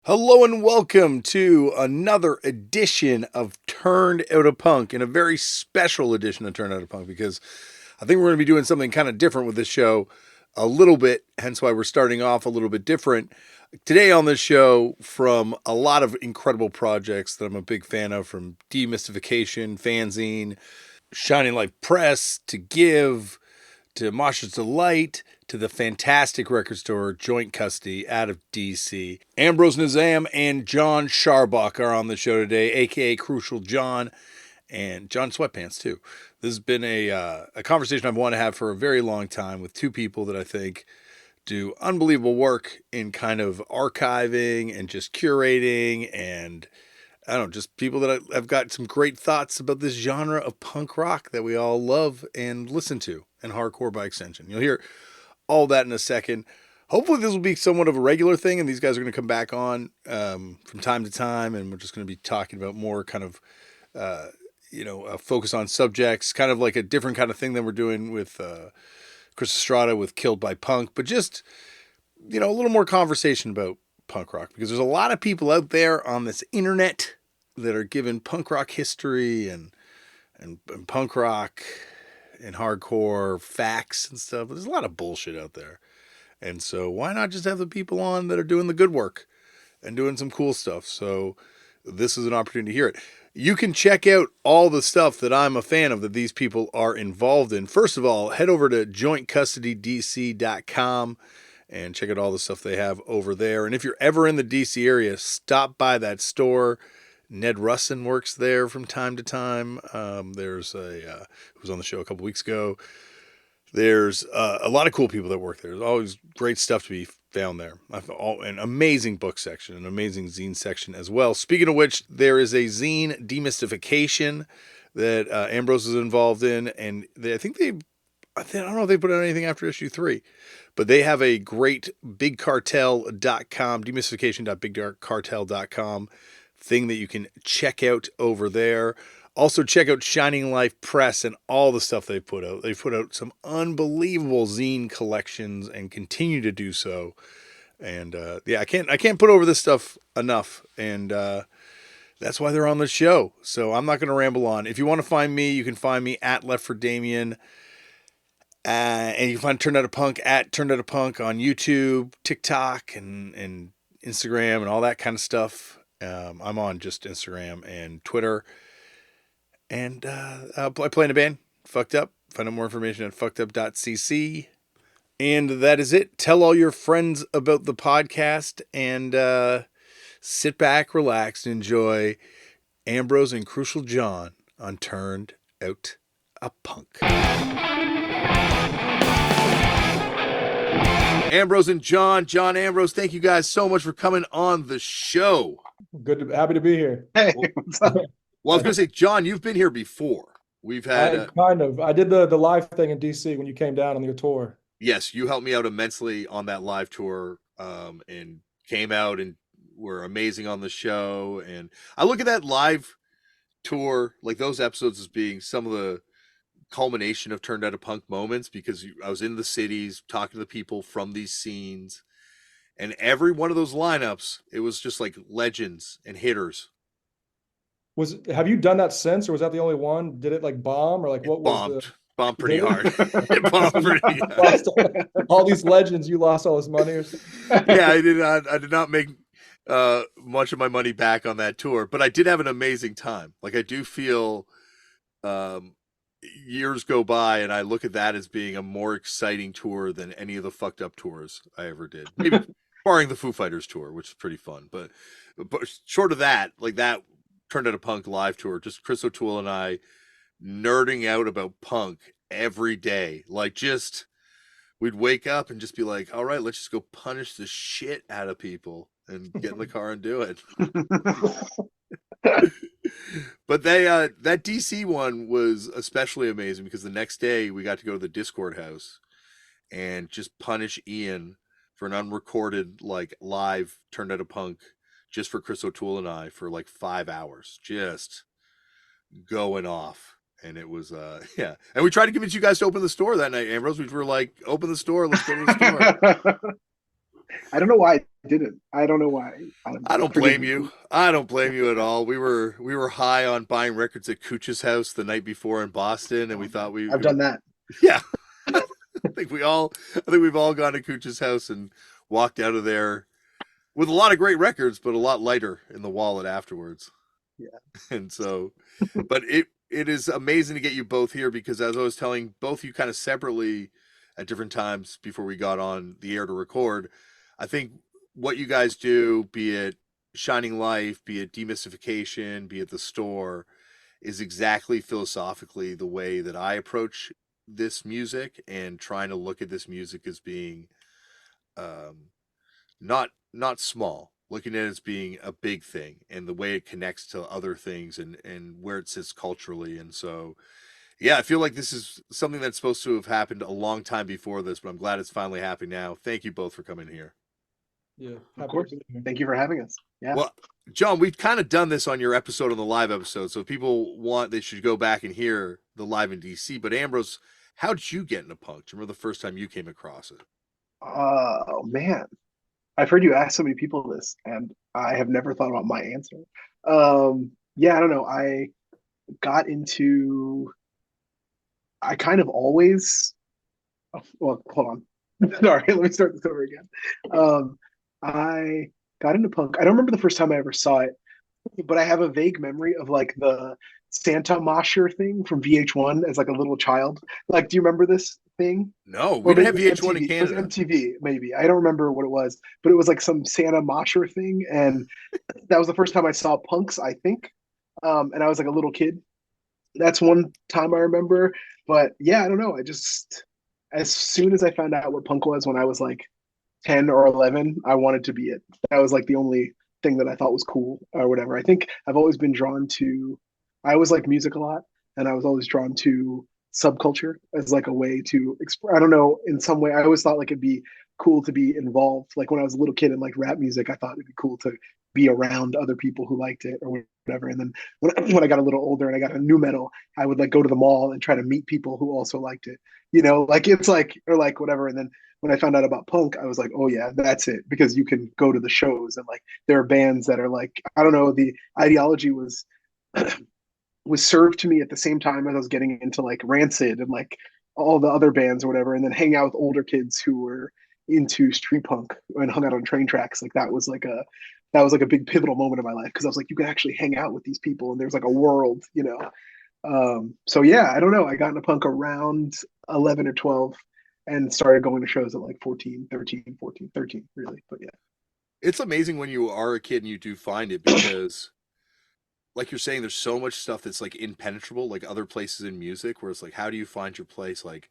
Hello and welcome to another edition of Turned Out of Punk, and a very special edition of Turned Out of Punk because I think we're going to be doing something kind of different with this show a little bit, hence why we're starting off a little bit different. Today on this show, from a lot of incredible projects that I'm a big fan of, from Demystification, Fanzine, Shining Light Press, to Give, to Mosher's Delight, to the fantastic record store Joint Custody out of DC. Ambrose Nzams and John Sharbach are on the show today, aka Crucial John, and John Sweatpants too. This has been a conversation I've wanted to have for a very long time with two people that I think do unbelievable work in kind of archiving and just curating, and I don't know, just people that I've got some great thoughts about this genre of punk rock that we all love and listen to, and hardcore by extension. You'll hear all that in a second. Hopefully this will be somewhat of a regular thing, and these guys are going to come back on from time to time, and we're just going to be talking about more kind of, focus on subjects, kind of like a different kind of thing than we're doing with Chris Estrada with Killed by Punk, but just, a little more conversation about punk rock, because there's a lot of people out there on this internet that are giving punk rock history and punk rock and hardcore facts and stuff. There's a lot of bullshit out there. And so why not just have the people on that are doing the good work and doing some cool stuff? So this is an opportunity to hear it. You can check out all the stuff that I'm a fan of that these people are involved in. First of all, head over to jointcustodydc.com and check out all the stuff they have over there. And if you're ever in the DC area, stop by that store. Ned Russin works there from time to time. There's who was on the show a couple weeks ago. There's a lot of cool people that work there. There's always great stuff to be found there. An amazing book section, an amazing zine section as well. Speaking of which, there is a zine Demystification that Ambrose is involved in, and I don't know if they put out anything after issue 3, but they have a great bigcartel.com, demystification.bigcartel.com thing that you can check out over there. Also check out Shining Life Press and all the stuff they've put out. They've put out some unbelievable zine collections and continue to do so. And I can't put over this stuff enough. And that's why they're on the show. So I'm not going to ramble on. If you want to find me, you can find me at Left for Damian. And you can find Turned Out of Punk at Turned Out of Punk on YouTube, TikTok, and Instagram and all that kind of stuff. I'm on just Instagram and Twitter. And I play in a band, Fucked Up. Find out more information at fuckedup.cc. And that is it. Tell all your friends about the podcast, and sit back, relax, and enjoy Ambrose and Crucial John on Turned Out a Punk. Ambrose and John Ambrose, thank you guys so much for coming on the show. Happy to be here. Hey, what's up? Well, I was going to say, John, you've been here before. We've had I did the live thing in DC when you came down on your tour. Yes, you helped me out immensely on that live tour, and came out and were amazing on the show. And I look at that live tour, like those episodes, as being some of the culmination of Turned Out a Punk moments, because I was in the cities talking to the people from these scenes, and every one of those lineups, it was just like legends and hitters. Have you done that since, or was that the only one? Did it like bomb, or like what bombed pretty hard. It bombed pretty hard. All these legends, you lost all this money or something? Yeah, I did not make much of my money back on that tour, but I did have an amazing time. Like, I do feel years go by and I look at that as being a more exciting tour than any of the Fucked Up tours I ever did. Maybe barring the Foo Fighters tour, which is pretty fun. But short of that, like that Turned Out a Punk live tour, just Chris O'Toole and I nerding out about punk every day. Like, just we'd wake up and just be like, all right, let's just go punish the shit out of people and get in the car and do it. But that DC one was especially amazing because the next day we got to go to the Discord house and just punish Ian for an unrecorded, like, live Turned Out a Punk just for Chris O'Toole and I for like 5 hours, just going off. And it was, yeah. And we tried to convince you guys to open the store that night, Ambrose. We were like, open the store. Let's go to the store. I don't know why I didn't. I don't know why. I don't Forgive blame me, you. please. I don't blame you at all. We were high on buying records at Cooch's house the night before in Boston, and we Oh thought man, I've done that. yeah. I think we've all gone to Cooch's house and walked out of there with a lot of great records, but a lot lighter in the wallet afterwards. Yeah. And so, but it is amazing to get you both here because as I was telling both you kind of separately at different times before we got on the air to record, I think what you guys do, be it Shining Life, be it demystification, be it the store, is exactly philosophically the way that I approach this music and trying to look at this music as being um, not small, looking at it as being a big thing and the way it connects to other things and where it sits culturally. And so, yeah, I feel like this is something that's supposed to have happened a long time before this, but I'm glad it's finally happening now. Thank you both for coming here. Yeah, Of happy to course. be here. Thank you for having us. Yeah. Well, John, we've kind of done this on your episode on the live episode, so if people want, they should go back and hear the live in DC. But Ambrose, how did you get into punk? Do you remember the first time you came across it? Oh man, I've heard you ask so many people this, and I have never thought about my answer. Yeah, I don't know. Got into. I kind of always. Oh, well, hold on. Sorry, let me start this over again. Um, I got into punk. I don't remember the first time I ever saw it, but I have a vague memory of like the Santa Mosher thing from VH1 as like a little child. Like, do you remember this thing? No, we Or didn't maybe have it was VH1 in MTV. It was Canada. MTV, maybe. I don't remember what it was, but it was like some Santa Mosher thing, and that was the first time I saw punks, I think. And I was like a little kid. That's one time I remember. But yeah, I don't know. I just as soon as I found out what punk was when I was like 10 or 11, I wanted to be it. That was like the only thing that I thought was cool or whatever. I think I've always been drawn to, I always like music a lot, and I was always drawn to subculture as like a way to express. I don't know, in some way, I always thought like it'd be cool to be involved. Like when I was a little kid in like rap music, I thought it'd be cool to be around other people who liked it or whatever. And then when I got a little older and I got a new metal, I would like go to the mall and try to meet people who also liked it. You know, like it's like or like whatever. And then when I found out about punk, I was like, oh yeah, that's it. Because you can go to the shows and like there are bands that are like, I don't know, the ideology was served to me at the same time as I was getting into like Rancid and like all the other bands or whatever, and then hang out with older kids who were into street punk and hung out on train tracks. Like that was like a big pivotal moment in my life because I was like, you can actually hang out with these people and there's like a world, you know. So yeah, I don't know. I got into punk around 11 or 12 and started going to shows at like 14, 13, 14, 13, really. But It's amazing when you are a kid and you do find it because like you're saying, there's so much stuff that's like impenetrable, like other places in music, where it's like, how do you find your place? Like,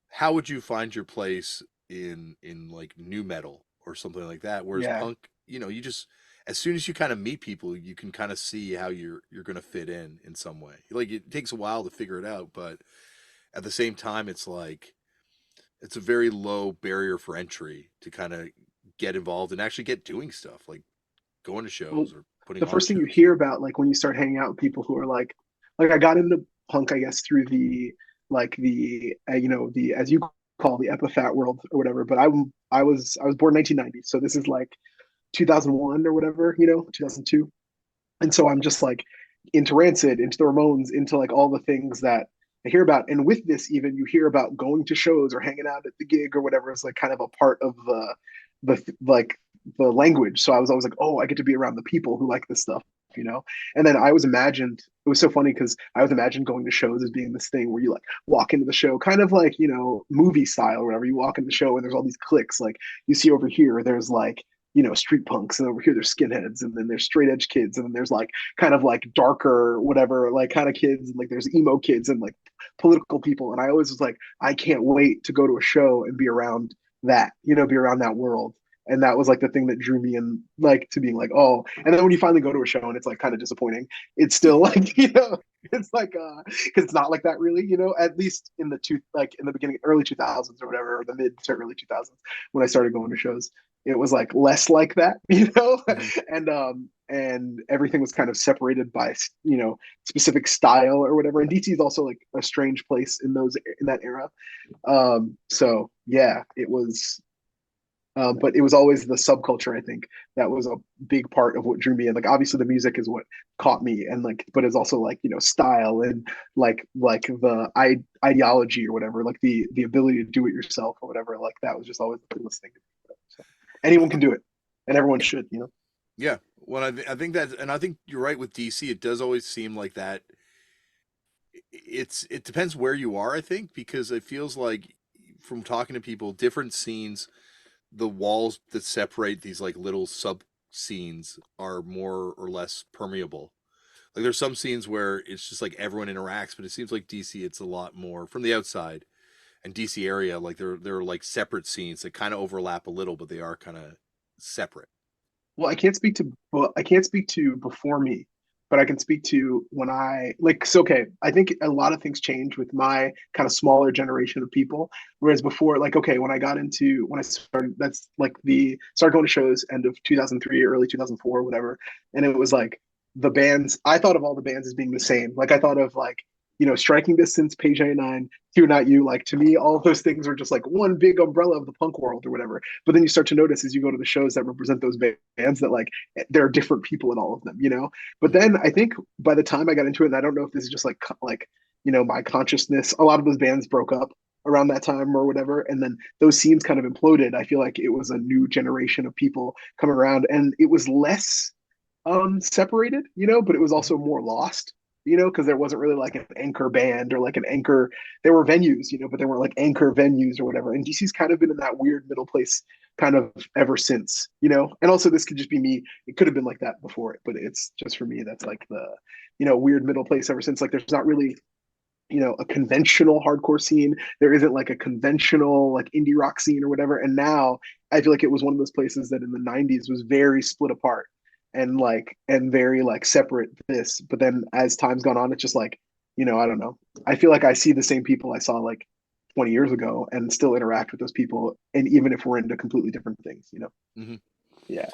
how would you find your place in like new metal or something like that? Whereas yeah. punk, you just as soon as you kind of meet people, you can kind of see how you're gonna fit in some way. Like it takes a while to figure it out, but at the same time, it's like it's a very low barrier for entry to kind of get involved and actually get doing stuff like going to Well, shows or putting the on first thing you shows. hear about, like when you start hanging out with people who are like I got into punk, I guess, through the like the you know the as you call the epithet world or whatever. But I was born 1990, so this is like 2001 or whatever, you know, 2002. And so I'm just like into Rancid, into the Ramones, into like all the things that I hear about. And with this, even you hear about going to shows or hanging out at the gig or whatever is like kind of a part of the language. So I was always like, oh, I get to be around the people who like this stuff, you know. And then I was imagined. It was so funny because I was imagined going to shows as being this thing where you like walk into the show, kind of like movie style or whatever. You walk in the show and there's all these cliques. Like you see over here, there's like street punks, and over here there's skinheads, and then there's straight edge kids, and then there's like kind of like darker, whatever, like kind of kids, and like there's emo kids and like political people. And I always was like, I can't wait to go to a show and be around that, be around that world. And that was like the thing that drew me in, like to being like, oh. And then when you finally go to a show and it's like kind of disappointing, it's still like, it's like because it's not like that really, at least in the beginning, early 2000s or whatever, or the mid to early 2000s when I started going to shows, it was like less like that, Mm-hmm. and everything was kind of separated by specific style or whatever. And DC is also like a strange place in that era. So yeah, it was But it was always the subculture, I think, that was a big part of what drew me in. Like obviously the music is what caught me, and like, but it's also like, you know, style and like the ideology or whatever, like the ability to do it yourself or whatever. Like that was just always the coolest thing. So anyone can do it, and everyone should, you know. Yeah. Well, I think that, and I think you're right with DC. It does always seem like that. It depends where you are, I think, because it feels like from talking to people, different scenes, the walls that separate these like little sub scenes are more or less permeable. Like there's some scenes where it's just like everyone interacts, but it seems like DC it's a lot more from the outside. And DC area, like they're like separate scenes that kind of overlap a little, but they are kind of separate. Well, I can't speak to before me, but I can speak to when I like so okay, I think a lot of things change with my kind of smaller generation of people. Whereas before, like okay, when I started that's like the started going to shows end of 2003, early 2004, whatever. And it was like the bands, I thought of all the bands as being the same. Like I thought of like, you know, striking distance, page 99, Q Not You. Like to me, all of those things are just like one big umbrella of the punk world or whatever. But then you start to notice as you go to the shows that represent those bands that like there are different people in all of them, you know. But Mm-hmm. then I think by the time I got into it, and I don't know if this is just like you know my consciousness, a lot of those bands broke up around that time or whatever, and then those scenes kind of imploded. I feel like it was a new generation of people coming around, and it was less separated, you know, but it was Mm-hmm. also more lost, you know, because there wasn't really like an anchor band or like an anchor. There were venues, you know, but there weren't like anchor venues or whatever. And DC's kind of been in that weird middle place kind of ever since, you know. And also, this could just be me. It could have been like that before it, but it's just for me. That's like the, you know, weird middle place ever since. Like, there's not really, you know, a conventional hardcore scene. There isn't like a conventional like indie rock scene or whatever. And now I feel like it was one of those places that in the 90s was very split apart and very like separate this. But then as time's gone on, it's just like, you know, I don't know. I feel like I see the same people I saw like 20 years ago and still interact with those people. And even if we're into completely different things, you know? Mm-hmm. Yeah.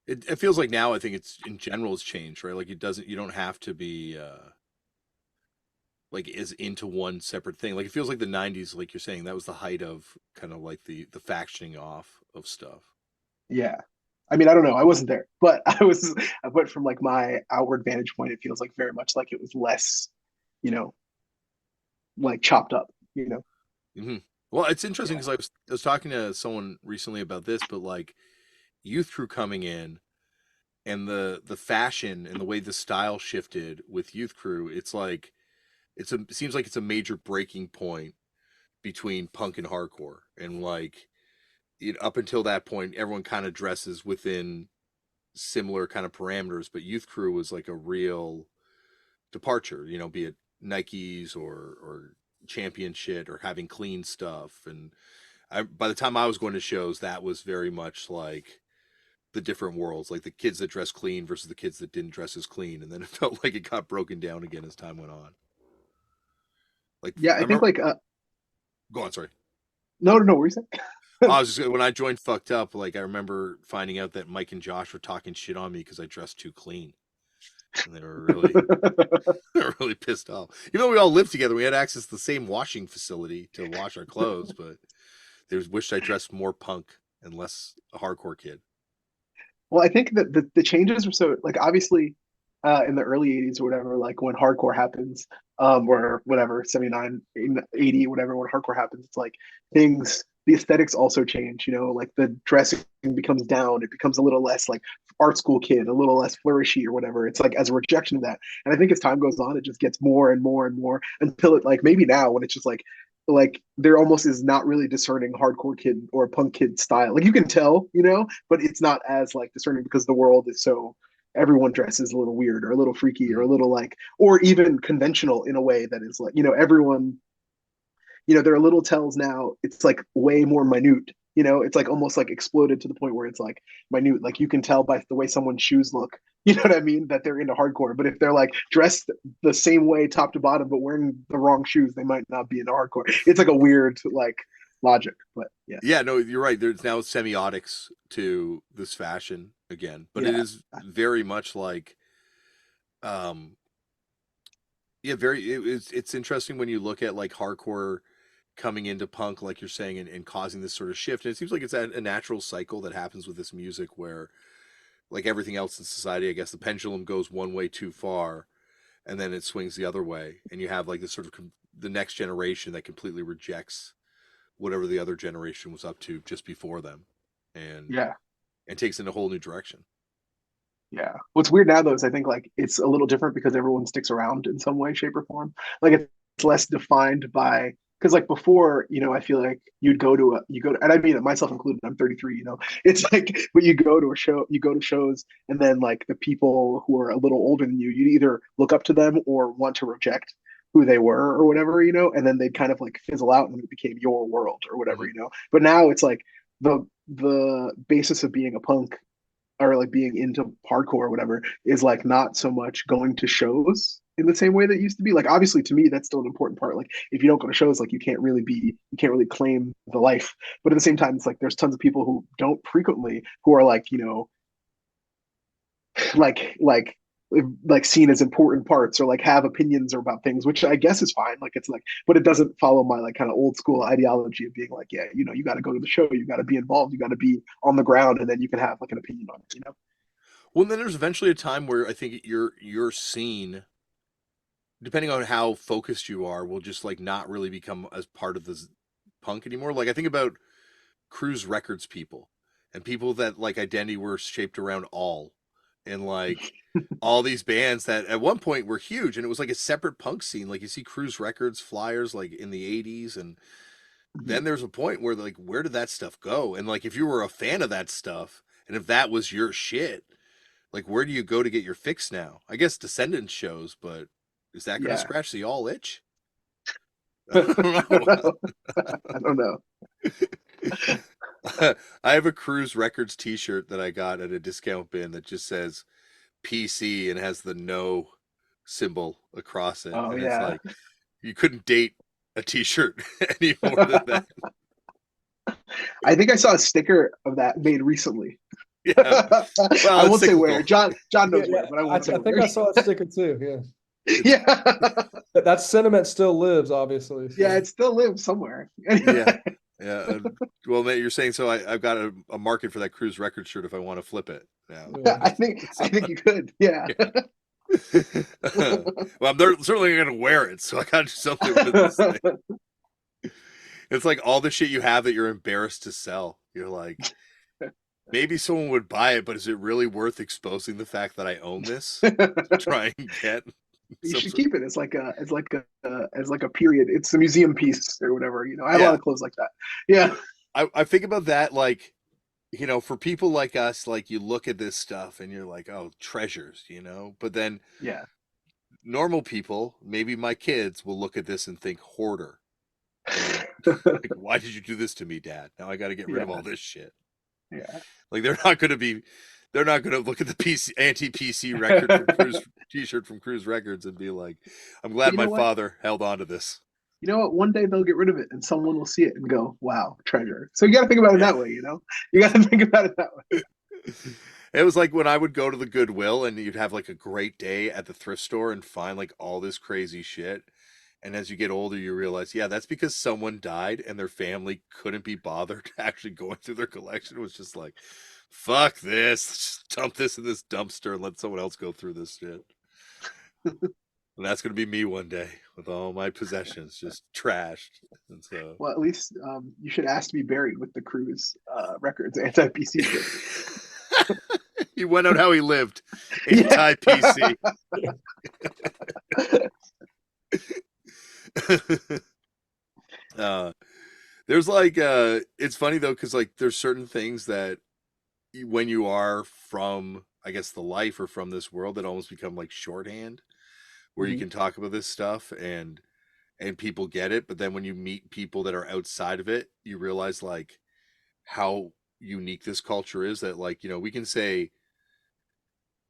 It feels like now I think it's in general it's changed, right? Like it doesn't you don't have to be like is into one separate thing. Like it feels like the '90s, like you're saying, that was the height of kind of like the factioning off of stuff. Yeah. I mean, I don't know. I wasn't there, but but from like my outward vantage point, it feels like very much like it was less, you know, like chopped up, you know? Hmm. Well, it's interesting Yeah. because I was talking to someone recently about this, but like youth crew coming in and the fashion and the way the style shifted with youth crew, it's like it seems like it's a major breaking point between punk and hardcore, and like up until that point, everyone kind of dresses within similar kind of parameters, but youth crew was like a real departure, be it Nikes or champion shit or having clean stuff. And by the time I was going to shows, that was very much like the different worlds, like the kids that dress clean versus the kids that didn't dress as clean. And then it felt like it got broken down again as time went on. Like Yeah. I I think remember, like, go on, sorry. no, what were you saying? I was just when I joined fucked up. Like I remember finding out that Mike and Josh were talking shit on me because I dressed too clean, and they were really they were really pissed off. Even though we all lived together, we had access to the same washing facility to wash our clothes, but they wished I dressed more punk and less a hardcore kid. Well, I think that the changes were so like obviously in the early 80s or whatever, like when hardcore happens, or whatever, 79, 80, whatever, when hardcore happens, it's like the aesthetics also change, you know, like the dressing becomes down, it becomes a little less like art school kid, a little less flourishy or whatever. It's like as a rejection of that. And I think as time goes on, it just gets more and more and more until it like maybe now when it's just like there almost is not really discerning hardcore kid or punk kid style. Like you can tell, you know, but it's not as like discerning because the world is so everyone dresses a little weird or a little freaky or Mm-hmm. a little like or even conventional in a way that is like, you know, everyone, you know, there are little tells now. It's like way more minute. You know, it's like almost like exploded to the point where it's like minute. Like you can tell by the way someone's shoes look. You know what I mean? That they're into hardcore. But if they're like dressed the same way top to bottom, but wearing the wrong shoes, they might not be into hardcore. It's like a weird like logic. But yeah, Yeah, no, you're right. There's now semiotics to this fashion again, but it yeah, is very much like, um, yeah, very. It's interesting when you look at like hardcore coming into punk, like you're saying, and causing this sort of shift. And it seems like it's a natural cycle that happens with this music where, like everything else in society, I guess the pendulum goes one way too far and then it swings the other way. And you have like this sort of the next generation that completely rejects whatever the other generation was up to just before them and Yeah. takes it in a whole new direction. Yeah. What's weird now though is I think like it's a little different because everyone sticks around in some way, shape, or form. Like it's less defined by because like before, I feel like and I mean myself included, I'm 33, It's like when you go to a show, you go to shows and then like the people who are a little older than you either look up to them or want to reject who they were or whatever, and then they'd kind of like fizzle out and it became your world or whatever, Mm-hmm. But now it's like the basis of being a punk or like being into hardcore or whatever is like not so much going to shows in the same way that it used to be. Like obviously to me that's still an important part. Like if you don't go to shows, like you can't really claim the life. But at the same time, it's like there's tons of people who don't frequently who are like, like like seen as important parts or like have opinions or about things, which I guess is fine. Like it's like, but it doesn't follow my like kind of old school ideology of being like, yeah, you got to go to the show, you got to be involved, you got to be on the ground, and then you can have like an opinion on it. Well, then there's eventually a time where I think your scene, depending on how focused you are, will just like not really become as part of this punk anymore. Like I think about Cruise Records people and people that like identity were shaped around all and like all these bands that at one point were huge and it was like a separate punk scene. Like you see Cruise Records flyers like in the 80s and Mhm. then there's a point where like where did that stuff go? And like if you were a fan of that stuff and if that was your shit, like where do you go to get your fix now? I guess Descendants shows, but is that going to Yeah. scratch the all itch? I I don't don't know. know. I don't know. I have a Cruise Records t-shirt that I got at a discount bin that just says PC and has the no symbol across it. Oh And it's yeah. like you couldn't date a t-shirt any more than that. I think I saw a sticker of that made recently. Yeah. Well, I it's won't say where. cyclical. John Yeah, knows yeah. where, but I I won't say think where. I saw a sticker too. Yeah. It's Yeah. That sentiment still lives, obviously. Yeah, So. it still lives somewhere. yeah. Yeah. Well, Nate, you're saying so I've got a market for that Cruise Records shirt if I want to flip it now. Yeah. I think you could. Yeah. Yeah. Well, I'm certainly going to wear it, so I got to do something with this thing. It's like all the shit you have that you're embarrassed to sell. You're like, maybe someone would buy it, but is it really worth exposing the fact that I own this to try and get You some should sort? keep it as like a period. It's a museum piece or whatever. I have a lot Yeah, of clothes like that. Yeah. I think about that like for people like us, like you look at this stuff and you're like, oh, treasures, but then Yeah. normal people, maybe my kids, will look at this and think hoarder. And like, why did you do this to me, Dad? Now I got to get rid of Yeah. all this shit. Yeah. Like they're not going to look at the PC anti-PC record from Cruise T-shirt from Cruise Records and be like, I'm But glad my father held on to this. you know what? One day they'll get rid of it and someone will see it and go, wow, treasure. So you got to think about it Yeah. that way, You got to think about it that way. It was like when I would go to the Goodwill and you'd have like a great day at the thrift store and find like all this crazy shit. And as you get older, you realize, yeah, that's because someone died and their family couldn't be bothered actually going through their collection. It was just like, fuck this. Let's just dump this in this dumpster and let someone else go through this shit. And that's going to be me one day with all my possessions just trashed. And so, Well, at least you should ask to be buried with the Cruise Records anti-PC shirt. he went out how he lived, Yeah. anti-PC. There's like it's funny though because like there's certain things that when you are from I guess the life or from this world that almost become like shorthand where you Mhm. can talk about this stuff and people get it, but then when you meet people that are outside of it you realize like how unique this culture is that like we can say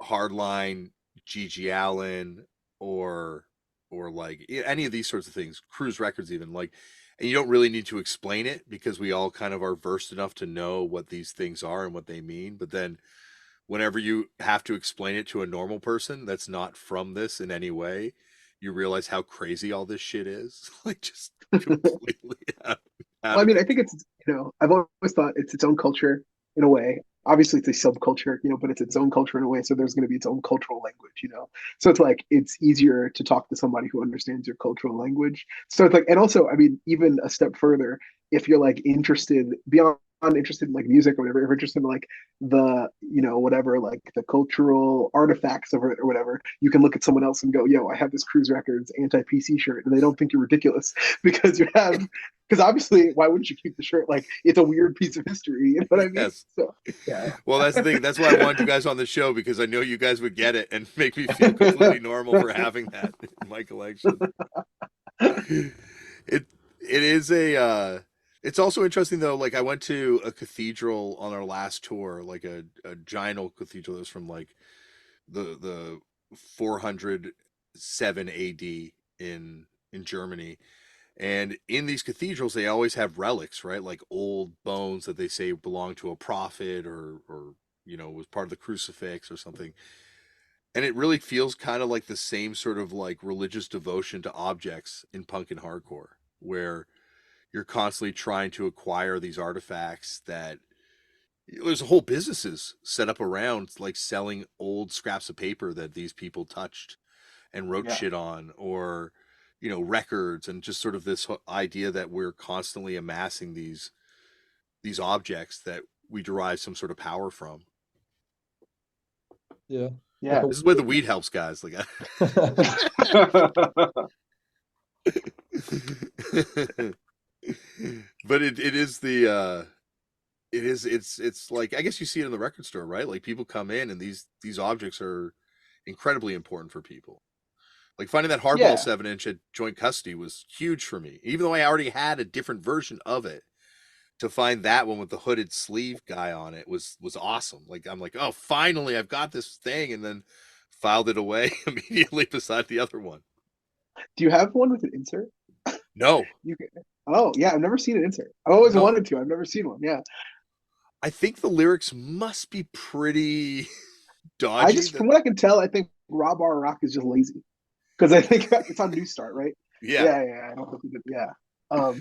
hardline Gigi Allen or like any of these sorts of things, Cruise Records even like, and you don't really need to explain it because we all kind of are versed enough to know what these things are and what they mean. But then whenever you have to explain it to a normal person that's not from this in any way, you realize how crazy all this shit is. Like just completely out Well, I of mean, I think it's, I've always thought it's its own culture in a way. Obviously, it's a subculture, but it's its own culture in a way. So there's going to be its own cultural language. So it's like it's easier to talk to somebody who understands your cultural language. So it's like, and also, I mean, even a step further, if you're like interested beyond interested in like music or whatever, if you're interested in like the, whatever, like the cultural artifacts of it or whatever, you can look at someone else and go, yo, I have this Cruise Records anti-PC shirt, and they don't think you're ridiculous because you have because obviously, why wouldn't you keep the shirt? Like, it's a weird piece of history. You know what I mean? yes. So, yeah. Well, that's the thing. That's why I wanted you guys on the show, because I know you guys would get it and make me feel completely normal for having that in my collection. It is it's also interesting though. Like I went to a cathedral on our last tour, like a giant old cathedral that was from like the 407 AD in Germany. And in these cathedrals, they always have relics, right? Like old bones that they say belong to a prophet, or was part of the crucifix or something. And it really feels kind of like the same sort of like religious devotion to objects in punk and hardcore, where you're constantly trying to acquire these artifacts that there's whole businesses set up around like selling old scraps of paper that these people touched and wrote Yeah. shit on, or records, and just sort of this idea that we're constantly amassing these objects that we derive some sort of power from. Yeah. Like Yeah. This is where the weed helps, guys. Like but it is the it's like, I guess you see it in the record store, right? Like people come in and these objects are incredibly important for people. Like finding that hardball Yeah. 7-inch at joint custody was huge for me, even though I already had a different version of it. To find that one with the hooded sleeve guy on it was awesome. Like I'm like, oh, finally I've got this thing, and then filed it away immediately beside the other one. Do you have one with an insert? No, You can, oh, yeah. I've never seen an insert. I've always no. wanted to. I've never seen one. Yeah. I think the lyrics must be pretty I dodgy. just, from what I can tell, I think Rob R. Rock is just lazy because I think it's on New Start, right? Yeah, Yeah. Yeah. I don't think he did. Yeah.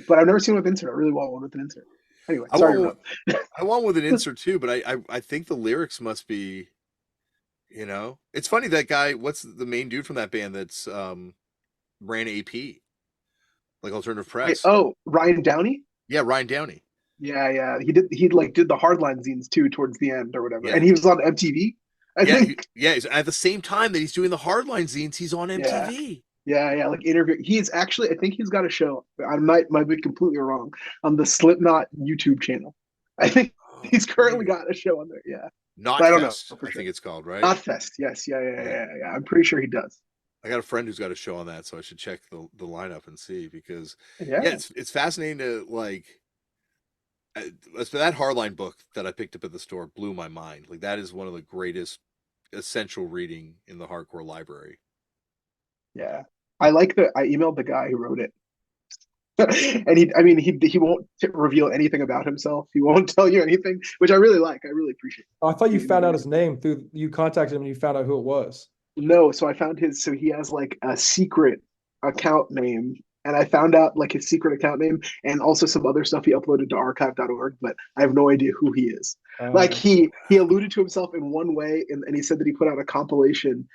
But I've never seen one with insert. I really want one with an insert. Anyway, I sorry to want interrupt. I want with an insert too, but I think the lyrics must be, It's funny, that guy, what's the main dude from that band that's ran AP, like alternative Wait, press? oh, Ryan Downey? Yeah, Ryan Downey. Yeah, yeah. He like did the hardline zines too towards the end or whatever. Yeah. And he was on MTV, I Yeah, think. he's, at the same time that he's doing the hardline zines, he's on Yeah. MTV. Yeah, yeah, like interview. He's actually, I think he's got a show. I might be completely wrong on the Slipknot YouTube channel. I think Oh, he's currently weird. got a show on there. Yeah, but Not I don't know Fest, for I sure. think it's called, right? Not Fest. Yes, yeah, yeah, Yeah. yeah, yeah. I'm pretty sure he does. I got a friend who's got a show on that, so I should check the lineup and see, because yeah, Yeah, it's fascinating to like that hardline book that I picked up at the store blew my mind. Like that is one of the greatest essential reading in the hardcore library. yeah. I emailed the guy who wrote it. And I mean, he won't reveal anything about himself. He won't tell you anything, which I really like. I really appreciate. I thought you found out his name through you contacted him and you found out who it was. No, so I found his. So he has like a secret account name, and I found out like his secret account name and also some other stuff he uploaded to archive.org, but I have no idea who he is. Like he alluded to himself in one way, and he said that he put out a compilation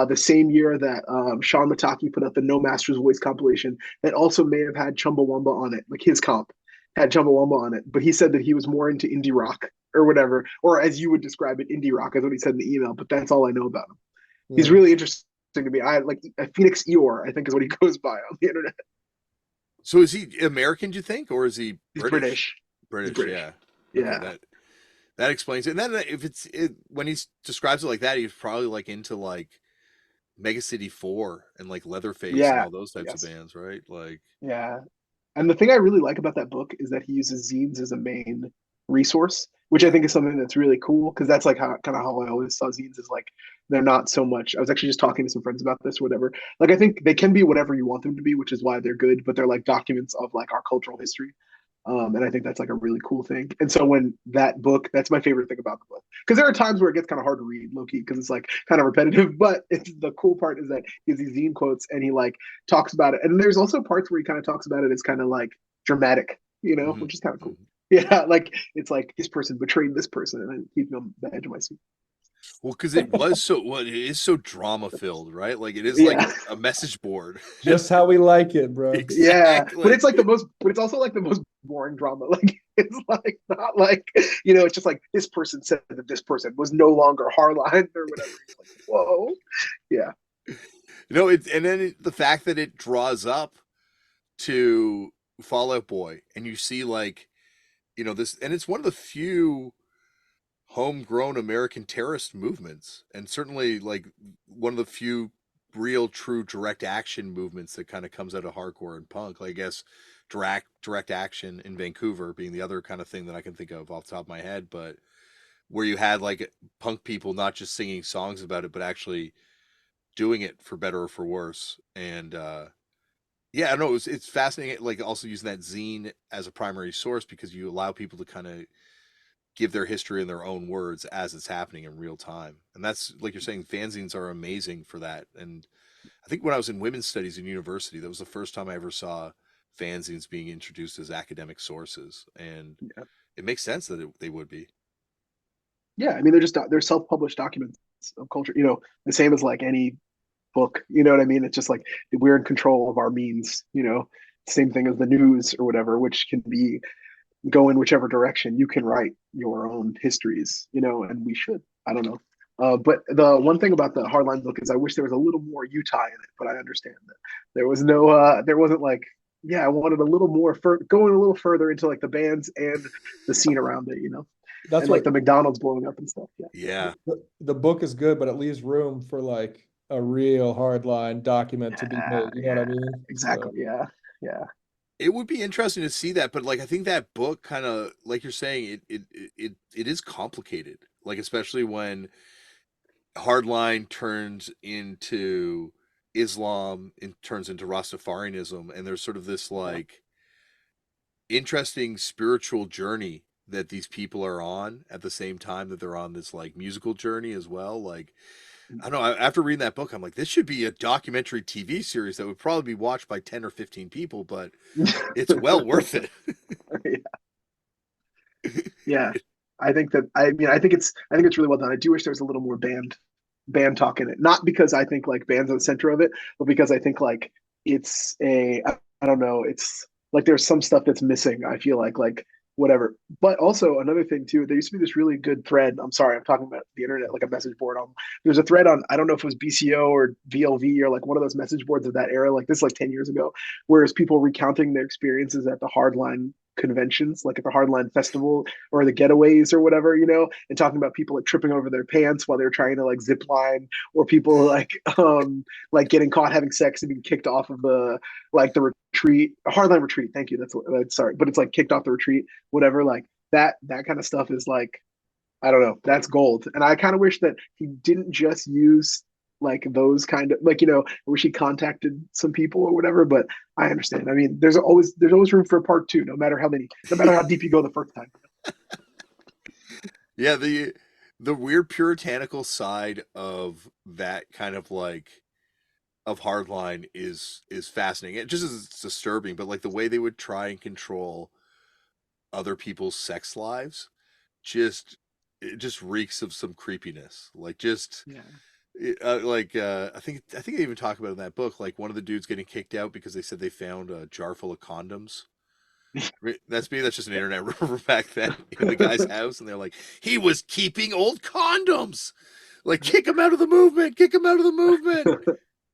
the same year that Sean Mataki put out the No Master's Voice compilation that also may have had Chumbawamba on it, like his comp had Chumbawamba on it, but he said that he was more into indie rock or whatever, or as you would describe it, indie rock is what he said in the email. But that's all I know about him. He's Yeah. really interesting to me. I like Phoenix Eeyore, I think is what he goes by on the internet. So is he American, do you think, or is he He's British? British. British, British. yeah. Okay, Yeah. that explains it. And then if when he describes it like that, he's probably like into like Mega City 4 and like Leatherface and Yeah. all those types of Yes. bands, right? Like, Yeah. And the thing I really like about that book is that he uses zines as a main resource, which I yeah. think is something that's really cool because that's like how kind of how I always saw zines is like they're not so much. I was actually just talking to some friends about this, whatever. Like I think they can be whatever you want them to be, which is why they're good, but they're like documents of like our cultural history. And I think that's like a really cool thing. And so when that book, that's my favorite thing about the book. Because there are times where it gets kind of hard to read, low key, because it's like kind of repetitive. But it's the cool part is that he has these zine quotes and he like talks about it. And there's also parts where he kind of talks about it as kind of like dramatic, Mm-hmm. which is kind of cool. Mm-hmm. Yeah, like it's like this person betrayed this person, and then keep me on the edge of my seat. Well, because it is so drama filled, right? Like it is like Yeah, a message board. Just how we like it, bro. yeah, but Exactly. it's like but it's also like the most boring drama. Like it's like not like it's just like this person said that this person was no longer hardline or whatever. You're like, whoa, yeah, And then the fact that it draws up to Fallout Boy, and you see like this, and it's one of the few homegrown American terrorist movements, and certainly like one of the few real, true direct action movements that kind of comes out of hardcore and punk. Like, I guess direct action in Vancouver being the other kind of thing that I can think of off the top of my head, but where you had like punk people not just singing songs about it, but actually doing it for better or for worse. And yeah, I know it's fascinating. Like also using that zine as a primary source because you allow people to kind of give their history in their own words as it's happening in real time. And that's like you're saying, fanzines are amazing for that. And I think when I was in women's studies in university, that was the first time I ever saw fanzines being introduced as academic sources. And yeah, it makes sense that they would be. yeah. I mean, they're self-published documents of culture. The same as like any book. You know what I mean? It's just like we're in control of our means. Same thing as the news or whatever, which can be go in whichever direction. You can write your own histories, and we should. I don't know. But the one thing about the Hardline book is I wish there was a little more Utah in it, but I understand that there wasn't like, yeah, I wanted a little more, going a little further into like the bands and the scene around it, That's and like what the McDonald's blowing up and stuff. Yeah. Yeah. the book is good, but it leaves room for like a real hardline document to be Yeah. made. You know what I Yeah. mean? Exactly. So Yeah. Yeah. It would be interesting to see that, but like I think that book kind of like you're saying, it is complicated. Like especially when hardline turns into Islam and turns into Rastafarianism, and there's sort of this Yeah. like interesting spiritual journey that these people are on at the same time that they're on this like musical journey as well. Like I don't know. After reading that book, I'm like, this should be a documentary TV series that would probably be watched by 10 or 15 people, but it's well worth it. Yeah. I think it's really well done. I do wish there was a little more band talk in it. Not because I think like band's at the center of it, but because I think like it's I don't know, it's like there's some stuff that's missing. I feel like whatever. But also another thing too, there used to be this really good thread. I'm sorry, I'm talking about the internet, like a message board on. There's a thread on, I don't know if it was BCO or VLV or like one of those message boards of that era, like this like 10 years ago, whereas people recounting their experiences at the hardline conventions, like at the hardline festival or the getaways or whatever, and talking about people like tripping over their pants while they're trying to like zip line, or people like getting caught having sex and being kicked off of the retreat, hardline retreat. Thank you. That's sorry, but it's like kicked off the retreat, whatever. Like that kind of stuff is like, I don't know, that's gold. And I kind of wish that he didn't just use like those kind of like, I wish he contacted some people or whatever, but I understand. I mean, there's always room for a part two, no matter how deep you go the first time. Yeah, the weird puritanical side of that kind of like of hardline is fascinating. It just is disturbing, but like the way they would try and control other people's sex lives just it just reeks of some creepiness. Like just Yeah. I think they even talk about it in that book. Like one of the dudes getting kicked out because they said they found a jar full of condoms. That's me. That's just an internet rumor back then in the guy's house, and they're like, he was keeping old condoms. Like, kick him out of the movement. Kick him out of the movement.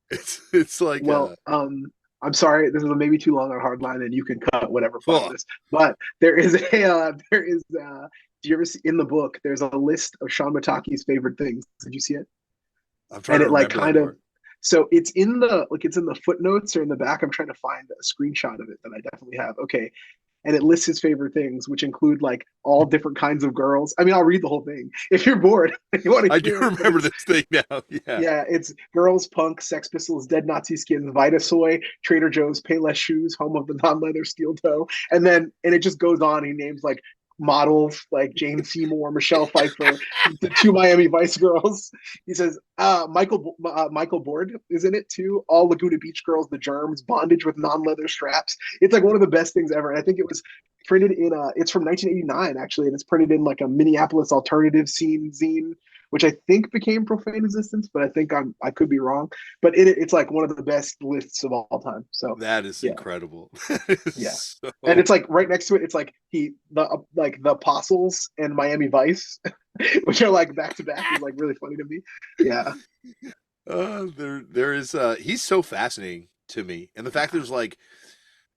It's like Well, I'm sorry, this is maybe too long on hardline, and you can cut whatever part of oh, this. But do you ever see in the book? There's a list of Sean Mataki's favorite things. Did you see it? I'm trying And to it like remember that kind of, part. so it's in the footnotes or in the back. I'm trying to find a screenshot of it that I definitely have. Okay, and it lists his favorite things, which include like all different kinds of girls. I mean, I'll read the whole thing if you're bored. You want to I do hear it, but remember this thing now. Yeah. yeah, it's girls, punk, Sex Pistols, Dead Nazi Skins, Vitasoy, Trader Joe's, Payless Shoes, Home of the Non-Leather Steel Toe, and it just goes on. He names like models like Jane Seymour, Michelle Pfeiffer, the two Miami Vice girls. He says Michael Board is in it too. All Laguna Beach girls, the Germs, bondage with non-leather straps. It's like one of the best things ever. And I think it was printed in it's from 1989 actually, and it's printed in like a Minneapolis alternative scene zine, which I think became Profane Resistance, but I could be wrong. But it's like one of the best lists of all time. So That is yeah, incredible. That is yeah. so... And it's like right next to it, it's like the Apostles and Miami Vice, which are like back to back, is like really funny to me. Yeah. There is he's so fascinating to me, and the fact there's like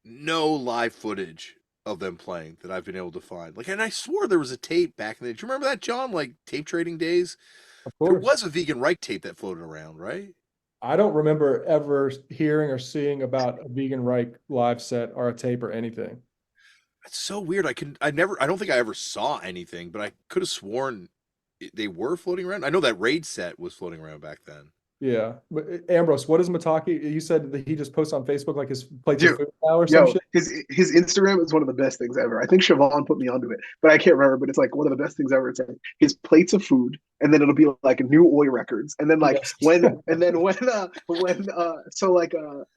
no live footage of them playing that I've been able to find. Like, and I swore there was a tape back in the. Do you remember that, John? Like tape trading days. Of There course. was a Vegan Reich tape that floated around, right? I don't remember ever hearing or seeing about a Vegan Reich live set or a tape or anything. That's so weird. I don't think I ever saw anything, but I could have sworn they were floating around. I know that raid set was floating around back then. Yeah. But Ambrose, what is Mataki? You said that he just posts on Facebook like his plates of Dude, food now or some yo, shit? his Instagram is one of the best things ever. I think Siobhan put me onto it, but I can't remember. But it's like one of the best things ever. It's like his plates of food, and then it'll be like new Oi records, and then like Yes.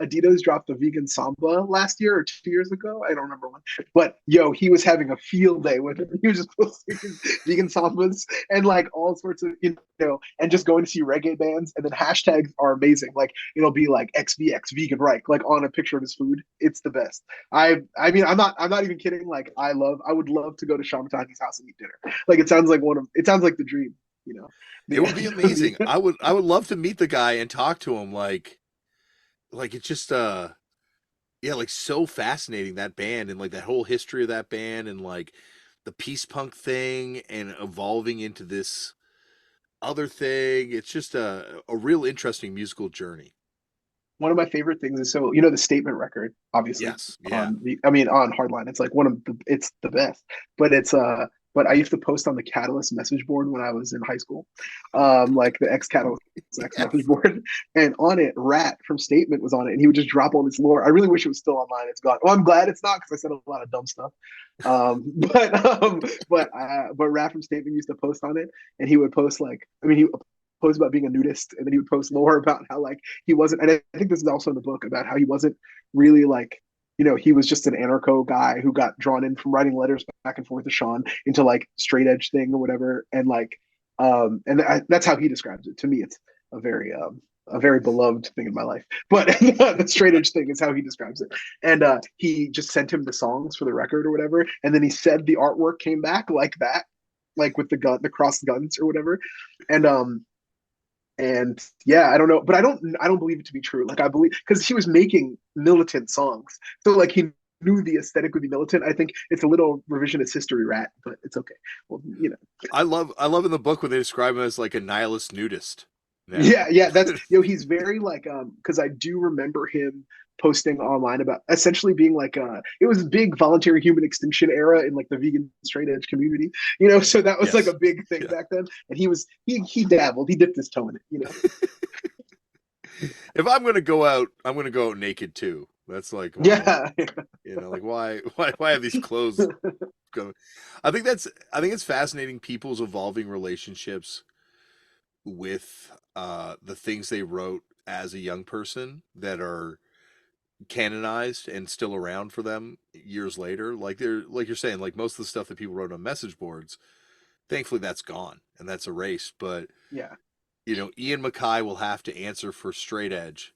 Adidas dropped the vegan samba last year or 2 years ago. I don't remember when, but yo, he was having a field day with it. He was just posting his vegan sambas and like all sorts of and just going to see reggae bands, and then hashtags are amazing. Like it'll be like XVX vegan Reich, like on a picture of his food. It's the best. I mean I'm not even kidding. Like I would love to go to Shamatani's house and eat dinner. Like it sounds like the dream, you know. It would be amazing. I would love to meet the guy and talk to him. Like it's just yeah, like so fascinating, that band and like that whole history of that band and like the peace punk thing and evolving into this other thing. It's just a real interesting musical journey. One of my favorite things is the statement record, obviously Yes, yeah. on Hardline. It's like it's the best, but but I used to post on the Catalyst message board when I was in high school, like the ex Catalyst X message Yes. board, and on it, Rat from Statement was on it, and he would just drop all this lore. I really wish it was still online. It's gone. Well, I'm glad it's not because I said a lot of dumb stuff. But Rat from Statement used to post on it, and he would post he post about being a nudist, and then he would post lore about how like he wasn't. And I think this is also in the book about how he wasn't really like he was just an anarcho guy who got drawn in from writing letters back and forth to Sean into like straight edge thing or whatever, and like that's how he describes it. To me, it's a very beloved thing in my life. But the straight edge thing is how he describes it. And he just sent him the songs for the record or whatever, and then he said the artwork came back like that, like with the crossed guns or whatever, and yeah, I don't know, but I don't believe it to be true. Like I believe because he was making militant songs, so like he knew the aesthetic would be militant. I think it's a little revisionist history, Rat, but it's okay. Well, I love in the book when they describe him as like a nihilist nudist now. yeah, that's he's very like because I do remember him posting online about essentially being like it was big voluntary human extinction era in like the vegan straight edge community, so that was like Yes. a big thing Yeah. back then, and he dabbled, he dipped his toe in it. If I'm gonna go out, I'm gonna go out naked too. That's like Yeah. like why have these clothes going? I think it's fascinating people's evolving relationships with the things they wrote as a young person that are canonized and still around for them years later. Like you're saying, like most of the stuff that people wrote on message boards, thankfully that's gone and that's erased. But Yeah. Ian Mackay will have to answer for straight edge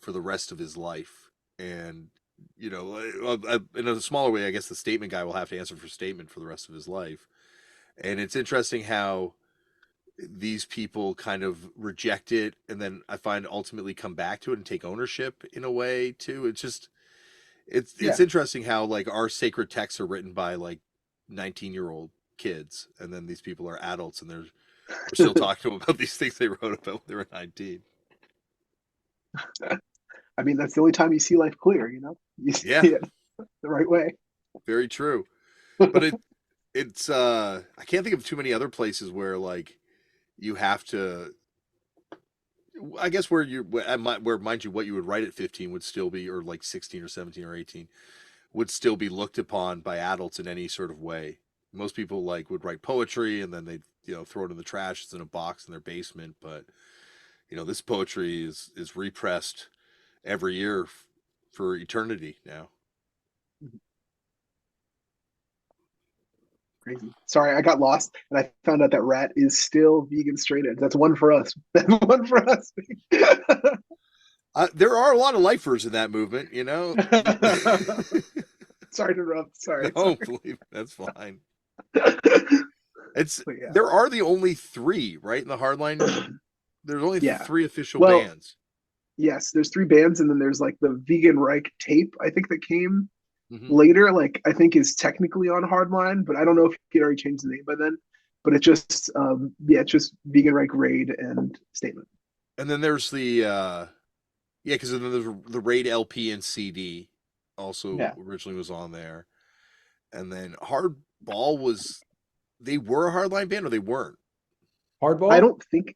for the rest of his life. And, in a smaller way, I guess the statement guy will have to answer for statement for the rest of his life. And it's interesting how these people kind of reject it and then I find ultimately come back to it and take ownership in a way too. It's just, it's Yeah. interesting how like our sacred texts are written by like 19-year-old kids. And then these people are adults and we're still talking to them about these things they wrote about when they were 19. I mean, that's the only time you see life clear, you see Yeah. it the right way. Very true. But it's I can't think of too many other places where like you have to. I guess where mind you, what you would write at 15 would still be, or like 16 or 17 or 18, would still be looked upon by adults in any sort of way. Most people like would write poetry and then they'd throw it in the trash. It's in a box in their basement. But this poetry is repressed every year for eternity now. Crazy. Sorry, I got lost and I found out that Rat is still vegan straight edge. That's one for us. That's one for us. There are a lot of lifers in that movement, Sorry to interrupt. Sorry. No, Sorry. believe that's fine. Yeah. There are the only three, right? In the hardline, there's only Yeah. three official Well, bands. yes, there's three bands, and then there's like the Vegan Reich tape, I think that came Mhm. later, like I think is technically on Hardline, but I don't know if he'd already changed the name by then. But it's just it's just Vegan Reich Raid and Statement. And then there's the because then there's the Raid LP and CD also originally was on there. And then Hardball they were a hardline band or they weren't? Hardball? I don't think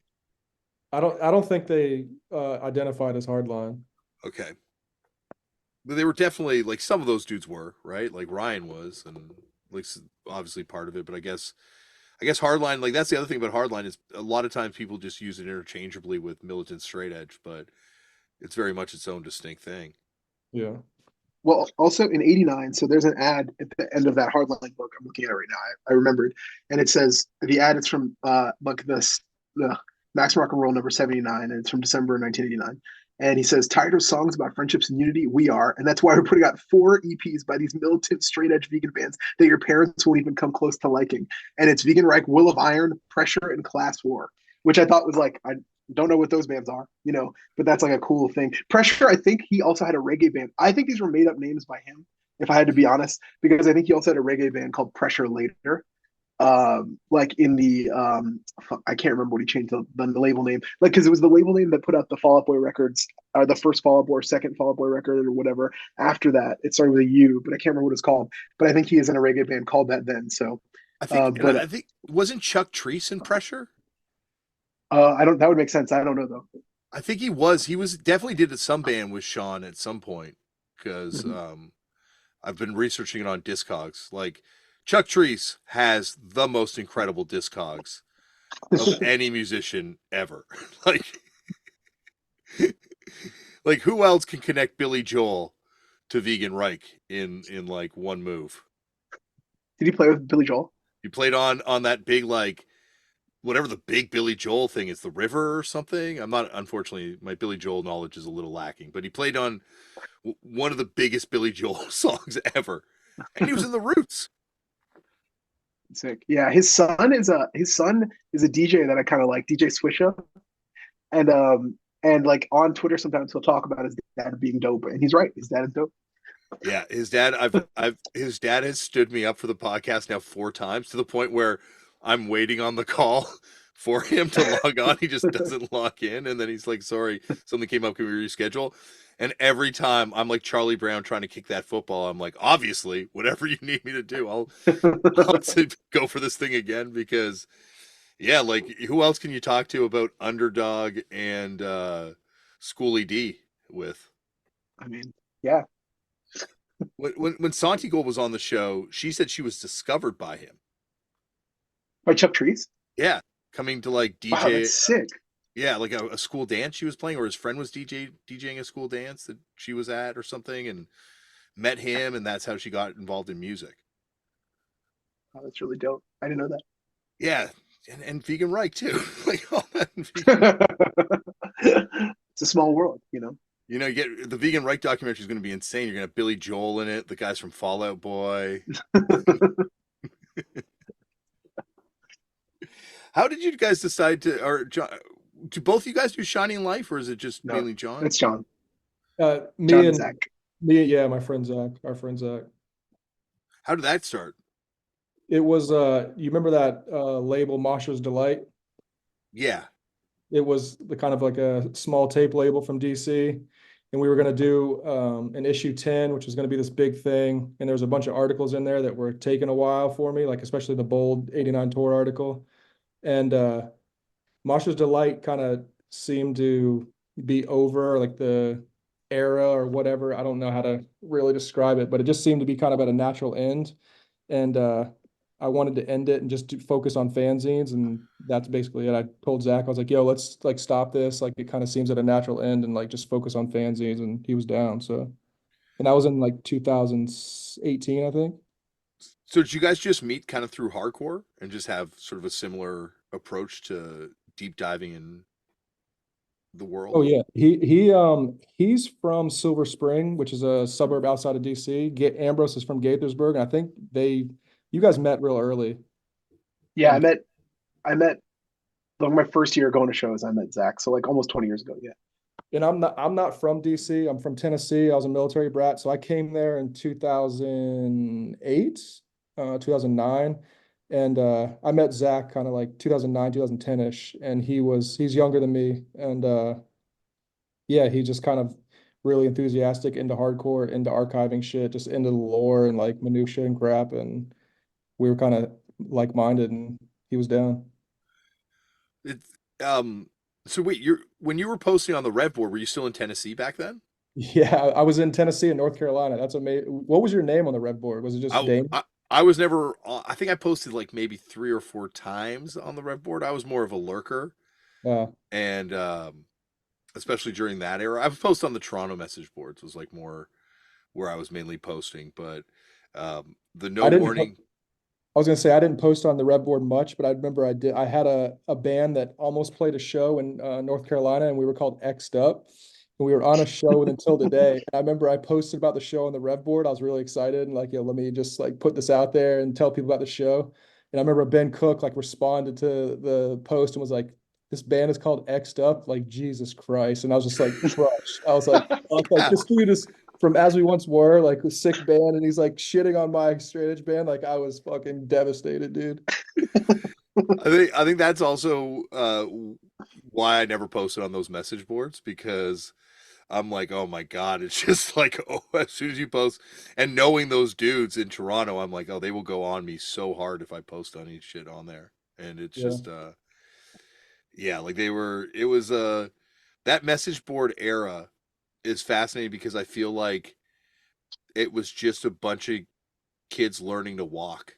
I don't think they identified as hardline. Okay. But they were definitely like some of those dudes were, right? Like Ryan was and like obviously part of it, but I guess hardline, like that's the other thing about hardline is a lot of times people just use it interchangeably with militant straight edge, but it's very much its own distinct thing. Yeah. Well, also in '89, so there's an ad at the end of that Hardline book. I'm looking at it right now. I remembered, and it says the ad is from like the Max Rock and Roll number 79, and it's from December 1989. And he says, "Tired of songs about friendships and unity? We are, and that's why we're putting out 4 EPs by these militant straight edge vegan bands that your parents won't even come close to liking. And it's Vegan Reich, Will of Iron, Pressure, and Class War." Which I thought was like, I don't know what those bands are, but that's like a cool thing. Pressure, I think he also had a reggae band. I think these were made up names by him, if I had to be honest, because I think he also had a reggae band called Pressure later. Like in the I can't remember what he changed the label name, like because it was the label name that put out the Fall Out Boy records, or the first Fall Out Boy or second Fall Out Boy record or whatever. After that, it started with a U, but I can't remember what it's called. But I think he is in a reggae band called that then. So I think but I think wasn't Chuck Treese in Pressure? I don't. That would make sense. I don't know though. I think he was. He was definitely did some band with Sean at some point because I've been researching it on Discogs. Like Chuck Treese has the most incredible Discogs of any musician ever. like who else can connect Billy Joel to Vegan Reich in like one move? Did he play with Billy Joel? He played on that big like whatever the big Billy Joel thing is, the River or something. I'm not, unfortunately, my Billy Joel knowledge is a little lacking, but he played on one of the biggest Billy Joel songs ever, and he was in the Roots. Sick. Yeah, his son is a DJ that I kind of like, DJ Swisha, and like on Twitter sometimes he'll talk about his dad being dope, and he's right, his dad is dope. Yeah, his dad. His dad has stood me up for the podcast now 4 times to the point where I'm waiting on the call for him to log on. He just doesn't log in, and then he's like, "Sorry, something came up. Can we reschedule?" And every time I'm like Charlie Brown trying to kick that football. I'm like, obviously, whatever you need me to do, I'll go for this thing again because, yeah, like who else can you talk to about Underdog and Schoolie D with? I mean, yeah. When Santi Gold was on the show, she said she was discovered by him. By Chuck Treese? Yeah, coming to like DJ. Wow, that's sick. Yeah, like a school dance she was playing, or his friend was DJing a school dance that she was at or something, and met him, and that's how she got involved in music. Oh, that's really dope. I didn't know that. Yeah, and Vegan Reich too. Like all that. It's a small world, you know. You know, you get the Vegan Reich documentary is going to be insane. You're going to have Billy Joel in it, the guys from Fall Out Boy. How did you guys decide to, or do both of you guys do Shining Life, or is it just mainly John? It's John. Me John and Zach. Yeah, my friend Zach, our friend Zach. How did that start? It was you remember that label Masha's Delight? Yeah. It was the kind of like a small tape label from DC, and we were going to do an issue 10, which was going to be this big thing. And there was a bunch of articles in there that were taking a while for me, like especially the bold 89 tour article. And Monsters Delight kind of seemed to be over, like the era or whatever. I don't know how to really describe it, but it just seemed to be kind of at a natural end. And I wanted to end it and just focus on fanzines, and that's basically it. I told Zach, I was like, "Yo, let's like stop this. Like, it kind of seems at a natural end, and like just focus on fanzines." And he was down. So, and that was in like 2018, I think. So did you guys just meet kind of through hardcore and just have sort of a similar approach to deep diving in the world? Oh yeah, he's from Silver Spring, which is a suburb outside of DC. Ambrose is from Gaithersburg, and I think you guys met real early. Yeah, I met like my first year going to shows. I met Zach, so like almost 20 years ago. Yeah. And I'm not from DC. I'm from Tennessee. I was a military brat, so I came there in 2008, 2009, and I met Zach kind of like 2009, 2010-ish, and he's younger than me, and yeah, he just kind of really enthusiastic into hardcore, into archiving shit, just into the lore and like minutia and crap, and we were kind of like-minded, and he was down. It's so wait, you're when you were posting on the Rev board, were you still in Tennessee back then? Yeah, I was in Tennessee and North Carolina. That's amazing. What was your name on the Rev board? Was it just I Dame? I, I was never I think I posted like maybe 3 or 4 times on the Rev board. I was more of a lurker Uh, and especially during that era. I've posted on the Toronto message boards was like more where I was mainly posting, but the no I didn't. warning. I was gonna say I didn't post on the Rev board much, but I remember I did. I had a band that almost played a show in North Carolina, and we were called X'd Up, and we were on a show until today. And I remember I posted about the show on the Rev board. I was really excited and like, yo, let me just like put this out there and tell people about the show. And I remember Ben Cook like responded to the post and was like, "This band is called X'd Up." Like Jesus Christ, and I was just like crushed. I was like, fuck, like this dude is from As We Once Were, like a sick band, and he's like shitting on my straight edge band. Like I was fucking devastated, dude. I think that's also why I never posted on those message boards because I'm like, oh my god, it's just like oh, as soon as you post, and knowing those dudes in Toronto, I'm like, oh, they will go on me so hard if I post any shit on there, and it's Yeah. just yeah, like they were. It was that message board era is fascinating because I feel like it was just a bunch of kids learning to walk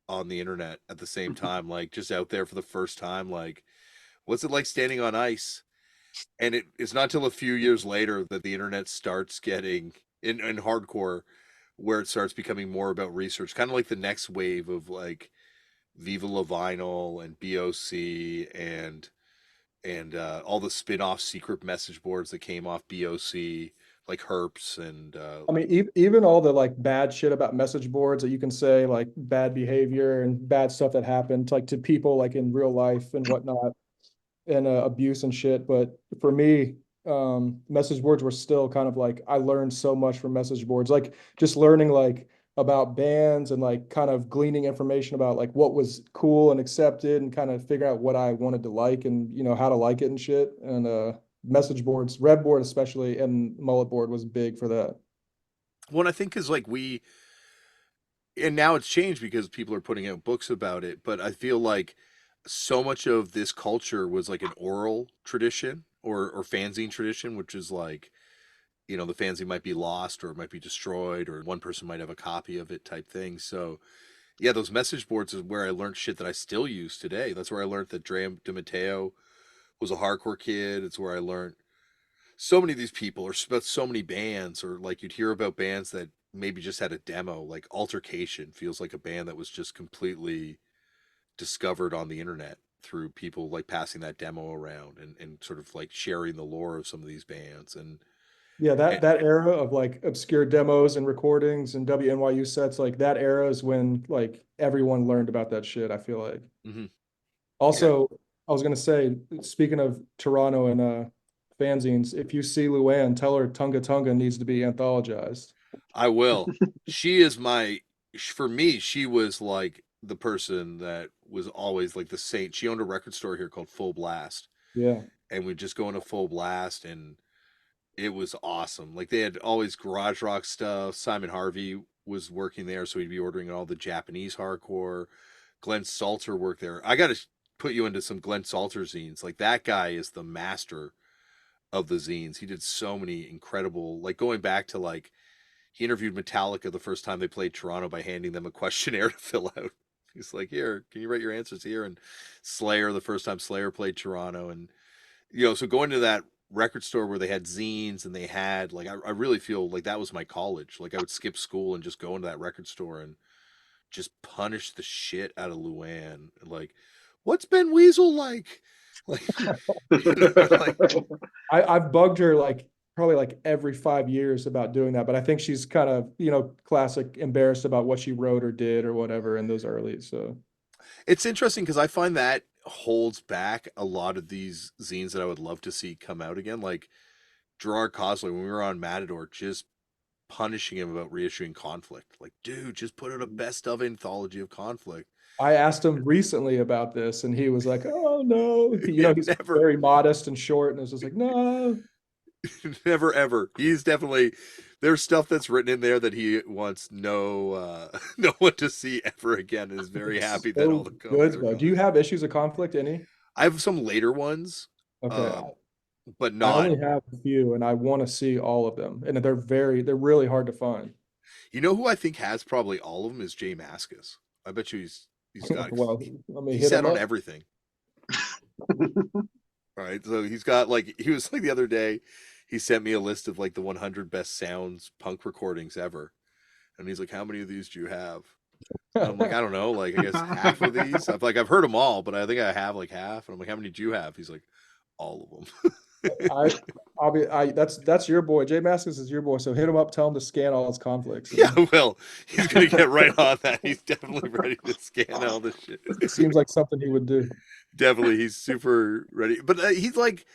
on the internet at the same time, like just out there for the first time, like what's it like standing on ice? And it's not till a few years later that the internet starts getting in hardcore where it starts becoming more about research, kind of like the next wave of like Viva La Vinyl and BOC and all the spin-off secret message boards that came off BOC, like Herps and I mean, even all the like bad shit about message boards that you can say, like bad behavior and bad stuff that happened, like to people like in real life and whatnot, and abuse and shit. But for me, message boards were still kind of like I learned so much from message boards, like just learning like about bands and like kind of gleaning information about like what was cool and accepted and kind of figure out what I wanted to like and how to like it and shit. And message boards, Red board especially, and mullet board was big for that. one I think is like we and now it's changed because people are putting out books about it, but I feel like so much of this culture was like an oral tradition or fanzine tradition, which is like the fanzine might be lost or it might be destroyed or one person might have a copy of it type thing. So yeah, those message boards is where I learned shit that I still use today. That's where I learned that Dre DiMatteo was a hardcore kid. It's where I learned so many of these people or about so many bands or like you'd hear about bands that maybe just had a demo. Like Altercation feels like a band that was just completely discovered on the internet through people like passing that demo around and sort of like sharing the lore of some of these bands Yeah, that and that era of like obscure demos and recordings and WNYU sets, like that era is when like everyone learned about that shit, I feel like. mhm. Yeah, Also, I was gonna say, speaking of Toronto and fanzines, if you see Luann, tell her Tunga Tunga needs to be anthologized. I will. She is my for me, she was like the person that was always like the saint. She owned a record store here called Full Blast Yeah. and we'd just go into Full Blast It was awesome. Like they had always garage rock stuff. Simon Harvey was working there, so he'd be ordering all the Japanese hardcore. Glenn Salter worked there. I got to put you into some Glenn Salter zines. Like that guy is the master of the zines. He did so many incredible, like going back to like he interviewed Metallica the first time they played Toronto by handing them a questionnaire to fill out. He's like, "Here, can you write your answers here?" And Slayer, the first time Slayer played Toronto, and so going to that record store where they had zines and they had like I really feel like that was my college. Like I would skip school and just go into that record store and just punish the shit out of Luann. Like, what's Ben Weasel like? Like, like I've bugged her like probably like every 5 years about doing that, but I think she's kind of, classic embarrassed about what she wrote or did or whatever in those early. So it's interesting because I find that holds back a lot of these zines that I would love to see come out again. Like Gerard Cosler, when we were on Matador, just punishing him about reissuing Conflict. Like, dude, just put out a best of anthology of Conflict. I asked him recently about this and he was like, oh no, he's Never, very modest and short. And it was just like, no, never, ever. He's definitely there's stuff that's written in there that he wants no one to see ever again. And is very it's happy that all so the good comics are though. gone. Do you have issues of Conflict? Any? I have some later ones, Okay. um, but I not. only have a few and I want to see all of them. And they're really hard to find. You know who I think has probably all of them is Jay Mascis. I bet you he's got Well, let me he hit sat him on up. everything. All right, so he's got like he was like the other day, he sent me a list of like the 100 best sounds punk recordings ever, and he's like, "How many of these do you have?" And I'm like, "I don't know, like I guess half of these." I've heard them all, but I think I have like half. And I'm like, "How many do you have?" He's like, "All of them." I that's your boy. Jay Mascis is your boy. So hit him up, tell him to scan all his conflicts. Yeah, well, he's gonna get right on that. He's definitely ready to scan all this shit. It seems like something he would do. Definitely, he's super ready. But he's like,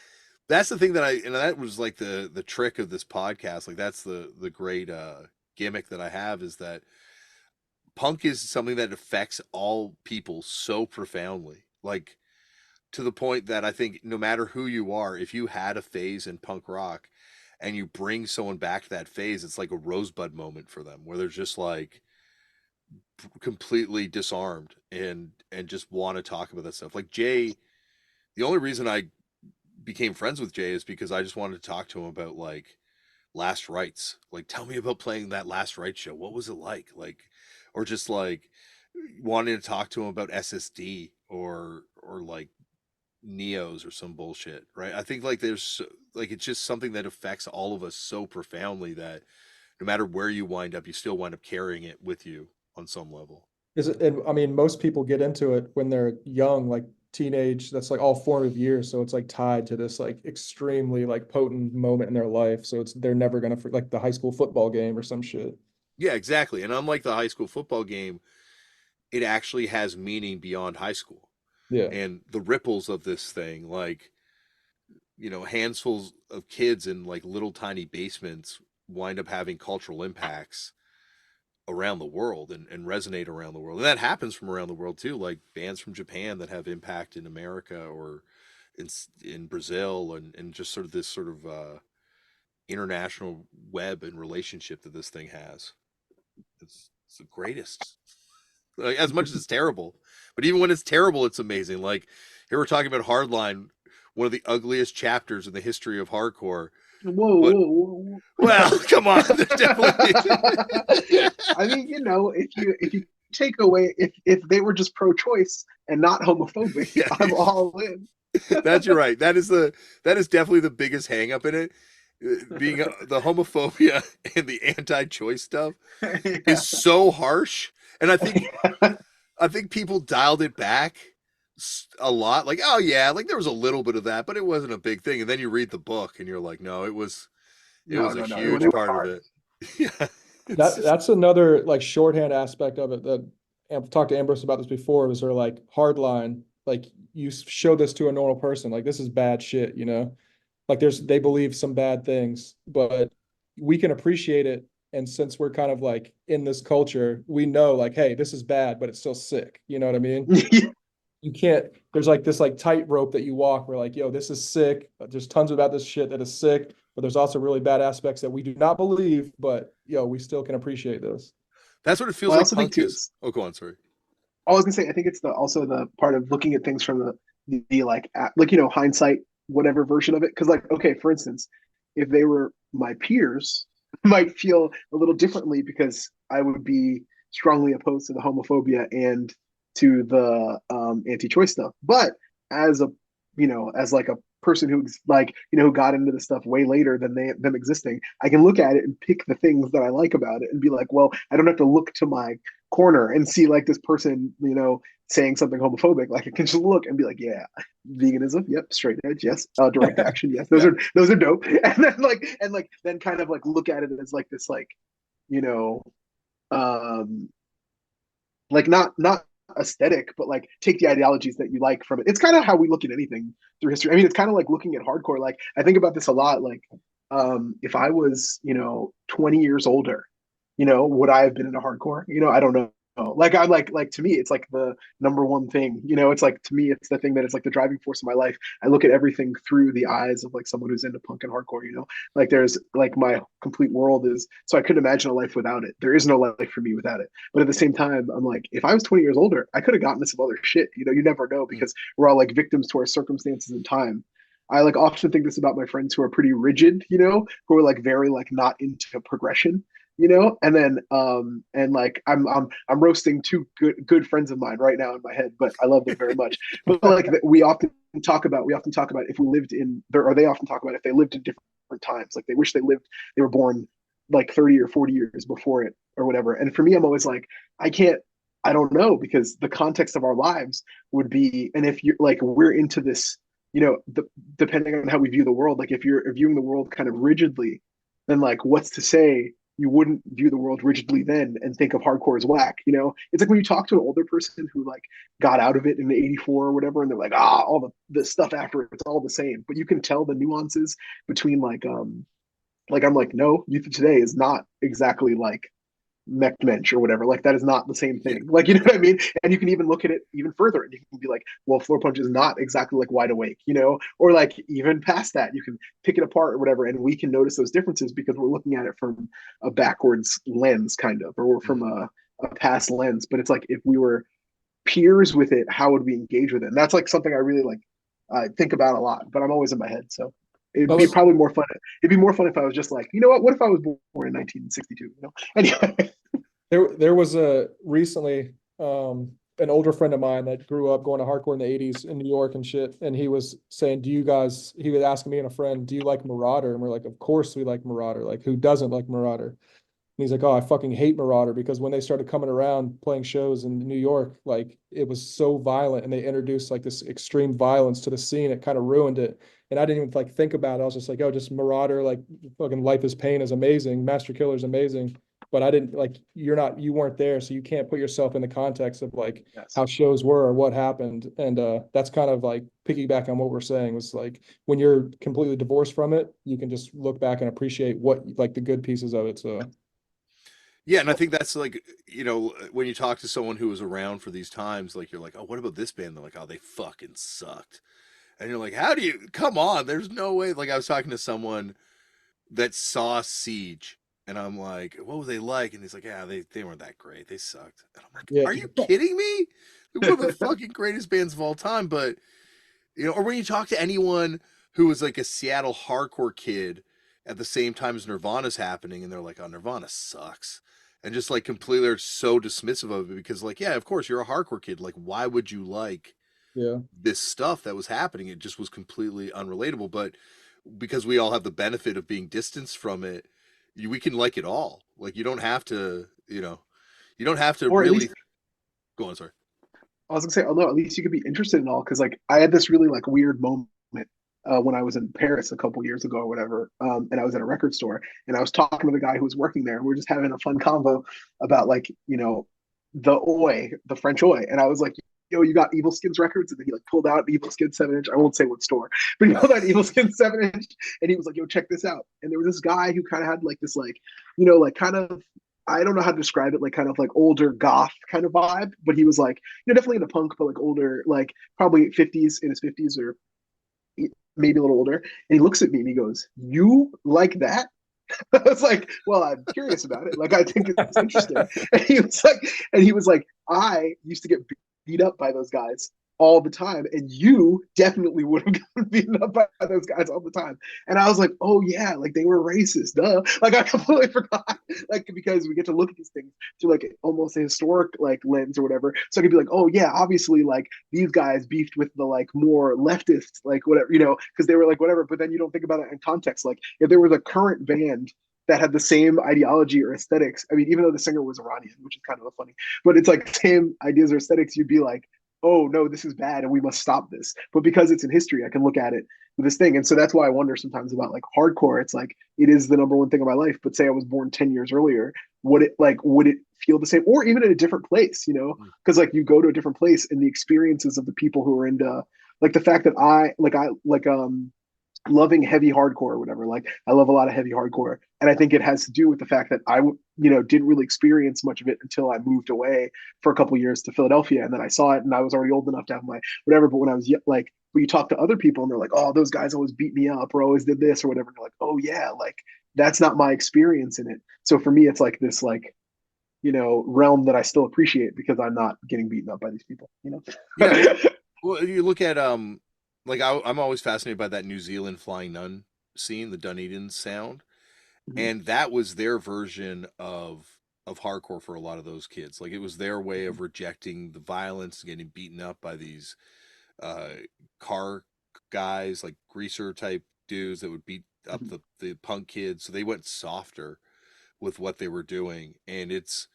that's the thing and that was like the trick of this podcast. Like that's the great gimmick that I have is that punk is something that affects all people so profoundly. Like to the point that I think no matter who you are, if you had a phase in punk rock and you bring someone back to that phase, it's like a rosebud moment for them where they're just like completely disarmed and just want to talk about that stuff. Like Jay, the only reason I became friends with Jay is because I just wanted to talk to him about like Last Rites. Like, tell me about playing that Last Rites show. What was it like? Like, or just like wanting to talk to him about SSD or like Neos or some bullshit, right? I think like there's like it's just something that affects all of us so profoundly that no matter where you wind up, you still wind up carrying it with you on some level. Is it, and I mean, most people get into it when they're young, like teenage, that's like all formative years. So it's like tied to this like extremely like potent moment in their life. So they're never gonna like the high school football game or some shit. Yeah, exactly. And unlike the high school football game, it actually has meaning beyond high school. Yeah. And the ripples of this thing, like, handfuls of kids in like little tiny basements wind up having cultural impacts around the world and resonate around the world. And that happens from around the world too, like bands from Japan that have impact in America or in Brazil and just sort of this sort of international web and relationship that this thing has. It's the greatest. Like, as much as it's terrible, but even when it's terrible, it's amazing. Like here we're talking about Hardline, one of the ugliest chapters in the history of hardcore. Whoa, But whoa, whoa, well, come on, there's definitely. whoa. I mean, if you take away if they were just pro-choice and not homophobic, Yeah, I'm all in. that's you're right. That is definitely the biggest hang up in it. Being the homophobia and the anti-choice stuff Yeah. is so harsh, and I think people dialed it back a lot. Like, oh yeah, like there was a little bit of that, but it wasn't a big thing. And then you read the book, and you're like, no, it No, was a no, no. It huge was part of hard. it. Yeah, it's That just that's another like shorthand aspect of it that I've talked to Ambrose about this before. Was they're like hardline, like you show this to a normal person, like this is bad shit, like they believe some bad things, but we can appreciate it. And since we're kind of like in this culture, we know like, hey, this is bad, but it's still sick. You know what I mean? You can't, there's like this like tightrope that you walk where like, yo, this is sick. There's tons about this shit that is sick, but there's also really bad aspects that we do not believe, but we still can appreciate this. That's what it feels Well, I like also think punk too, is. Oh, go on, sorry. I was gonna say, I think it's also the part of looking at things from the like hindsight, whatever version of it. Because like, okay, for instance, if they were my peers, I might feel a little differently because I would be strongly opposed to the homophobia and to the anti-choice stuff. But as a as like a person who's like who got into this stuff way later than them existing, I can look at it and pick the things that I like about it and be like, well, I don't have to look to my corner and see like this person saying something homophobic. Like I can just look and be like, yeah, veganism, yep, straight edge, yes, direct action, yes, those Yeah. are dope. And then kind of like look at it as like this like you know um like not aesthetic, but like take the ideologies that you like from it. It's kind of how we look at anything through history. I mean, it's kind of like looking at hardcore. Like I think about this a lot. Like if I was 20 years older, would I have been into hardcore? I don't know. Like I'm like to me, it's like the number one thing. It's like to me, it's the thing that is like the driving force of my life. I look at everything through the eyes of like someone who's into punk and hardcore. Like there's like my complete world is. So I couldn't imagine a life without it. There is no life for me without it. But at the same time, I'm like, if I was 20 years older, I could have gotten this some other shit. You never know because we're all like victims to our circumstances and time. I like often think this about my friends who are pretty rigid, who are like very like not into progression, and then and like I'm roasting two good friends of mine right now in my head, but I love them very much. But like we often talk about if we lived in there, or they often talk about if they lived in different times, like they wish they were born like 30 or 40 years before it or whatever. And for me, I'm always like, I don't know, because the context of our lives would be, and if you're like we're into this, depending on how we view the world, like if you're viewing the world kind of rigidly, then like what's to say you wouldn't view the world rigidly then and think of hardcore as whack. It's like when you talk to an older person who like got out of it in the 84 or whatever, and they're like, all the stuff after it's all the same, but you can tell the nuances between like I'm like, no, youth of today is not exactly like mech mensch or whatever. Like that is not the same Yeah. thing. Like, you know what I mean? And you can even look at it even further and you can be like, well, floor punch is not exactly like wide awake, or like even past that, you can pick it apart or whatever. And we can notice those differences because we're looking at it from a backwards lens kind of, or from a past lens. But it's like, if we were peers with it, how would we engage with it? And that's like something I really like think about a lot, but I'm always in my head. So it'd be probably more fun. It'd be more fun if I was just like, what if I was born in 1962? Anyway. There was a recently an older friend of mine that grew up going to hardcore in the 80s in New York and shit. And he was saying, he was asking me and a friend, do you like Marauder? And we're like, of course we like Marauder. Like, who doesn't like Marauder? And he's like, oh, I fucking hate Marauder because when they started coming around playing shows in New York, like it was so violent and they introduced like this extreme violence to the scene. It kind of ruined it. And I didn't even like think about it. I was just like, oh, just Marauder, like fucking Life is Pain is amazing. Master Killer is amazing. But I didn't like, you weren't there. So you can't put yourself in the context of like how shows were or what happened. And that's kind of like piggyback on what we're saying was like, when you're completely divorced from it, you can just look back and appreciate what like the good pieces of it. So Yeah, and I think that's like, when you talk to someone who was around for these times, like you're like, oh, what about this band? They're like, oh, they fucking sucked. And you're like, how do you, come on, there's no way. Like I was talking to someone that saw Siege, and I'm like, what were they like? And he's like, yeah, they weren't that great. They sucked. And I'm like, yeah, are you kidding me? They're one of the fucking greatest bands of all time. But, or when you talk to anyone who was like a Seattle hardcore kid at the same time as Nirvana's happening, and they're like, oh, Nirvana sucks. And just like completely are so dismissive of it because, like, yeah, of course, you're a hardcore kid. Like, why would you like yeah. this stuff that was happening? It just was completely unrelatable. But because we all have the benefit of being distanced from it, we can like it all. Like, you don't have to, you don't have to Or at really least go on. Sorry. I was gonna say, although at least you could be interested in all, because like I had this really like weird moment when I was in Paris a couple years ago or whatever, and I was at a record store and I was talking to the guy who was working there, and we are just having a fun convo about like the French Oi, and I was like, yo, you got Evil Skins records? And then he like pulled out Evil Skins 7-inch. I won't say what store, but he pulled out Evil Skins 7-inch, and he was like, yo, check this out. And there was this guy who kind of had like this like like kind of, I don't know how to describe it, like kind of like older goth kind of vibe, but he was like, definitely into punk, but like older, like probably 50s, in his 50s or maybe a little older, and he looks at me and he goes, "You like that?" I was like, well, I'm curious about it. Like, I think it's interesting. And he was like, I used to get beat up by those guys all the time, and you definitely would have gotten beaten up by those guys all the time. And I was like, oh yeah, like they were racist, duh. Like I completely forgot, like because we get to look at these things through like almost a historic like lens or whatever. So I could be like, oh yeah, obviously like these guys beefed with the like more leftists, like whatever, because they were like whatever. But then you don't think about it in context. Like if there was a current band that had the same ideology or aesthetics. I mean, even though the singer was Iranian, which is kind of funny, but it's like same ideas or aesthetics, you'd be like, oh no, this is bad and we must stop this. But because it's in history, I can look at it with this thing. And so that's why I wonder sometimes about like hardcore. It's like it is the number one thing of my life. But say I was born 10 years earlier, would it feel the same? Or even in a different place, Because like you go to a different place and the experiences of the people who are into like the fact that I loving heavy hardcore or whatever. Like I love a lot of heavy hardcore, and I think it has to do with the fact that I didn't really experience much of it until I moved away for a couple of years to Philadelphia, and then I saw it, and I was already old enough to have my whatever. But when I was like, when you talk to other people, and they're like, "Oh, those guys always beat me up, or always did this, or whatever," and they're like, "Oh yeah, like that's not my experience in it." So for me, it's like this like realm that I still appreciate because I'm not getting beaten up by these people. Yeah. Well, you look at like I'm always fascinated by that New Zealand Flying Nun scene, the Dunedin sound, Mhm. and that was their version of hardcore for a lot of those kids. Like it was their way of rejecting the violence, getting beaten up by these uh, car guys, like greaser type dudes that would beat up Mhm. the punk kids. So they went softer with what they were doing, and it's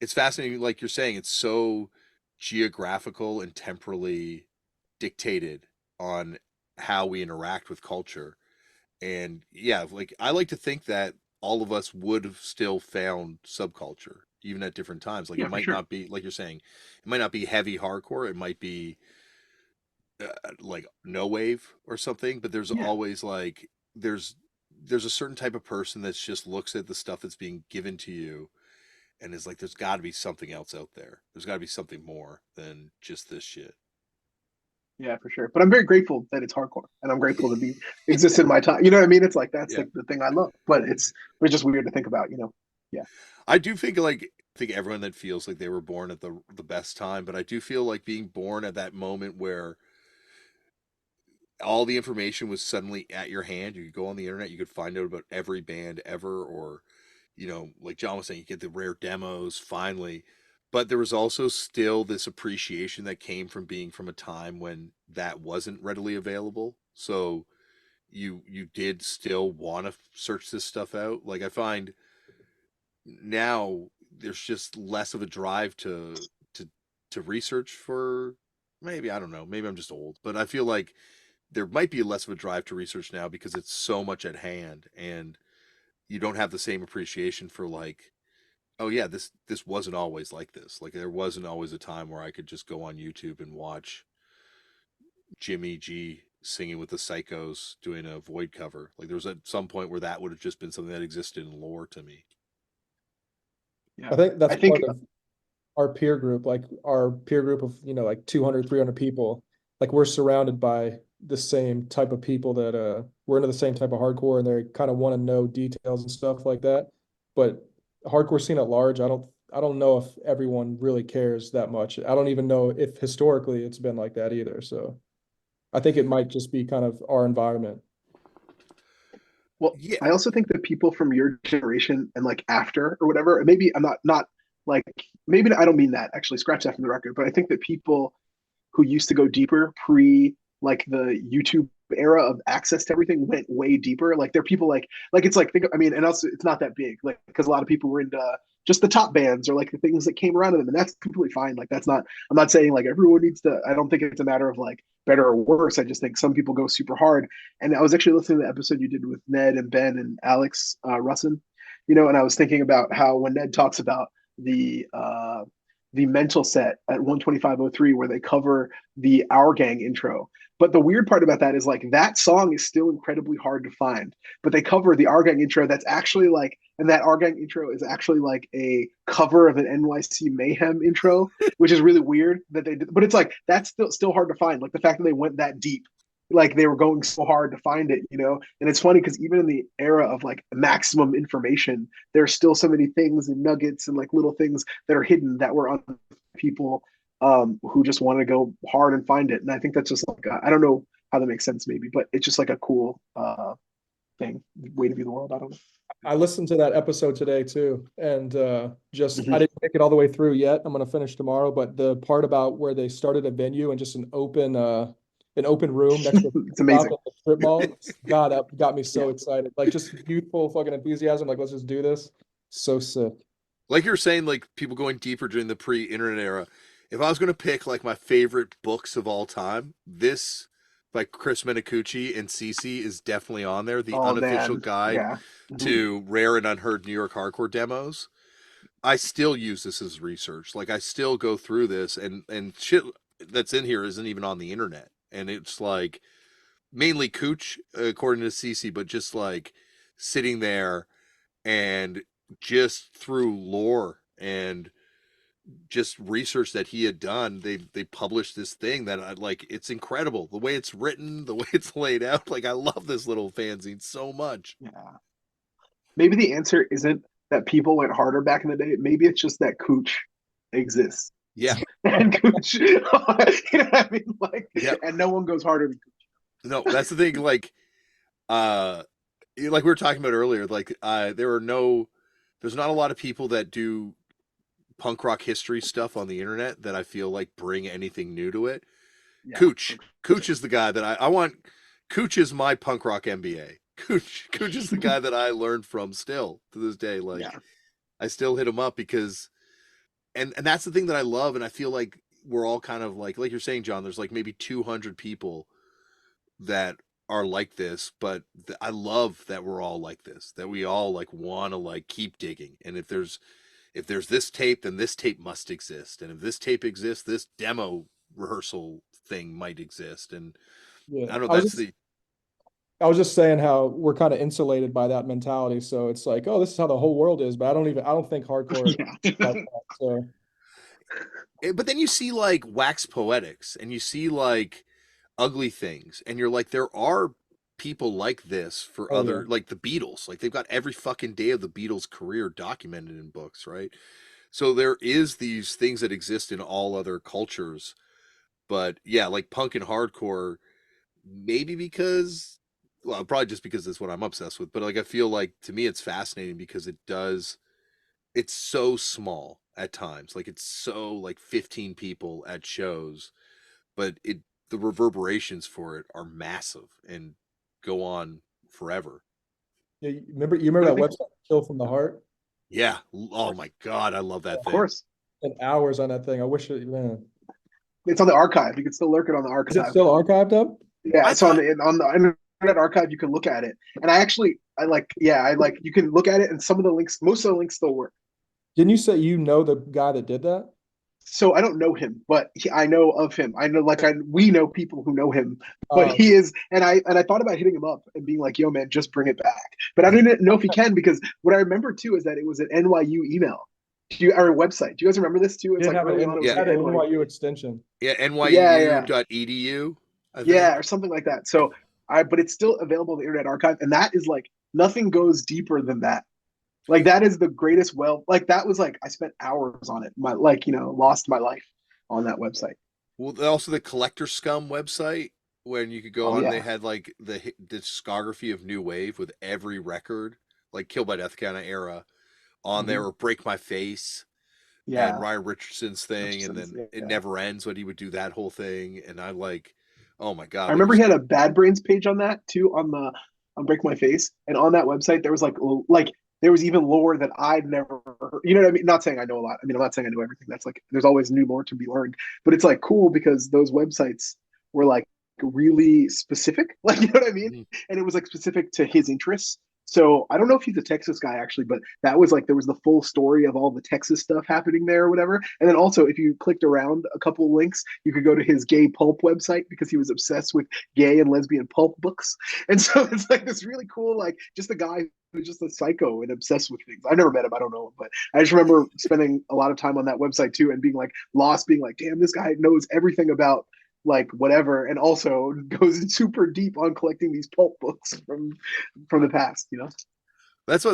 fascinating. Like you're saying, it's so geographical and temporally dictated on how we interact with culture. And yeah, like I like to think that all of us would have still found subculture even at different times. Like it Yeah, for might sure. not be like you're saying, it might not be heavy hardcore. It might be like no wave or something. But there's Yeah. always like there's a certain type of person that just looks at the stuff that's being given to you and is like, there's got to be something else out there. There's got to be something more than just this shit. Yeah, for sure. But I'm very grateful that it's hardcore, and I'm grateful to be exist in my time. You know what I mean? It's like that's Yeah. like the thing I love. But it's just weird to think about. Yeah. I do think like I think everyone that feels like they were born at the best time, but I do feel like being born at that moment where all the information was suddenly at your hand. You could go on the internet, you could find out about every band ever, or like John was saying, you get the rare demos finally. But there was also still this appreciation that came from being from a time when that wasn't readily available. So you did still want to search this stuff out. Like I find now there's just less of a drive to to research for maybe I don't know, maybe I'm just old, but I feel like there might be less of a drive to research now because it's so much at hand and you don't have the same appreciation for like oh yeah, this wasn't always like this. Like there wasn't always a time where I could just go on YouTube and watch Jimmy G singing with the Psychos doing a Void cover. Like there was at some point where that would have just been something that existed in lore to me. Yeah. I think that's I think part of our peer group, like our peer group of, like 200, 300 people. Like we're surrounded by the same type of people that we're into the same type of hardcore and they kind of want to know details and stuff like that. But hardcore scene at large, I don't know if everyone really cares that much. I don't even know if historically it's been like that either. So I think it might just be kind of our environment. well, Yeah. I also think that people from your generation and like after or whatever, and maybe I'm not like maybe I don't mean that actually, scratch that from the record, but I think that people who used to go deeper pre like the YouTube era of access to everything went way deeper. Like there are people like it's like think I mean, and also it's not that big, like because a lot of people were into just the top bands or like the things that came around them, and that's completely fine. Like that's not I'm not saying like everyone needs to. I don't think it's a matter of like better or worse. I just think some people go super hard. And I was actually listening to the episode you did with Ned and Ben and Alex Russin, and I was thinking about how when Ned talks about the mental set at 125.03 where they cover the Our Gang intro. But the weird part about that is like that song is still incredibly hard to find. But they cover the Our Gang intro that's actually like, and that Our Gang intro is actually like a cover of an NYC Mayhem intro, which is really weird that they did. But it's like that's still hard to find. Like the fact that they went that deep like they were going so hard to find it, you know. And it's funny because even in the era of like maximum information, there's still so many things and nuggets and like little things that are hidden that were on people who just want to go hard and find it. And I think that's just like I don't know how that makes sense, maybe, but it's just like a cool thing, way to view the world. I don't know. I listened to that episode today too, and just Mhm. I didn't make it all the way through yet. I'm gonna finish tomorrow, but the part about where they started a venue and just an open room next to It's amazing. the strip mall. God, that got me so excited. Like just youthful fucking enthusiasm. Like let's just do this. So sick. Like you're saying, like people going deeper during the pre-internet era. If I was going to pick like my favorite books of all time, this by Chris Minicucci and Cece is definitely on there. The Oh unofficial man, guide yeah. Mhm. to rare and unheard New York hardcore demos. I still use this as research. Like I still go through this, and shit that's in here isn't even on the internet. And it's like mainly Cooch, according to Cece, but just like sitting there and just through lore and just research that he had done, they published this thing that I like. It's incredible the way it's written, the way it's laid out. Like I love this little fanzine so much. Yeah. Maybe the answer isn't that people went harder back in the day. Maybe it's just that Cooch exists. Yeah, And Cooch, you know what I mean? Like, yeah. and no one goes harder than No, that's the thing. Uh, like we were talking about earlier. There's not a lot of people that do punk rock history stuff on the internet that I feel like bring anything new to it. yeah, Cooch. Cooch is the guy that I want. Cooch is my punk rock MBA. Cooch is the guy that I learned from still to this day. Like yeah, I still hit him up because and that's the thing that I love, and I feel like we're all kind of like you're saying, John, there's like maybe 200 people that are like this, but I love that we're all like this, that we all like want to like keep digging. And if there's this tape, then this tape must exist. And if this tape exists, this demo rehearsal thing might exist. And Yeah. I don't know, that's the I was just saying how we're kind of insulated by that mentality. So it's like, oh, this is how the whole world is, but I don't think hardcore is like yeah. that. So but then you see like Wax Poetics and you see like Ugly Things, and you're like, there are people like this for oh yeah. other, like the Beatles. Like they've got every fucking day of the Beatles' career documented in books, right? So there is these things that exist in all other cultures. But yeah, like punk and hardcore, maybe because, well, probably just because it's what I'm obsessed with. But like, I feel like to me, it's fascinating because it's so small at times. Like it's so like 15 people at shows, but the reverberations for it are massive and go on forever. Yeah, you remember I that think, website, Kill from the Heart? Yeah. Oh my God. I love that of thing. course, And hours on that thing. I wish it, man. it's on the archive. You can still lurk it on the Is it archive. still archived up? Yeah, I so thought, on the Internet Archive, you can look at it. And I like, yeah, I like, you can look at it, and some of the links, most of the links still work. Didn't you say you know the guy that did that? So I don't know him, but I know of him. I know, like, we know people who know him, but Oh, he is, and I thought about hitting him up and being like, "Yo, man, just bring it back." But I didn't know if he can, because what I remember too is that it was an NYU email, or website. Do you guys remember this too? It's didn't like have early on, it was yeah. like had an NYU. NYU extension. Yeah. Yeah, yeah, NYU.edu, I yeah, think. or something like that. So but it's still available in the Internet Archive, and that is like nothing goes deeper than that. Like that is the greatest. Well, like that was like I spent hours on it. My like lost my life on that website. Well, also the Collector Scum website, when you could go Oh on, they yeah. had like the discography of New Wave with every record, like Kill by Death kind of era, on there, Mhm. or Break My Face and Yeah. Ryan Richardson's thing, and Richardson's, then It yeah. Never Ends when he would do that whole thing, and I like, oh my I God, they remember he just had a Bad Brains page on that too, on Break My Face, and on that website there was like there was even lore that I'd never heard. You know what I mean? Not saying I know a lot. I mean, I'm not saying I know everything. That's like there's always new lore to be learned, but it's like cool because those websites were like really specific. Like, you know what I mean? Mhm. And it was like specific to his interests. So I don't know if he's a Texas guy actually, but that was like there was the full story of all the Texas stuff happening there or whatever. And then also, if you clicked around a couple of links, you could go to his gay pulp website because he was obsessed with gay and lesbian pulp books. And so it's like this really cool, like just a guy who's just a psycho and obsessed with things. I never met him, I don't know him, but I just remember spending a lot of time on that website too and being like lost, being like, damn, this guy knows everything about like whatever, and also goes super deep on collecting these pulp books from the past, you know. That's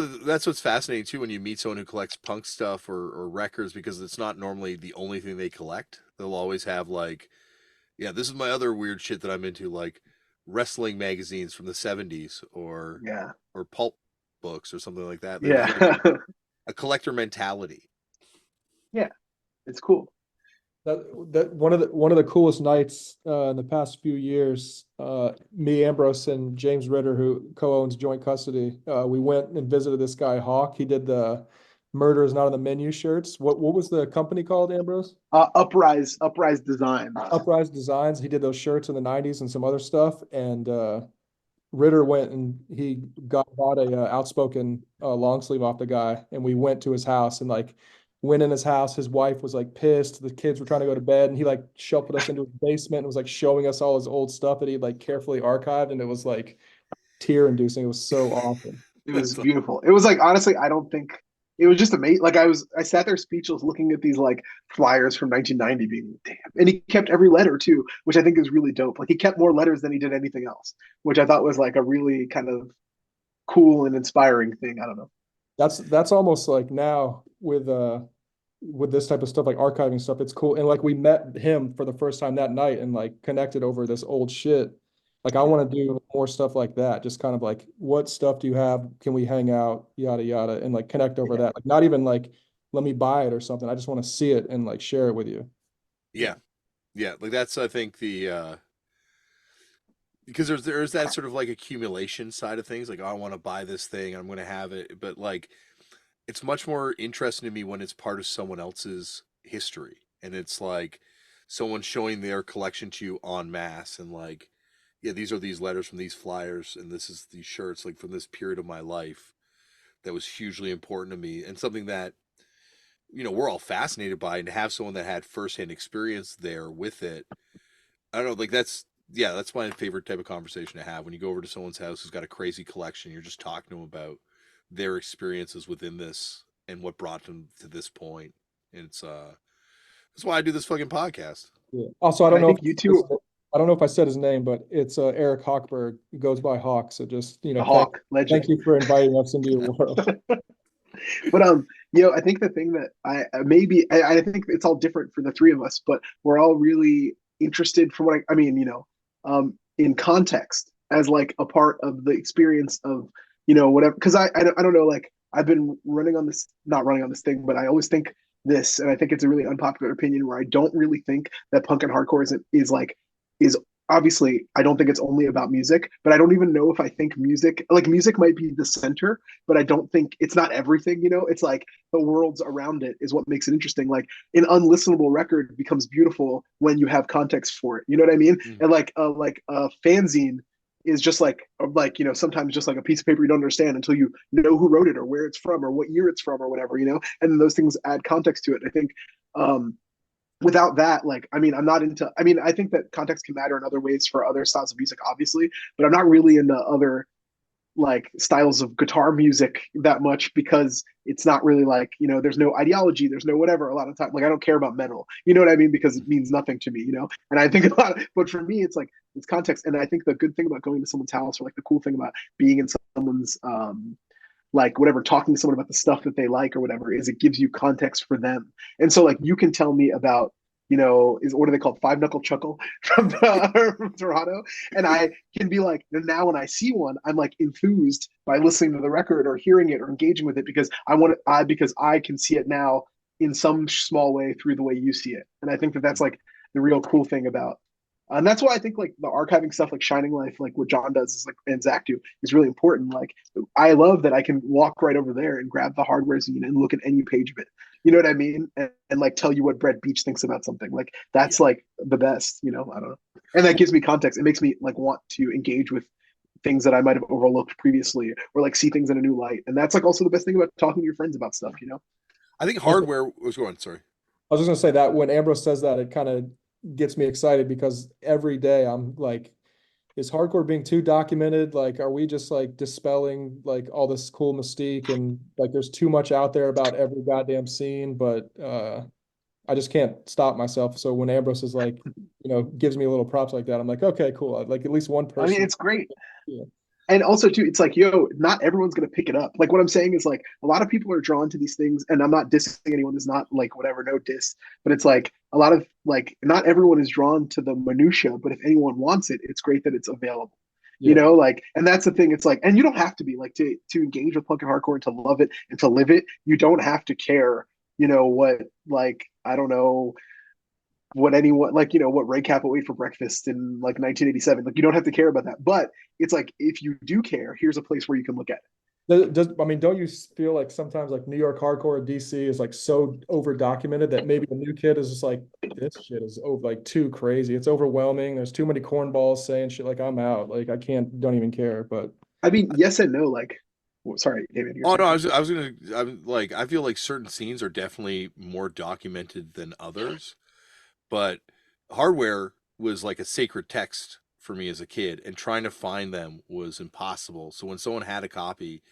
what's fascinating too when you meet someone who collects punk stuff or records, because it's not normally the only thing they collect. They'll always have like, yeah, this is my other weird shit that I'm into, like wrestling magazines from the '70s Yeah, or pulp books or something like that. There's yeah. a collector mentality. Yeah, it's cool. That one of the coolest nights in the past few years, me, Ambrose, and James Ritter, who co-owns Joint Custody, we went and visited this guy Hawk. He did the "Murder is Not on the Menu" shirts. What was the company called, Ambrose? Uprise Design. Uprise Designs. He did those shirts in the '90s and some other stuff. And Ritter went and he bought a outspoken long sleeve off the guy, and we went to his house and like went in his house. His wife was like pissed. The kids were trying to go to bed, and he like shuffled us into his basement and was like showing us all his old stuff that he like carefully archived, and it was like tear inducing. It was so awesome. It was That's beautiful. It was like honestly, I don't think it was just amazing. Like I sat there speechless looking at these like flyers from 1990, being damn. And he kept every letter too, which I think is really dope. Like he kept more letters than he did anything else, which I thought was like a really kind of cool and inspiring thing. I don't know. That's almost like now with this type of stuff, like archiving stuff, it's cool. And like we met him for the first time that night and like connected over this old shit. Like I want to do more stuff like that. Just kind of like, what stuff do you have? Can we hang out? Yada yada, and like connect over Yeah, that. Like not even like let me buy it or something. I just want to see it and like share it with you. yeah, yeah. Like that's, I think, the because there's that sort of like accumulation side of things. Like, oh, I want to buy this thing, I'm going to have it, but like it's much more interesting to me when it's part of someone else's history, and it's like someone showing their collection to you en masse, and like, yeah, these are these letters from these flyers, and this is these shirts like from this period of my life that was hugely important to me, and something that, we're all fascinated by, and to have someone that had firsthand experience there with it. I don't know, like that's, yeah, that's my favorite type of conversation to have when you go over to someone's house who's got a crazy collection. You're just talking to them about their experiences within this and what brought them to this point. And it's that's why I do this fucking podcast. Yeah. Also, and I think you two, I don't know if I said his name, but it's Eric Hochberg. He goes by Hawk. So just, the Hawk thank legend. you for inviting us into your world. But I think the thing that I think it's all different for the three of us, but we're all really interested from what I mean, in context as like a part of the experience of, whatever. Because I don't know, like I've been not running on this thing, but I always think this, and I think it's a really unpopular opinion where I don't really think that punk and hardcore is obviously I don't think it's only about music, but I don't even know if I think music might be the center, but I don't think it's not everything, it's like the worlds around it is what makes it interesting. Like an unlistenable record becomes beautiful when you have context for it. You know what I mean? Mm. And like a fanzine is just like sometimes just like a piece of paper you don't understand until you know who wrote it or where it's from or what year it's from or whatever, and then those things add context to it. I think without that, like, I mean, I think that context can matter in other ways for other styles of music, obviously, but I'm not really into other like styles of guitar music that much because it's not really like, there's no ideology, there's no whatever. A lot of time, like, I don't care about metal, you know what I mean? Because it means nothing to me, and I think but for me, it's like, it's context. And I think the good thing about going to someone's house, or like the cool thing about being in someone's, like whatever, talking to someone about the stuff that they like or whatever, is it gives you context for them. And so like you can tell me about, is what are they called, Five Knuckle Chuckle from Toronto, and I can be like, now when I see one, I'm like enthused by listening to the record or hearing it or engaging with it because because I can see it now in some small way through the way you see it. And I think that that's like the real cool thing about, and that's why I think like the archiving stuff, like Shining Life, like what John does is like, and Zach do, is really important. Like I love that I can walk right over there and grab the hardware zine and look at any page of it. You know what I mean? And like tell you what Brett Beach thinks about something. Like that's Yeah. like the best. I don't know. And that gives me context. It makes me like want to engage with things that I might have overlooked previously, or like see things in a new light. And that's like also the best thing about talking to your friends about stuff. I think Also, hardware was going. Sorry. I was just gonna say that when Ambrose says that, it kind of gets me excited because every day I'm like, is hardcore being too documented? Like, are we just like dispelling like all this cool mystique and like there's too much out there about every goddamn scene? But I just can't stop myself. So when Ambrose is like, gives me a little props like that, I'm like, okay, cool. Like at least one I mean, person. it's great. Yeah. And also too, it's like, yo, not everyone's gonna pick it up. Like what I'm saying is like a lot of people are drawn to these things, and I'm not dissing anyone. Is not like whatever, no diss, but it's like a lot of like not everyone is drawn to the minutia. But if anyone wants it, it's great that it's available. Yeah. Like, and that's the thing. It's like, and you don't have to be like to engage with punk and hardcore and to love it and to live it. You don't have to care. What like I don't know what anyone like what Ray Kappa ate for breakfast in like 1987. Like you don't have to care about that, but it's like if you do care, here's a place where you can look at it. I mean, don't you feel like sometimes like New York hardcore or DC is like so over documented that maybe the new kid is just like, this shit is like too crazy. It's overwhelming. There's too many cornballs saying shit like I'm out. Like I can't, don't even care. But I mean, yes and no. Like, sorry, David, you're Oh saying no, something. I was gonna. I'm like, I feel like certain scenes are definitely more documented than others, but hardware was like a sacred text for me as a kid, and trying to find them was impossible. So when someone had a copy,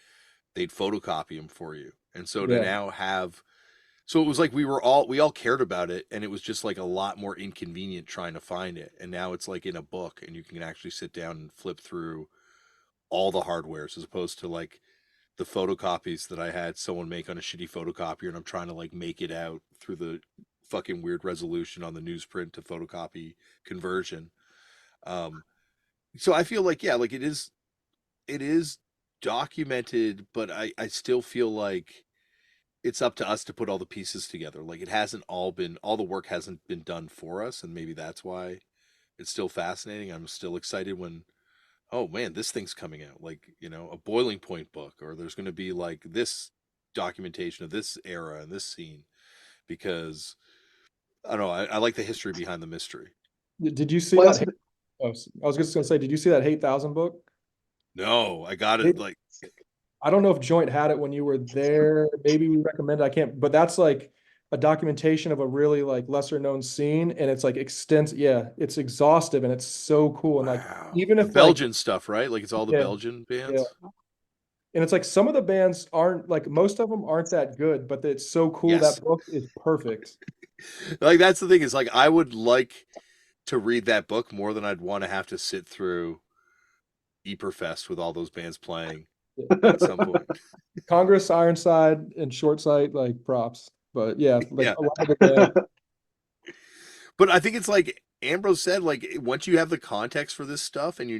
they'd photocopy them for you, and so to yeah, now have, so it was like we all cared about it, and it was just like a lot more inconvenient trying to find it, and now it's like in a book, and you can actually sit down and flip through all the hardwares as opposed to like the photocopies that I had someone make on a shitty photocopier, and I'm trying to like make it out through the fucking weird resolution on the newsprint to photocopy conversion. Um, so I feel like yeah, like it is documented, but I still feel like it's up to us to put all the pieces together. Like it hasn't all the work hasn't been done for us, and maybe that's why it's still fascinating. I'm still excited when oh man, this thing's coming out, like a Boiling Point book, or there's going to be like this documentation of this era and this scene because I don't know, I like the history behind the mystery. did you see Well, I that? also Oh, I was just gonna say, did you see that Hate Thousand book? No, I got it. It, Like, I don't know if Joint had it when you were there. Maybe we recommend it. I can't, but that's like a documentation of a really like lesser known scene, and it's like extensive. Yeah, it's exhaustive and it's so cool. And like wow, even the if like Belgian stuff, right? Like it's all the yeah, Belgian yeah. bands. And it's like some of the bands aren't like most of them aren't that good, but it's so cool. Yes, That book is perfect. like that's the thing is like I would like to read that book more than I'd want to have to sit through Eperfest with all those bands playing Yeah. at some point. Congress, Ironside, and Short Sight, like props. But yeah, like Yeah, a lot of the bands. but I think it's like Ambrose said, like once you have the context for this stuff and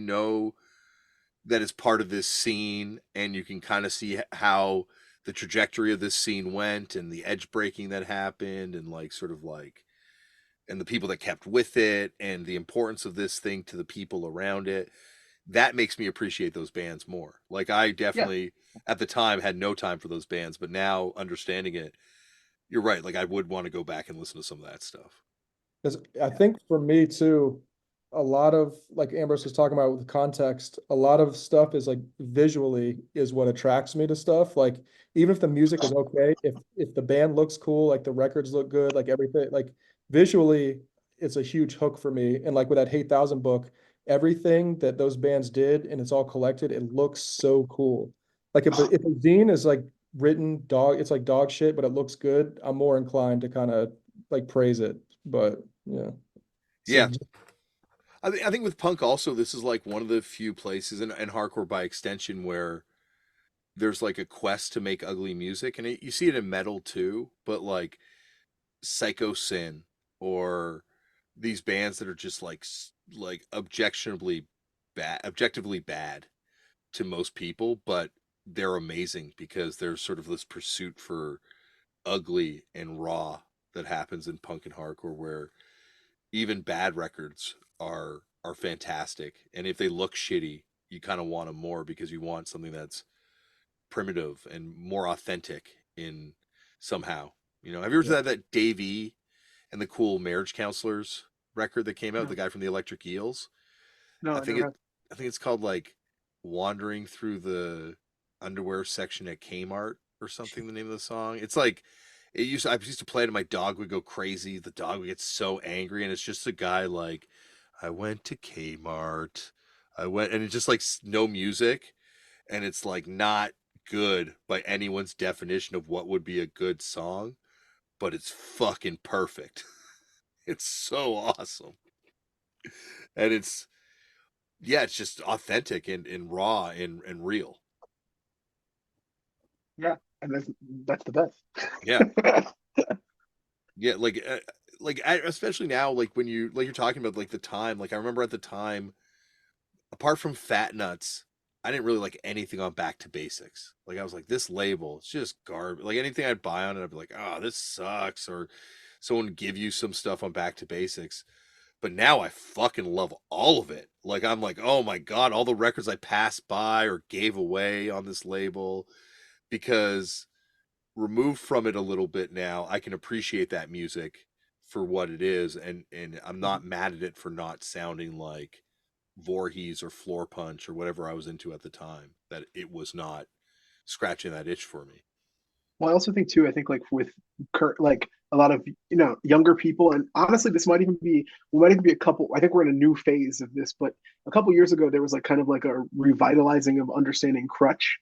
that it's part of this scene, and you can kind of see how the trajectory of this scene went and the edge breaking that happened, and like sort of like and the people that kept with it and the importance of this thing to the people around it. That makes me appreciate those bands more. Like I yeah, definitely at the time had no time for those bands, but now understanding it, you're right. Like I would want to go back and listen to some of that stuff. Because I yeah, think for me too, a lot of like Ambrose was talking about with the context, a lot of stuff is like visually is what attracts me to stuff. Like even if the music is okay, if the band looks cool, like the records look good, like everything, like visually, it's a huge hook for me. And like with that Hate Thousand book, everything that those bands did and it's all collected, it looks so cool. Like if a zine is like written dog, it's like dog shit, but it looks good, I'm more inclined to kind of like praise it. But yeah. So Yeah, I think with punk also, this is like one of the few places, and hardcore by extension, where there's like a quest to make ugly music, and you see it in metal too. But like Psycho Sin or these bands that are just like objectively bad to most people, but they're amazing because there's sort of this pursuit for ugly and raw that happens in punk and hardcore where even bad records are fantastic, and if they look shitty you kind of want them more because you want something that's primitive and more authentic in somehow. Have you ever yeah. heard that Dave E and the Cool Marriage Counselors record that came out, the no, guy from the Electric Eels? no, I I think never it have. I think it's called like Wandering Through the Underwear Section at Kmart or something, the name of the song. It's like I used to play it and my dog would go crazy. The dog would get so angry, and it's just a guy like I went to Kmart. I went, and it's just like no music, and it's like not good by anyone's definition of what would be a good song, but it's fucking perfect. It's so awesome. And it's yeah, it's just authentic and raw and real. Yeah, and that's the best. Yeah. Yeah, especially now, like when you're talking about like the time, like I remember at the time, apart from Fat Nuts, I didn't really like anything on Back to Basics. Like I was like, this label, it's just garbage. Like anything I'd buy on it, I'd be like, oh, this sucks. Or someone would give you some stuff on Back to Basics. But now I fucking love all of it. Like I'm like, oh my god, all the records I passed by or gave away on this label because removed from it a little bit now, I can appreciate that music for what it is, and I'm not mad at it for not sounding like Voorhees or Floor Punch or whatever I was into at the time. That it was not scratching that itch for me. Well, I also think too, I think like with like a lot of younger people, and honestly, this might even be we might even be a couple. I think we're in a new phase of this, but a couple years ago there was like kind of like a revitalizing of understanding crutch.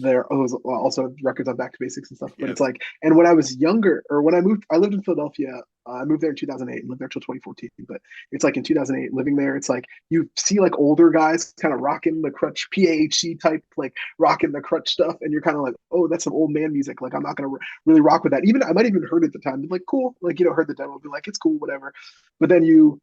There was also records on Back to Basics and stuff, but it's Yes. like, and when I was younger, or when I moved, I lived in Philadelphia. I moved there in 2008 and lived there till 2014. But it's like in 2008, living there, it's like you see like older guys kind of rocking the crutch PAHC type, like rocking the crutch stuff, and you're kind of like, oh, that's some old man music. Like I'm not gonna really rock with that. Even I might even heard it at the time, be like, cool, like heard the demo, be like, it's cool, whatever. But then you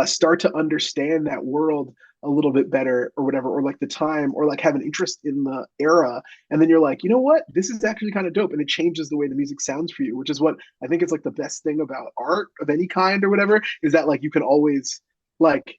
start to understand that world a little bit better or whatever, or like the time, or like have an interest in the era, and then you're like, you know what, this is actually kind of dope, and it changes the way the music sounds for you, which is what I think is like the best thing about art of any kind or whatever, is that like you can always like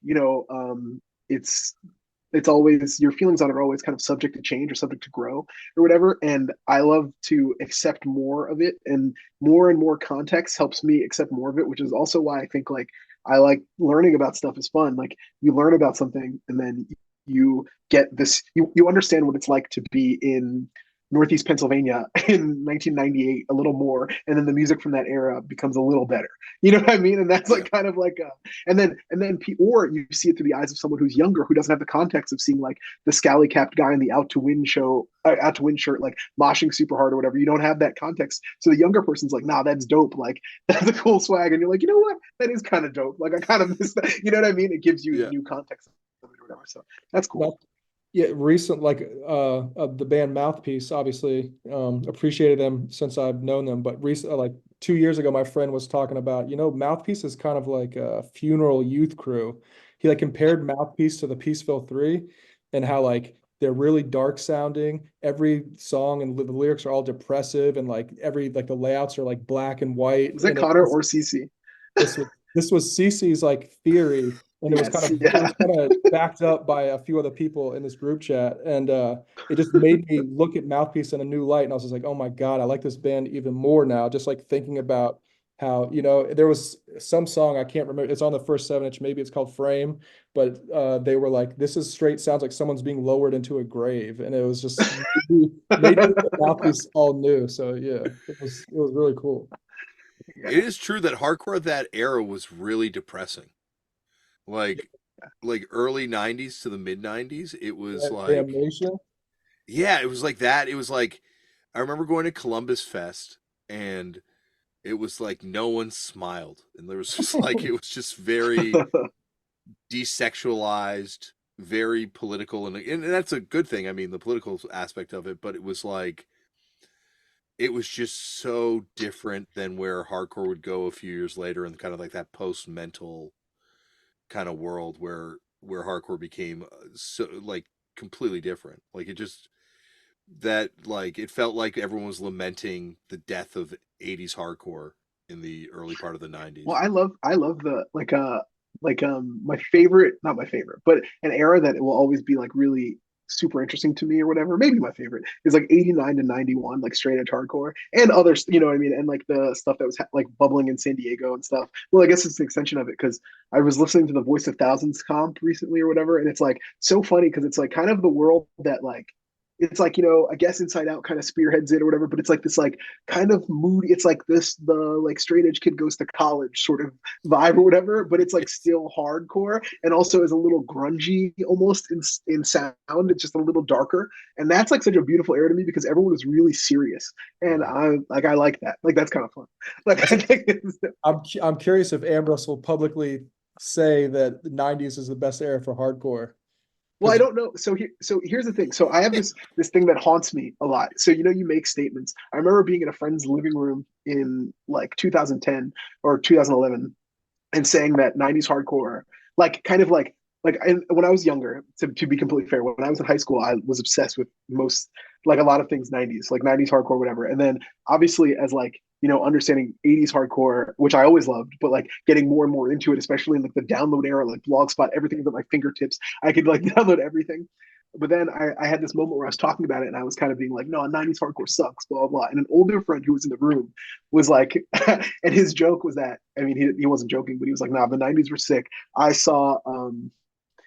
it's always your feelings on it are always kind of subject to change or subject to grow or whatever. And I love to accept more of it, and more context helps me accept more of it, which is also why I think like I like learning about stuff is fun. Like you learn about something and then you get this, you understand what it's like to be in Northeast Pennsylvania in 1998 a little more, and then the music from that era becomes a little better. You know what I mean? And that's Yeah. like kind of like a, or you see it through the eyes of someone who's younger who doesn't have the context of seeing like the scally capped guy in the Out to Win show, Out to Win shirt, like moshing super hard or whatever. You don't have that context, so the younger person's like, nah, that's dope. Like that's a cool swag, and you're like, you know what? That is kind of dope. Like I kind of miss that. You know what I mean? It gives you Yeah. new context or whatever. So that's That, cool. yeah, recent like the band Mouthpiece, obviously appreciated them since I've known them, but recent like 2 years ago, my friend was talking about, Mouthpiece is kind of like a funeral youth crew. He like compared Mouthpiece to the Peaceville Three, and how like they're really dark sounding. Every song and the lyrics are all depressive, and like every like the layouts are like black and white, Was that and Connor or CC? this was Cece's like theory, and it was kind Yes. of it Yeah. was kind of backed up by a few other people in this group chat, and it just made me look at Mouthpiece in a new light, and I was just like, oh my God, I like this band even more now. Just like thinking about how there was some song I can't remember. It's on the first 7 inch, maybe it's called Frame, but they were like, this is straight sounds like someone's being lowered into a grave, and it was just made me look at Mouthpiece all new. So yeah, it was really cool. It is true that hardcore of that era was really depressing. Like early 90s to the mid 90s, it was like Damnation. yeah, it was like that. It was like I remember going to Columbus Fest and it was like no one smiled and there was just like it was just very desexualized, very political and that's a good thing. I mean, the political aspect of it, but it was like it was just so different than where hardcore would go a few years later and kind of like that post-mental kind of world where hardcore became so like completely different. Like it just that like it felt like everyone was lamenting the death of 80s hardcore in the early part of the Well, 90s. I love the my favorite, not my favorite, but an era that it will always be like really super interesting to me or whatever. Maybe my favorite is like 89 to 91, like straight edge hardcore and others, you know what I mean? And like the stuff that was like bubbling in San Diego and stuff. Well, I guess it's an extension of it because I was listening to the Voice of Thousands comp recently or whatever, and it's like so funny because it's like kind of the world that like it's like, I guess Inside Out kind of spearheads it or whatever, but it's like this like kind of moody, it's like the like straight edge kid goes to college sort of vibe or whatever, but it's like still hardcore and also is a little grungy almost in sound. It's just a little darker. And that's like such a beautiful era to me because everyone was really serious. And I like that. Like that's kind of fun. Like I think I'm curious if Ambrose will publicly say that the 90s is the best era for hardcore. well, I don't know. So here's the thing. So I have this thing that haunts me a lot. So you make statements. I remember being in a friend's living room in like 2010 or 2011 and saying that 90s hardcore, like kind of like when I was younger, to be completely fair, when I was in high school, I was obsessed with most like a lot of things 90s, like 90s hardcore, whatever. And then obviously as like understanding 80s hardcore, which I always loved, but like getting more and more into it, especially in like the download era, like Blogspot, everything at my fingertips, I could like download everything. But then I had this moment where I was talking about it and I was kind of being like, no, 90s hardcore sucks, blah, blah, blah. And an older friend who was in the room was like, and his joke was that, I mean, he wasn't joking, but he was like, nah, the 90s were sick. I saw,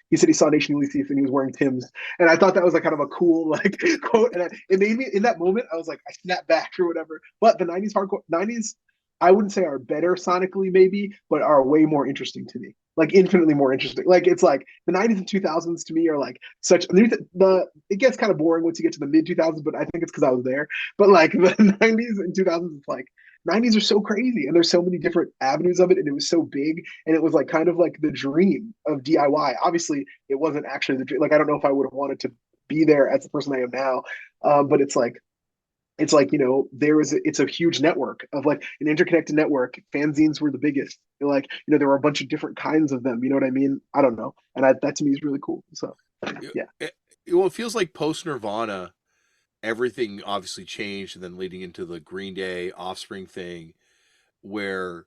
he said he saw Nation Leaf and he was wearing Tim's. And I thought that was like kind of a cool like quote. And it made me in that moment, I was like, I snapped back or whatever. But the 90s hardcore, 90s, I wouldn't say are better sonically, maybe, but are way more interesting to me. Like infinitely more interesting. Like it's like the 90s and 2000s to me are like such it gets kind of boring once you get to the mid 2000s, but I think it's because I was there. But like the 90s and 2000s, it's like 90s are so crazy and there's so many different avenues of it and it was so big and it was like kind of like the dream of DIY. Obviously, it wasn't actually the dream. Like I don't know if I would have wanted to be there as the person I am now, but it's like it's a huge network of like an interconnected network. Fanzines were the biggest. Like there were a bunch of different kinds of them. You know what I mean? I don't know, and that to me is really cool. So yeah, Well, it feels like post Nirvana, everything obviously changed, and then leading into the Green Day Offspring thing, where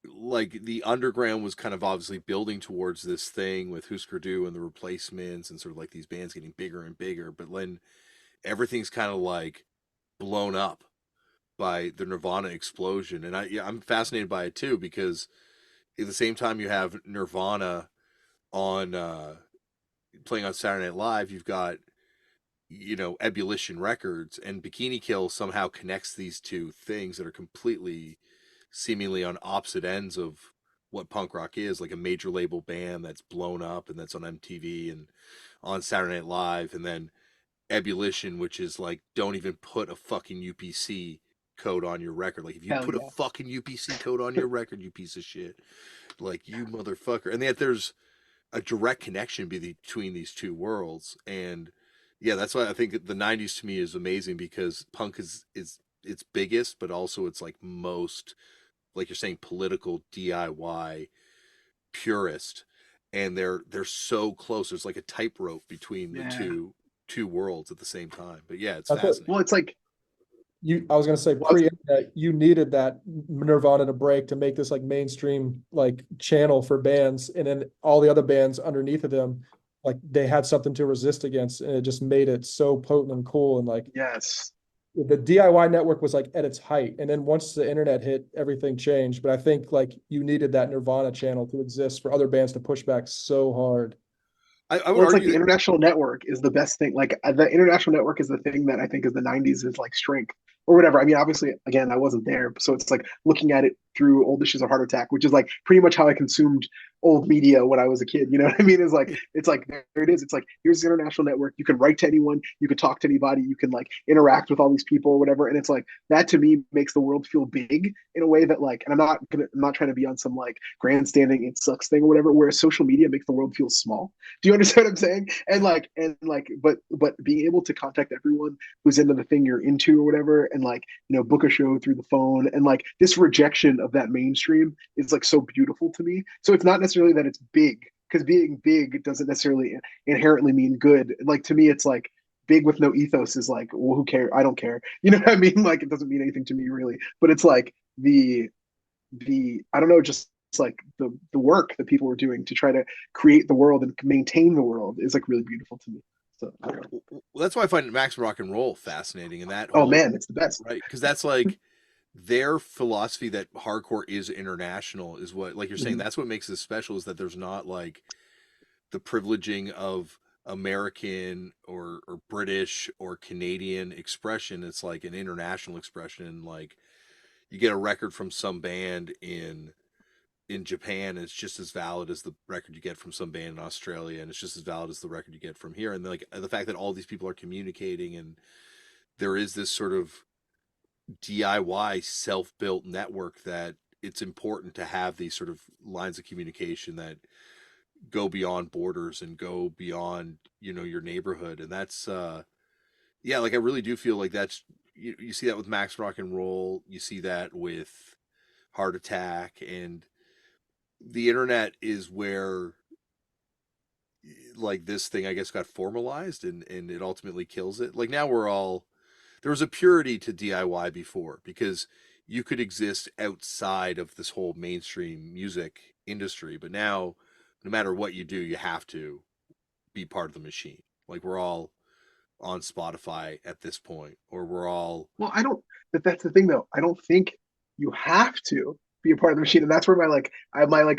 like the underground was kind of obviously building towards this thing with Husker Du and the Replacements and sort of like these bands getting bigger and bigger, but then everything's kind of like blown up by the Nirvana explosion, and I'm fascinated by it too because at the same time you have Nirvana on playing on Saturday Night Live, you've got Ebullition Records, and Bikini Kill somehow connects these two things that are completely seemingly on opposite ends of what punk rock is, like a major label band that's blown up and that's on MTV and on Saturday Night Live, and then Ebullition, which is like, don't even put a fucking UPC code on your record. Like, if you hell put a yeah. fucking UPC code on your record, you piece of shit. Like, you motherfucker. And yet there's a direct connection between these two worlds. And yeah, that's why I think the 90s to me is amazing because punk is its biggest, but also it's like most, like you're saying, political DIY purist. And they're so close. There's like a tightrope between the Yeah. two worlds at the same time. But yeah, it's I thought Well, fascinating. it's like I was gonna say well, pre-internet, you needed that Nirvana to break to make this like mainstream like channel for bands, and then all the other bands underneath of them, like they had something to resist against, and it just made it so potent and cool. And like yes. the DIY network was like at its height, and then once the internet hit, everything changed. But I think like you needed that Nirvana channel to exist for other bands to push back so hard. I would Well, it's like argue the that international network is the best thing. Like the international network is the thing that I think is the 90s is like strength or whatever. I mean, obviously, again, I wasn't there. So it's like looking at it through Old Issues of Heart Attack, which is like pretty much how I consumed old media when I was a kid. You know what I mean? It's like there it is. It's like here's the international network. You can write to anyone, you can talk to anybody, you can like interact with all these people or whatever. And it's like that to me makes the world feel big in a way that like, and I'm not trying to be on some like grandstanding it sucks thing or whatever, whereas social media makes the world feel small. Do you understand what I'm saying? But being able to contact everyone who's into the thing you're into or whatever, and like book a show through the phone, and like this rejection of that mainstream is like so beautiful to me. So it's not necessarily that it's big, because being big doesn't necessarily inherently mean good. Like to me, it's like big with no ethos is like, well, who cares? I don't care. You know what I mean? Like it doesn't mean anything to me really. But it's like the I don't know, just like the work that people were doing to try to create the world and maintain the world is like really beautiful to me. So well, that's why I find Max Rock and Roll fascinating, and that oh whole man, it's the best. right because that's like their philosophy that hardcore is international is what, like you're saying, Mm-hmm. that's what makes this special, is that there's not like the privileging of American or British or Canadian expression. It's like an international expression. Like you get a record from some band in Japan, and it's just as valid as the record you get from some band in Australia, and it's just as valid as the record you get from here. And like the fact that all these people are communicating, and there is this sort of DIY self-built network, that it's important to have these sort of lines of communication that go beyond borders and go beyond your neighborhood. And that's yeah, like I really do feel like that's you see that with Max Rock and Roll, you see that with Heart Attack, and the internet is where like this thing I guess got formalized, and it ultimately kills it. Like now we're all there was a purity to DIY before, because you could exist outside of this whole mainstream music industry, but now no matter what you do, you have to be part of the machine. Like we're all on Spotify at this point, or we're all Well, I don't. But that's the thing, though. I don't think you have to be a part of the machine, and that's where my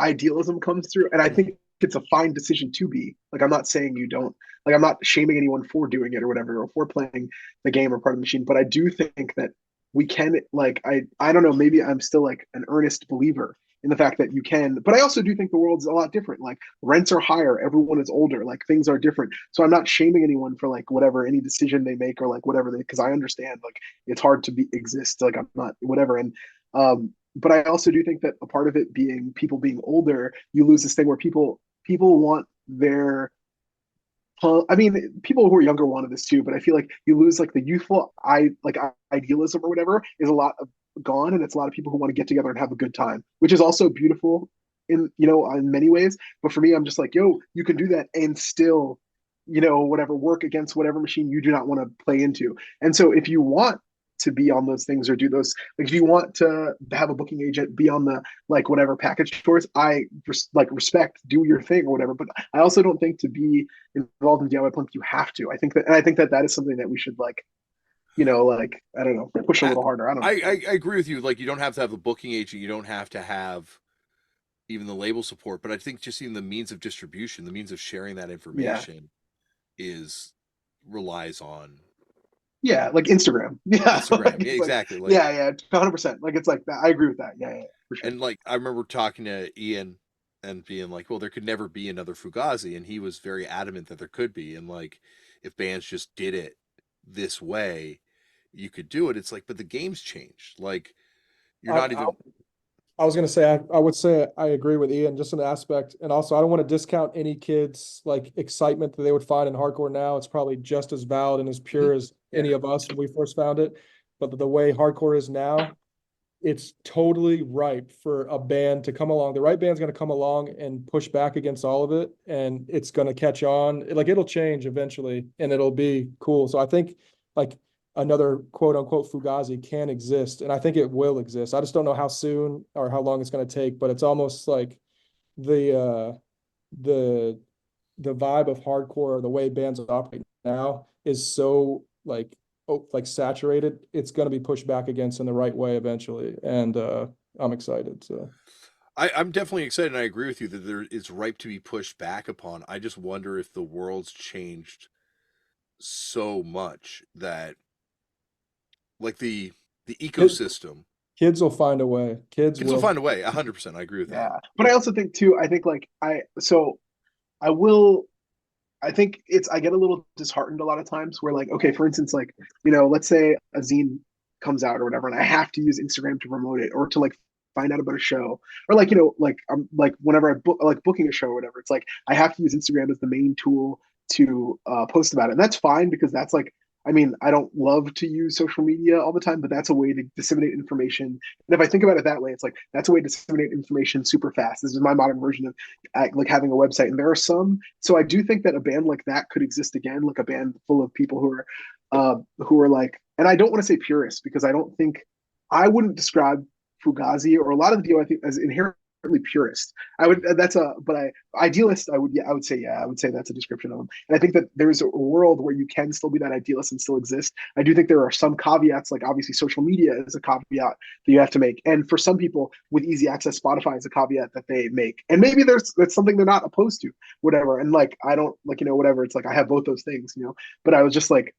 idealism comes through. And I think it's a fine decision to be. Like, I'm not saying you don't. Like, I'm not shaming anyone for doing it or whatever, or for playing the game or part of the machine. But I do think that we can. Like, I don't know. Maybe I'm still like an earnest believer in the fact that you can. But I also do think the world's a lot different. Like, rents are higher, everyone is older, like things are different. So I'm not shaming anyone for like whatever any decision they make or like whatever they, because I understand like it's hard to be exist. Like I'm not whatever. And but I also do think that a part of it being people being older, you lose this thing where people want their I mean, people who are younger wanted this too, but I feel like you lose like the youthful idealism or whatever is a lot of gone, and it's a lot of people who want to get together and have a good time, which is also beautiful in many ways. But for me, I'm just like, yo, you can do that and still, whatever, work against whatever machine you do not want to play into. And so if you want to be on those things or do those, like if you want to have a booking agent, be on the like whatever package tours, respect, do your thing or whatever. But I also don't think to be involved in DIY punk you have to. I think that is something that we should like, like I don't know, push a I, little harder. I don't know. I agree with you. Like you don't have to have a booking agent, you don't have to have even the label support, but I think just even the means of distribution, the means of sharing that Yeah. information is relies on Yeah, like Instagram. Yeah, like Instagram. Yeah, it's like exactly. Like yeah, yeah, 100%. Like it's like that. I agree with that. Yeah, yeah, for sure. and like I remember talking to Ian and being like, well, there could never be another Fugazi, and he was very adamant that there could be, and like if bands just did it this way, you could do it. It's like, but the game's changed. Like you're I, not I, even I was gonna say I would say I agree with Ian just in the aspect, and also I don't want to discount any kids like excitement that they would find in hardcore now. It's probably just as valid and as Mhm. pure as Yeah. any of us when we first found it. But the way hardcore is now, it's totally ripe for a band to come along. The right band's going to come along and push back against all of it, and it's going to catch on. Like it'll change eventually, and it'll be cool. So I think like another quote unquote Fugazi can exist, and I think it will exist. I just don't know how soon or how long it's going to take, but it's almost like the the the vibe of hardcore, the way bands operate now is so like saturated. It's going to be pushed back against in the right way eventually, and I'm excited. So I'm definitely excited, and I agree with you that there it's ripe to be pushed back upon. I just wonder if the world's changed so much that like the Kid, ecosystem, kids will find a way. Kids kids will will. find a way. 100%, I agree with that. Yeah. But I also think too, I think like I will I think I get a little disheartened a lot of times where like, okay, for instance, like, let's say a zine comes out or whatever, and I have to use Instagram to promote it or to like find out about a show. Or like, like I'm like whenever I book like booking a show or whatever, it's like I have to use Instagram as the main tool to post about it. And that's fine because that's like I mean, I don't love to use social media all the time, but that's a way to disseminate information. And if I think about it that way, it's like that's a way to disseminate information super fast. This is my modern version of like having a website. And there are some, so I do think that a band like that could exist again, like a band full of people who are like, and I don't want to say purists because I don't think I wouldn't describe Fugazi or a lot of the deal I think as inherently purist. I would that's a but I idealist. I would say that's a description of them. And I think that there's a world where you can still be that idealist and still exist. I do think there are some caveats, like obviously social media is a caveat that you have to make, and for some people with easy access, Spotify is a caveat that they make, and maybe that's something they're not opposed to, whatever. And like I don't like whatever. It's like I have both those things, but I was just like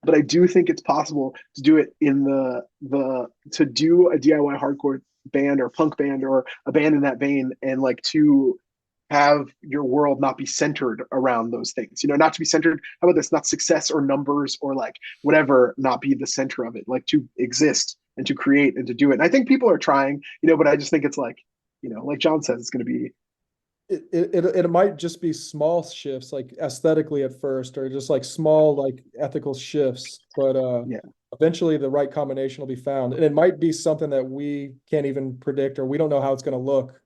but I do think it's possible to do it in the to do a DIY hardcore band or punk band or a band in that vein, and like to have your world not be centered around those things, not to be centered. How about this? Not success or numbers or like whatever, not be the center of it, like to exist and to create and to do it. And I think people are trying, but I just think it's like, like John says, it's going to be it might just be small shifts, like aesthetically at first, or just like small like ethical shifts, but yeah. eventually the right combination will be found, and it might be something that we can't even predict, or we don't know how it's going to look.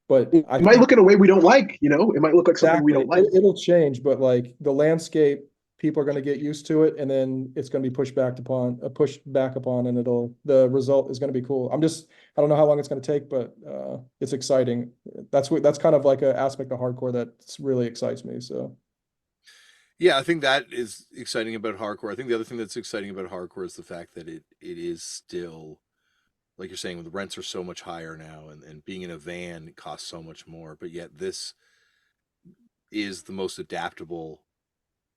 But It I might think look in a way we don't like, it might look like something we exactly don't like. it'll change, but like the landscape, people are going to get used to it, and then it's going to be pushed back upon, and the result is going to be cool. I don't know how long it's going to take, but it's exciting. That's kind of like an aspect of hardcore that really excites me. So Yeah, I think that is exciting about hardcore. I think the other thing that's exciting about hardcore is the fact that it is still, like you're saying, the rents are so much higher now, and being in a van costs so much more, but yet this is the most adaptable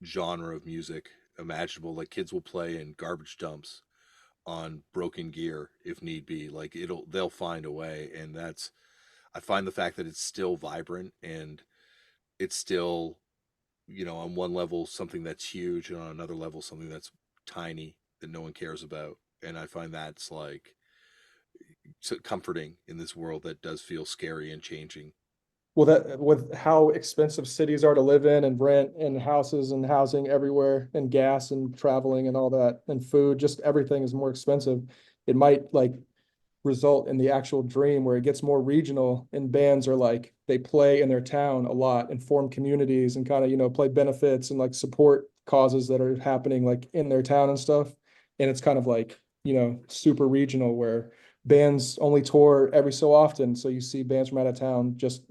genre of music imaginable. Like kids will play in garbage dumps on broken gear if need be. Like they'll find a way, and I find the fact that it's still vibrant, and it's still, on one level something that's huge, and on another level something that's tiny that no one cares about. And I find that's like so comforting in this world that does feel scary and changing. well, that with how expensive cities are to live in, and rent and houses and housing everywhere, and gas and traveling and all that, and food, just everything is more expensive. It might like result in the actual dream where it gets more regional, and bands are like they play in their town a lot and form communities and kind of play benefits and like support causes that are happening like in their town and stuff. And it's kind of like super regional, where bands only tour every so often, so you see bands from out of town, just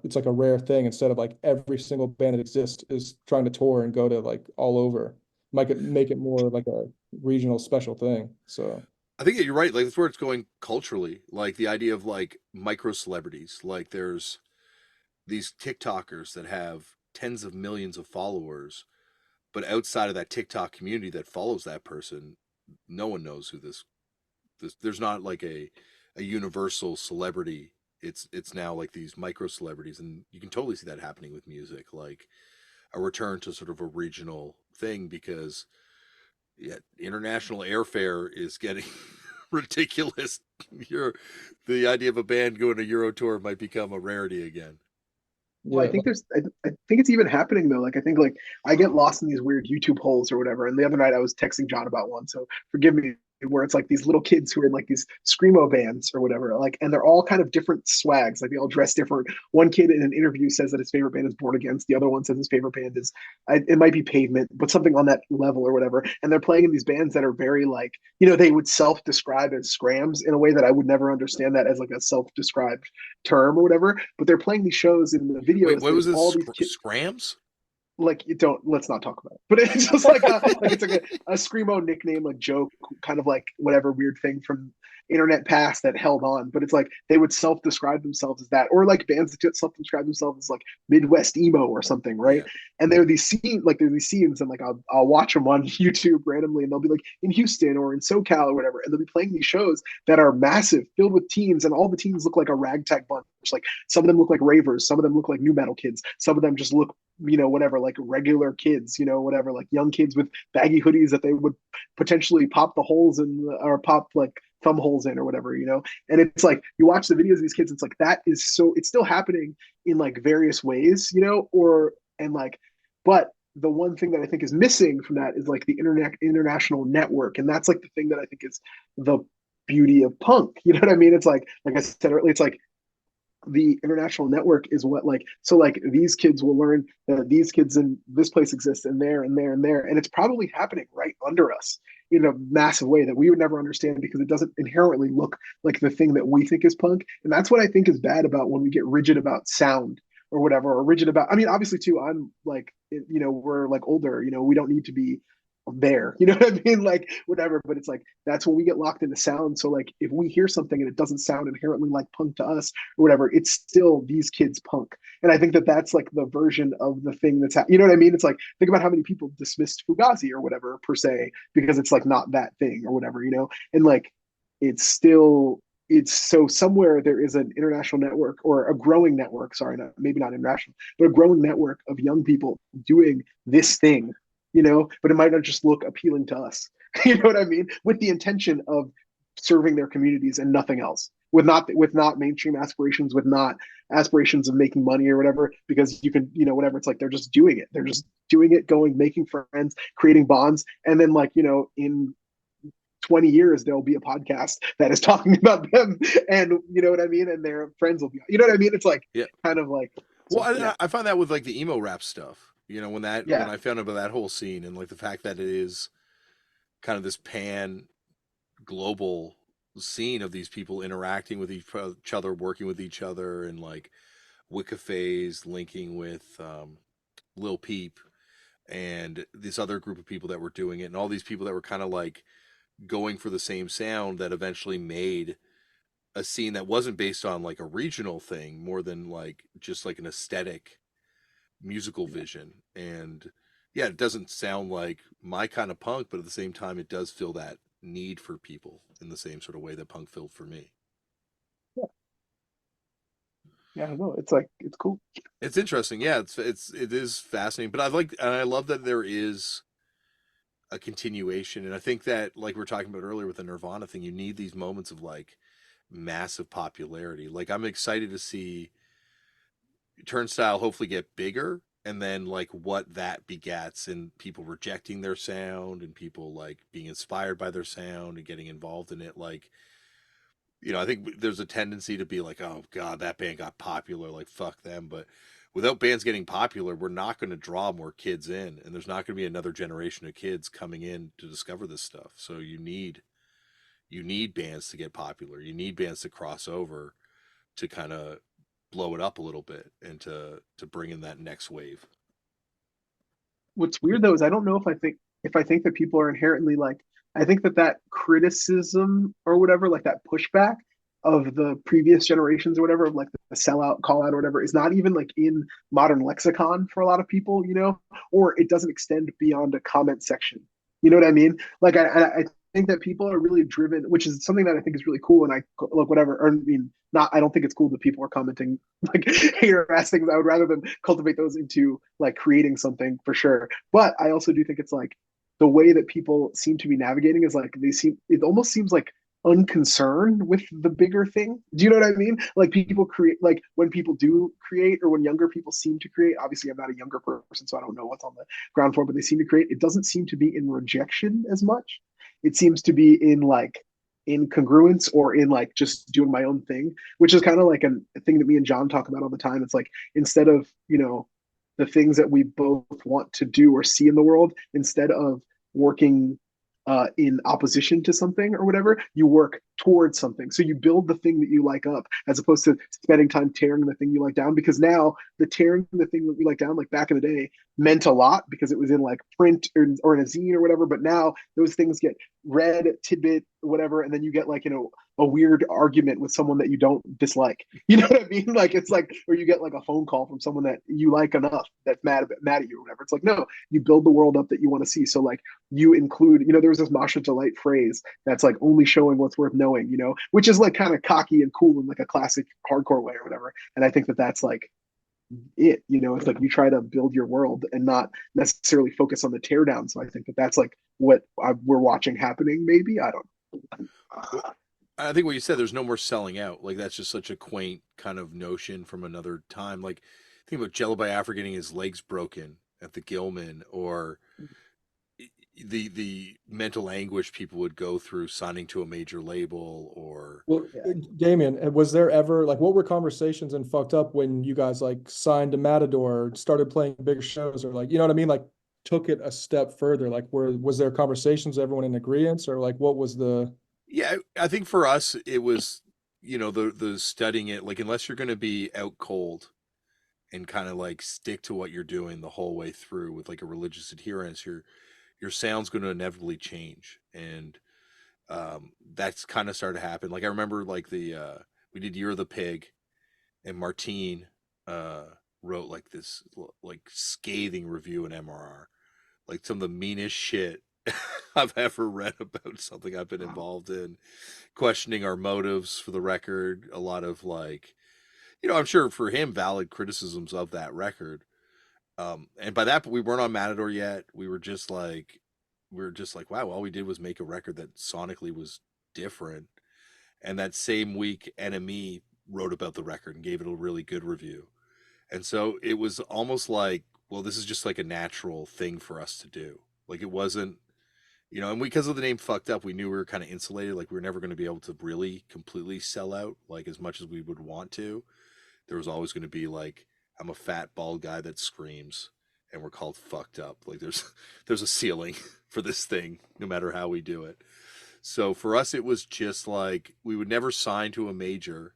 it's like a rare thing, instead of like every single band that exists is trying to tour and go to like all over. Make it more like a regional special thing. So I think that you're right. Like that's where it's going culturally. Like the idea of like micro celebrities. Like there's these TikTokers that have tens of millions of followers, but outside of that TikTok community that follows that person, no one knows who this. There's not like a universal celebrity. It's now like these micro celebrities, and you can totally see that happening with music. Like a return to sort of a regional thing, because yeah, international airfare is getting ridiculous. The idea of a band going to Euro tour might become a rarity again. Well, I yeah. think I think it's even happening though. Like I think like I get lost in these weird YouTube holes or whatever. And the other night I was texting John about one, so forgive me, where it's like these little kids who are in like these screamo bands or whatever, like, and they're all kind of different swags. Like they all dress different. One kid in an interview says that his favorite band is Born Against. The other one says his favorite band is it might be Pavement, but something on that level or whatever. And they're playing in these bands that are very like they would self-describe as scrams in a way that I would never understand that as like a self-described term or whatever. But they're playing these shows in the Wait, videos. what was There's all this? these kids Scrams? like you don't let's not talk about it, but it's just like it's like a screamo nickname, like joke, kind of like whatever weird thing from internet past that held on. But it's like they would self-describe themselves as that, or like bands that self-describe themselves as like Midwest emo or something, right? Yeah. And there's these scenes, and like I'll watch them on YouTube randomly, and they'll be like in Houston or in SoCal or whatever, and they'll be playing these shows that are massive, filled with teens, and all the teens look like a ragtag bunch. Like some of them look like ravers, some of them look like new metal kids, some of them just look whatever, like regular kids, whatever, like young kids with baggy hoodies that they would potentially pop the holes in or pop like thumb holes in or whatever, and it's like you watch the videos of these kids, it's like that is so it's still happening in like various ways, or and like, but the one thing that I think is missing from that is like the international network, and that's like the thing that I think is the beauty of punk. You know what I mean? It's like I said earlier, it's like the international network is what, like, so like these kids will learn that these kids in this place exist, and there and there and there, and it's probably happening right under us in a massive way that we would never understand because it doesn't inherently look like the thing that we think is punk. And that's what I think is bad about when we get rigid about sound or whatever, or rigid about, I mean, obviously too, I'm like, we're like older, we don't need to be there, you know what I mean? Like whatever, but it's like, that's when we get locked into sound. So like, if we hear something and it doesn't sound inherently like punk to us or whatever, it's still these kids punk. And I think that that's like the version of the thing that's, you know what I mean? It's like, think about how many people dismissed Fugazi or whatever per se, because it's like not that thing or whatever, and like, it's still, it's so somewhere there is an international network or a growing network, sorry, maybe not international, but a growing network of young people doing this thing, but it might not just look appealing to us. You know what I mean? With the intention of serving their communities and nothing else. With not mainstream aspirations, with not aspirations of making money or whatever, because you can, whatever. It's like they're just doing it. They're just doing it, going, making friends, creating bonds, and then like, in 20 years there'll be a podcast that is talking about them, and you know what I mean, and their friends will be, you know what I mean? It's like, Yeah. kind of like, Well, so, yeah. I find that with like the emo rap stuff, when Yeah. I found out about that whole scene and like the fact that it is kind of this pan global scene of these people interacting with each other, working with each other, and like Wiccaphase linking with Lil Peep and this other group of people that were doing it, and all these people that were kind of like going for the same sound that eventually made a scene that wasn't based on like a regional thing more than like just like an aesthetic musical vision. And yeah, it doesn't sound like my kind of punk, but at the same time it does feel that need for people in the same sort of way that punk filled for me. Yeah, no, it's like, it's cool. It's interesting. Yeah, it is fascinating, but I love that there is a continuation. And I think that, like we were talking about earlier with the Nirvana thing, you need these moments of like massive popularity. Like I'm excited to see Turnstile hopefully get bigger, and then like what that begets in people rejecting their sound and people like being inspired by their sound and getting involved in it. Like, I think there's a tendency to be like, oh God, that band got popular, like fuck them. But without bands getting popular, we're not going to draw more kids in, and there's not going to be another generation of kids coming in to discover this stuff. So you need bands to get popular. You need bands to cross over to kind of blow it up a little bit and to bring in that next wave. What's weird though is I don't know if I think that people are inherently like, I think that criticism or whatever, like that pushback of the previous generations or whatever, of like the sellout, call out or whatever, is not even like in modern lexicon for a lot of people, or it doesn't extend beyond a comment section. You know what I mean? Like I think that people are really driven, which is something that I think is really cool. And I look, whatever, or I mean, not, I don't think it's cool that people are commenting like hater ass things. I would rather them cultivate those into like creating something for sure. But I also do think it's like the way that people seem to be navigating is like it almost seems like unconcerned with the bigger thing. Do you know what I mean? Like people create, like when people do create, or when younger people seem to create, obviously I'm not a younger person, so I don't know what's on the ground floor, but they seem to create, it doesn't seem to be in rejection as much. It seems to be in like incongruence or in like just doing my own thing, which is kind of like a thing that me and John talk about all the time. It's like, instead of, the things that we both want to do or see in the world, instead of working in opposition to something or whatever, you work towards something. So you build the thing that you like up, as opposed to spending time tearing the thing you like down. Because now the tearing the thing that we like down, like back in the day, meant a lot because it was in like print or in a zine or whatever. But now those things get read, tidbit, whatever, and then you get like, a weird argument with someone that you don't dislike. You know what I mean? Like it's like, or you get like a phone call from someone that you like enough that's mad at you or whatever. It's like, no, you build the world up that you want to see. So like you include, there's this Masha Delight phrase that's like only showing what's worth knowing, which is like kind of cocky and cool in like a classic hardcore way or whatever. And I think that that's like it's like you try to build your world and not necessarily focus on the teardown. So I think that that's like what we're watching happening. Maybe, I don't know. Well, I think what you said, there's no more selling out. Like that's just such a quaint kind of notion from another time. Like think about Jello Biafra getting his legs broken at the Gilman, or the mental anguish people would go through signing to a major label. Or Well, Damian, was there ever like, what were conversations and fucked up when you guys like signed to Matador, started playing bigger shows, or like, you know what I mean? Like, took it a step further? Like, was there conversations, everyone in agreement, or like what was the? Yeah, I think for us it was, the studying it, like unless you're going to be out cold and kind of like stick to what you're doing the whole way through with like a religious adherence, your sound's going to inevitably change, and that's kind of started to happen. Like I remember like the we did Year of the Pig, and Martine uh wrote like this like scathing review in MRR, like some of the meanest shit I've ever read about something I've been Wow. involved in, questioning our motives for the record, a lot of like, I'm sure for him valid criticisms of that record. And by that we weren't on Matador yet. We were just like, wow, all we did was make a record that sonically was different. And that same week, NME wrote about the record and gave it a really good review. And so it was almost like, well, this is just like a natural thing for us to do. Like it wasn't, and because of the name Fucked Up, we knew we were kind of insulated. Like we were never going to be able to really completely sell out like as much as we would want to. There was always going to be like, I'm a fat bald guy that screams, and we're called Fucked Up. Like there's a ceiling for this thing, no matter how we do it. So for us, it was just like we would never sign to a major,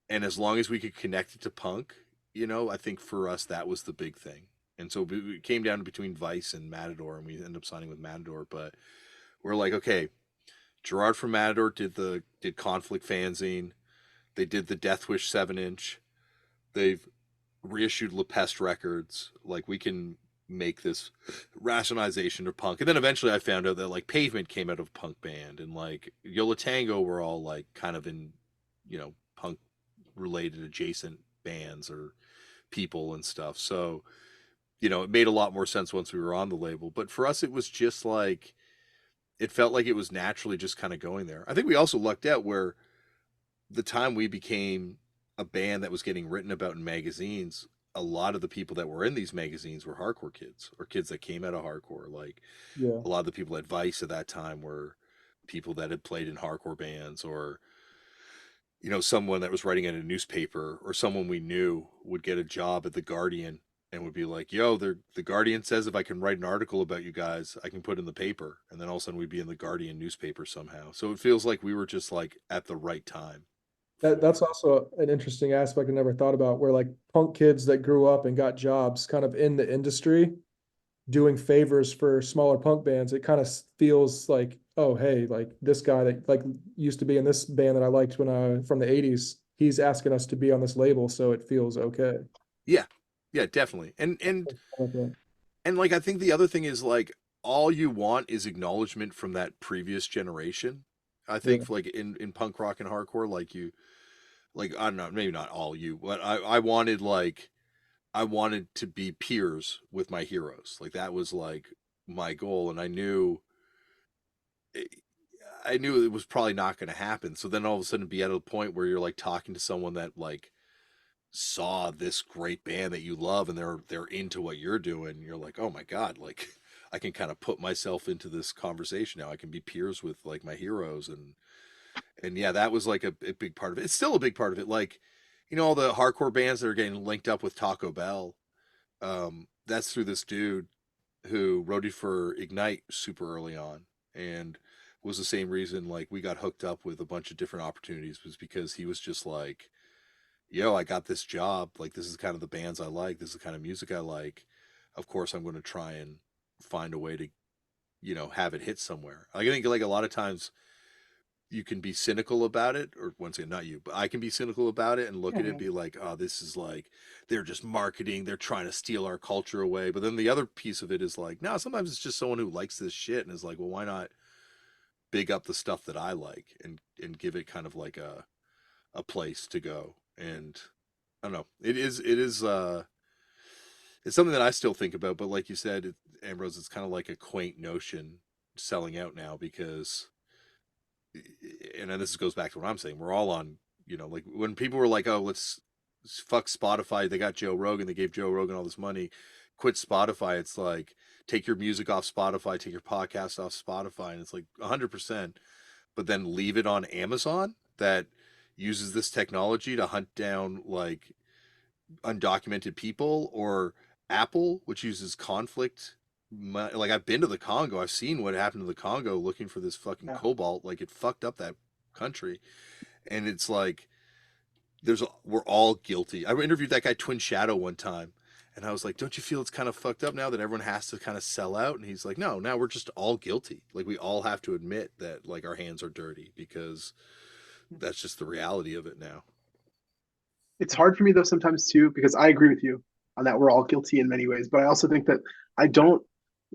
and as long as we could connect it to punk, I think for us that was the big thing. And so we came down to between Vice and Matador, and we ended up signing with Matador. But we're like, okay, Gerard from Matador did Conflict fanzine. They did the Death Wish 7-inch. They've reissued La Peste records. Like we can make this rationalization of punk. And then eventually I found out that like Pavement came out of a punk band, and like Yola Tango were all like kind of in, punk related adjacent bands or people and stuff. So, it made a lot more sense once we were on the label. But for us, it was just like, it felt like it was naturally just kind of going there. I think we also lucked out where the time we became a band that was getting written about in magazines, a lot of the people that were in these magazines were hardcore kids or kids that came out of hardcore. Like Yeah, a lot of the people at Vice at that time were people that had played in hardcore bands, or someone that was writing in a newspaper, or someone we knew would get a job at the Guardian and would be like, yo, the Guardian says if I can write an article about you guys, I can put in the paper. And then all of a sudden we'd be in the Guardian newspaper somehow. So it feels like we were just like at the right time for that's it. also an interesting aspect I never thought about, where like punk kids that grew up and got jobs kind of in the industry doing favors for smaller punk bands. It kind of feels like, oh, hey, like this guy that like used to be in this band that I liked when I from the 80s, he's asking us to be on this label, so it feels okay. Yeah. Yeah, definitely. And like I think the other thing is like all you want is acknowledgement from that previous generation. I Yeah, think like in punk rock and hardcore, like I don't know, maybe not all you, but I wanted to be peers with my heroes. Like that was like my goal, and I knew it was probably not going to happen. So then all of a sudden be at a point where you're like talking to someone that like saw this great band that you love, and they're into what you're doing. You're like, oh my god, like I can kind of put myself into this conversation now. I can be peers with like my heroes, and yeah, that was like a big part of it. It's still a big part of it. Like, all the hardcore bands that are getting linked up with Taco Bell. That's through this dude who roaded for Ignite super early on, and was the same reason like we got hooked up with a bunch of different opportunities, was because he was just like, yo, I got this job. Like, this is kind of the bands I like. This is the kind of music I like. Of course, I'm going to try and find a way to, have it hit somewhere. Like, I think like a lot of times you can be cynical about it, or once again, not you, but I can be cynical about it and look at it and be like, oh, this is like, they're just marketing. They're trying to steal our culture away. But then the other piece of it is like, no, sometimes it's just someone who likes this shit and is like, well, why not big up the stuff that I like and give it kind of like a place to go. And I don't know. It's something that I still think about, but like you said, Ambrose, it's kind of like a quaint notion selling out now because, and this goes back to what I'm saying. We're all on, like when people were like, oh, let's fuck Spotify. They got Joe Rogan. They gave Joe Rogan all this money. Quit Spotify. It's like, take your music off Spotify, take your podcast off Spotify. And it's like 100%, but then leave it on Amazon that uses this technology to hunt down like undocumented people, or Apple, which uses conflict. Like I've been to the Congo, I've seen what happened to the Congo looking for this fucking Yeah. cobalt. Like it fucked up that country, and it's like we're all guilty. I interviewed that guy Twin Shadow one time, and I was like, "Don't you feel it's kind of fucked up now that everyone has to kind of sell out?" And he's like, "No, now we're just all guilty. Like we all have to admit that like our hands are dirty because that's just the reality of it now." It's hard for me though sometimes too, because I agree with you on that we're all guilty in many ways, but I also think that I don't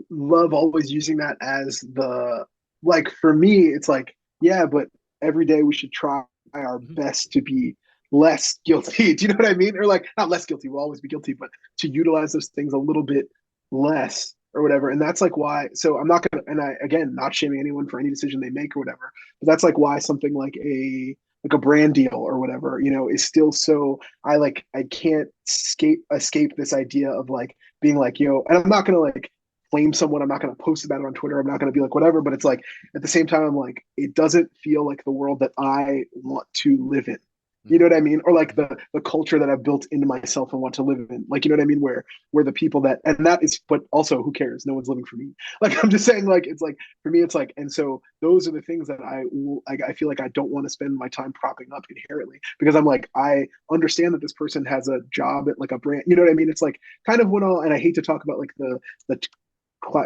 love always using that as the like for me, it's like, yeah, but every day we should try our Mm-hmm. best to be less guilty. Do you know what I mean? Or like not less guilty, we'll always be guilty, but to utilize those things a little bit less or whatever. And that's like why, so I'm not gonna, and I again not shaming anyone for any decision they make or whatever, but that's like why something like a brand deal or whatever, is still so I can't escape this idea of like being like, and I'm not gonna like blame someone. I'm not going to post about it on Twitter. I'm not going to be like whatever. But it's like at the same time, I'm like, it doesn't feel like the world that I want to live in. You know what I mean? Or like the culture that I've built into myself and want to live in. Like, you know what I mean? Where the people that and that is, but also who cares? No one's living for me. Like I'm just saying, like it's like for me, it's like, and so those are the things that I feel like I don't want to spend my time propping up inherently because I'm like I understand that this person has a job at like a brand. You know what I mean? It's like kind of when all, and I hate to talk about like the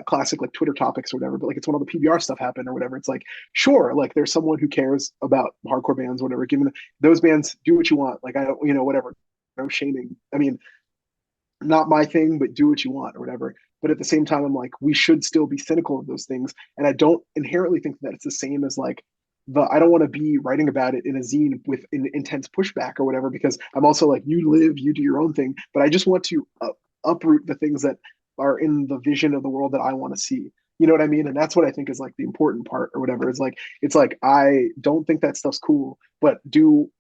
classic like Twitter topics or whatever, but like it's when all the PBR stuff happened or whatever. It's like, sure, like there's someone who cares about hardcore bands, or whatever. Given those bands, do what you want. Like I don't, whatever. No shaming. I mean, not my thing, but do what you want or whatever. But at the same time, I'm like, we should still be cynical of those things. And I don't inherently think that it's the same as like I don't want to be writing about it in a zine with intense pushback or whatever, because I'm also like, you live, you do your own thing. But I just want to uproot the things that are in the vision of the world that I want to see. You know what I mean? And that's what I think is like the important part or whatever. It's like I don't think that stuff's cool, but